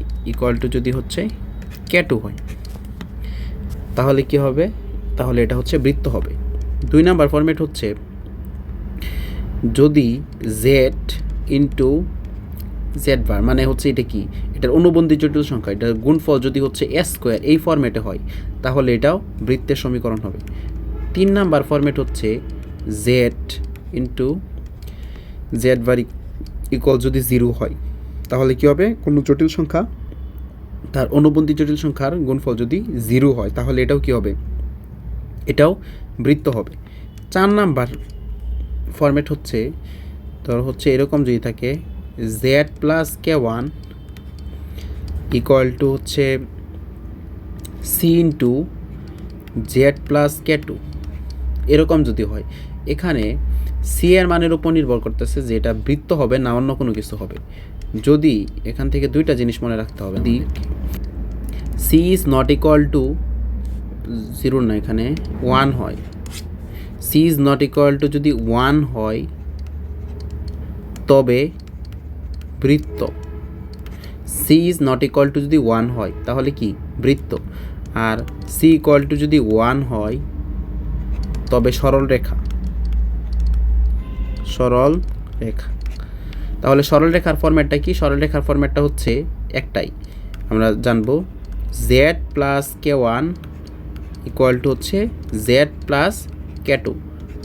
যদি হচ্ছে k2 হয় তাহলে কি হবে, তাহলে এটা হচ্ছে বৃত্ত হবে। 2 নাম্বার ফরম্যাট হচ্ছে যদি z * z বার, মানে হচ্ছে এটা কি, এটার অনুবন্ধী জটিল সংখ্যা, এটার গুণফল যদি হচ্ছে s² এই ফরম্যাটে হয় তাহলে এটাও বৃত্তের সমীকরণ হবে। 3 নাম্বার ফরম্যাট হচ্ছে z * z বার যদি 0 হয় তাহলে কি হবে, কোনো জটিল সংখ্যা তার অনুবন্ধী জটিল সংখ্যার গুণফল যদি 0 হয় তাহলে এটাও কি হবে, এটাও বৃত্ত হবে। 4 নাম্বার ফরম্যাট হচ্ছে, ধর হচ্ছে এরকম যদি থাকে, z + k1 = হচ্ছে c * z + k2, এরকম যদি হয়, এখানে c এর মানের উপর নির্ভর করতেছে যে এটা বৃত্ত হবে না অন্য কোনো কিছু হবে। যদি এখান থেকে দুইটা জিনিস মনে রাখতে হবে, যদি c is not equal to 0 না, এখানে 1 হয়, c is not equal to যদি 1 হয় তবে বৃত্ত। C is not equal to যদি 1 হয় তাহলে কি বৃত্ত, আর সি ইকুয়াল টু যদি 1 হয় তবে সরল রেখা। সরল রেখা, তাহলে সরল রেখার ফরম্যাটটা কি? সরল রেখার ফরম্যাটটা হচ্ছে একটাই, আমরা জানবো Z plus k one equal to হচ্ছে জেড প্লাস কে টু।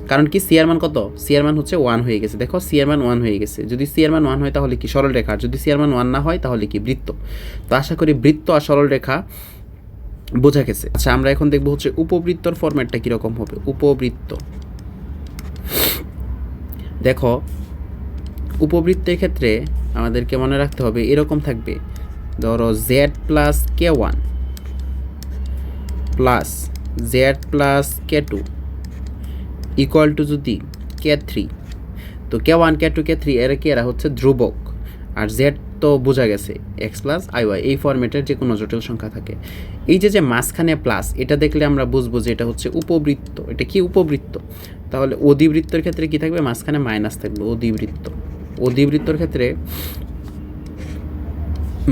কারণ কি সি এর মান কত? সি এর মান হচ্ছে 1 হয়ে গেছে। দেখো সি এর মান 1 হয়ে গেছে। যদি সি এর মান 1 হয় তাহলে কি সরল রেখা, আর যদি সি এর মান 1 না হয় তাহলে কি বৃত্ত। তো আশা করি বৃত্ত আর সরল রেখা বোঝা গেছে। আচ্ছা, আমরা এখন দেখবো হচ্ছে উপবৃত্তর ফরম্যাটটা কীরকম হবে। উপবৃত্ত, দেখো উপবৃত্তের ক্ষেত্রে আমাদেরকে মনে রাখতে হবে এরকম থাকবে, ধরো z plus k one plus z plus k two equal to যদি কে থ্রি, তো k one k two k three এরা হচ্ছে ধ্রুবক, আর জেড তো বোঝা গেছে এক্স প্লাস আই ওয়াই, এই ফরম্যাটের যে কোনো জটিল সংখ্যা থাকে। এই যে মাঝখানে প্লাস, এটা দেখলে আমরা বুঝবো যে এটা হচ্ছে উপবৃত্ত। এটা কি উপবৃত্ত? তাহলে অধিবৃত্তর ক্ষেত্রে কি থাকবে? মাঝখানে মাইনাস থাকবে। অধিবৃত্ত, অধিবৃত্তর ক্ষেত্রে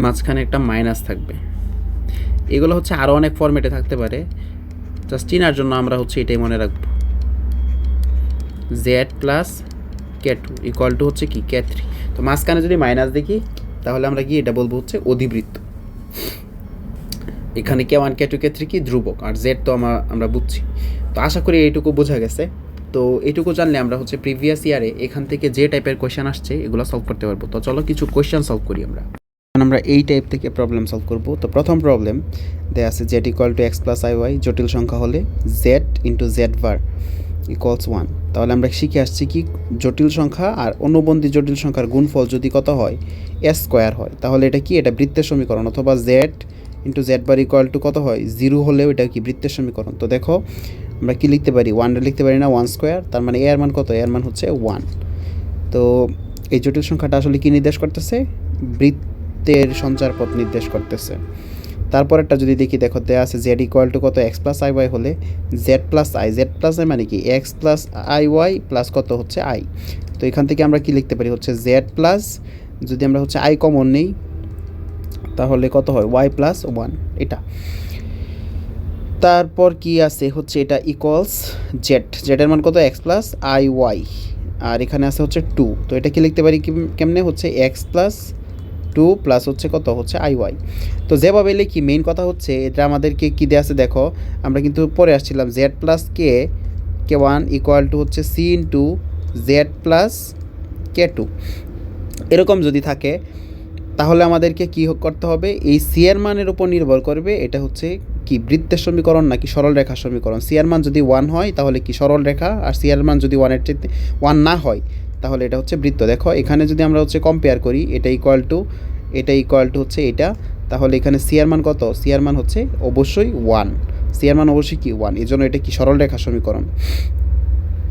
মাঝখানে একটা মাইনাস থাকবে। এগুলো হচ্ছে আরও অনেক ফরম্যাটে থাকতে পারে, জাস্ট চিনার জন্য আমরা হচ্ছে এটাই মনে রাখবো। Z plus k two equal to হচ্ছে কি কে থ্রি। তো মাঝখানে যদি মাইনাস দেখি তাহলে আমরা কি এটা বলবো হচ্ছে অধিবৃত্ত। এখানে কে one k two k three কি ধ্রুবক, আর জেড তো আমরা বুঝছি। তো আশা করি এইটুকু বোঝা গেছে। তো এইটুকু জানলে আমরা হচ্ছে প্রিভিয়াস ইয়ারে এখান থেকে যে টাইপের কোয়েশ্চেন আসছে এগুলো সলভ করতে পারবো। তো চলো কিছু কোয়েশ্চেন সলভ করি আমরা। আমরা এই টাইপ থেকে প্রবলেম সলভ করব। তো প্রথম প্রবলেম দেয়া আছে z equal to x plus i y, জটিল সংখ্যা হলে z into z bar equals 1। তাহলে আমরা শিখে আসছি কি জটিল সংখ্যা আর অনুবন্ধী জটিল সংখ্যার গুণফল যদি কত হয়? এস স্কোয়ার হয়, তাহলে এটা কি? এটা বৃত্তের সমীকরণ। অথবা Z into z bar equal to কত হয়? 0 হলেও এটা কি বৃত্তের সমীকরণ। তো দেখো আমরা কি লিখতে পারি? 1 লিখতে পারি না, 1 স্কোয়ার, তার মানে এর মান কত? এর মান হচ্ছে 1। তো এই জটিল সংখ্যাটা আসলে কি নির্দেশ করতেছে? বৃত্তের সঞ্চারপথ নির্দেশ করতেছে। তারপরেরটা যদি দেখি, দেখো দেওয়া আছে জেড ইকুয়াল টু কত? এক্স প্লাস আই ওয়াই হলে z plus i, z plus i মানে কি? X plus i y plus কত হচ্ছে আই। তো এখান থেকে আমরা কি লিখতে পারি? হচ্ছে জেড প্লাস, যদি আমরা হচ্ছে আই কমন নেই তাহলে কত হয়? ওয়াই প্লাস 1 এটা। তারপর কি আছে হচ্ছে এটা ইকুয়ালস জেড, জেডের মান কত? এক্স প্লাস আই ওয়াই, আর এখানে আছে হচ্ছে 2। তো এটা কি লিখতে পারি কেমনে? হচ্ছে এক্স প্লাস 2 প্লাস হচ্ছে কত? হচ্ছে আই ওয়াই। তো যেভাবে লিখি মেইন কথা হচ্ছে এটা আমাদেরকে কী দেওয়া আছে দেখো, আমরা কিন্তু পরে আসছিলাম Z plus k one equal to হচ্ছে C into Z plus k two. এরকম যদি থাকে তাহলে আমাদেরকে কী করতে হবে? এই সি এর মানের উপর নির্ভর করবে এটা হচ্ছে কি বৃত্তের সমীকরণ নাকি সরল রেখার সমীকরণ। সি এর মান যদি 1 হয় তাহলে কি সরল রেখা, আর সি এর মান যদি 1 না হয় তাহলে এটা হচ্ছে বৃত্ত। দেখো এখানে যদি আমরা হচ্ছে কম্পেয়ার করি, এটা ইকুয়াল টু হচ্ছে এটা, তাহলে এখানে সি এর মান কত? সি এর মান হচ্ছে অবশ্যই 1। সি এর মান অবশ্যই কি 1, এই জন্য এটা কি সরল রেখা সমীকরণ।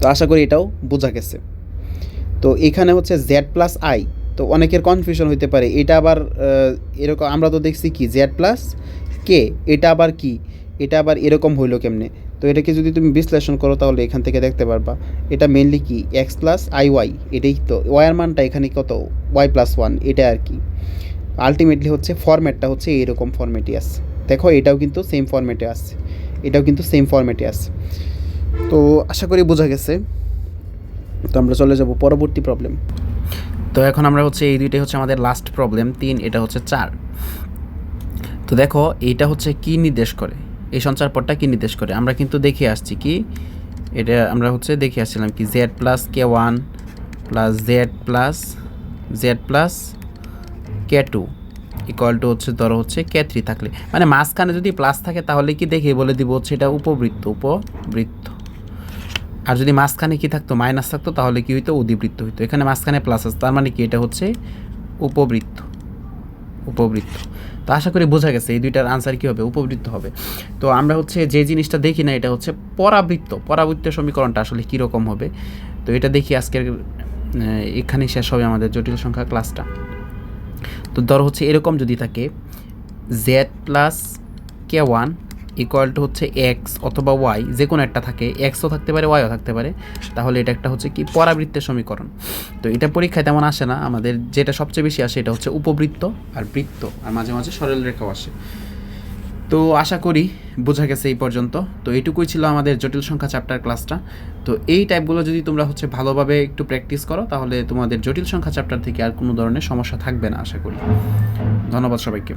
তো আশা করি এটাও বোঝা গেছে। তো এখানে হচ্ছে জেড প্লাস আই, তো অনেকের কনফিউশন হইতে পারে এটা আবার এরকম, আমরা তো দেখছি কি জেড প্লাস কে, এটা আবার কি? এটা আবার এরকম হইলো কেমনে? তো এটাকে যদি তুমি বিশ্লেষণ করো তাহলে এখান থেকে দেখতে পারবা এটা মেনলি কি এক্স প্লাস আই ওয়াই, এটাই তো ওয়াইয়ের মানটা এখানে কত? ওয়াই প্লাস 1, এটা আর কি। আলটিমেটলি হচ্ছে ফরম্যাটটা হচ্ছে এইরকম ফরম্যাটই আছে। দেখো এটাও কিন্তু সেম ফরম্যাটে আছে, এটাও কিন্তু সেম ফরম্যাটে আছে। তো আশা করি বোঝা গেছে। তো আমরা চলে যাব পরবর্তী প্রবলেম। তো এখন আমরা হচ্ছে এই দুইটাই হচ্ছে আমাদের লাস্ট প্রবলেম 3, এটা হচ্ছে 4। তো দেখো এইটা হচ্ছে কি নির্দেশ করে, এই সঞ্চারপথটা কি নির্দেশ করে? আমরা কিন্তু দেখে আসছি কি, এটা আমরা হচ্ছে দেখে আসছিলাম কি z plus k one plus z plus k two equal to হচ্ছে ধরো হচ্ছে কে থ্রি থাকলে, মানে মাঝখানে যদি প্লাস থাকে তাহলে কি দেখে বলে দিব হচ্ছে এটা উপবৃত্ত। আর যদি মাঝখানে কি থাকতো? মাইনাস থাকতো তাহলে কি হইতো? অধিবৃত্ত হইতো। এখানে মাঝখানে প্লাস আছে, তার মানে কি এটা হচ্ছে উপবৃত্ত। তো আশা করি বোঝা গেছে এই দুইটার আনসার কী হবে? উপবৃত্ত হবে। তো আমরা হচ্ছে যে জিনিসটা দেখি না এটা হচ্ছে পরাবৃত্তের সমীকরণটা আসলে কীরকম হবে। তো এটা দেখি আজকের এখানেই শেষ হবে আমাদের জটিল সংখ্যা ক্লাসটা। তো ধরো হচ্ছে এরকম যদি থাকে Z plus k one equal to হচ্ছে এক্স অথবা ওয়াই, যে কোনো একটা থাকে, এক্সও থাকতে পারে ওয়াইও থাকতে পারে, তাহলে এটা একটা হচ্ছে কি পরাবৃত্তের সমীকরণ। তো এটা পরীক্ষায় তেমন আসে না, আমাদের যেটা সবচেয়ে বেশি আসে এটা হচ্ছে উপবৃত্ত আর বৃত্ত, আর মাঝে মাঝে সরল রেখাও আসে। তো আশা করি বোঝা গেছে এই পর্যন্ত। তো এইটুকুই ছিল আমাদের জটিল সংখ্যা চ্যাপ্টার ক্লাসটা। তো এই টাইপগুলো যদি তোমরা হচ্ছে ভালোভাবে একটু প্র্যাকটিস করো, তাহলে তোমাদের জটিল সংখ্যা চ্যাপ্টার থেকে আর কোনো ধরনের সমস্যা থাকবে না আশা করি। ধন্যবাদ সবাইকে।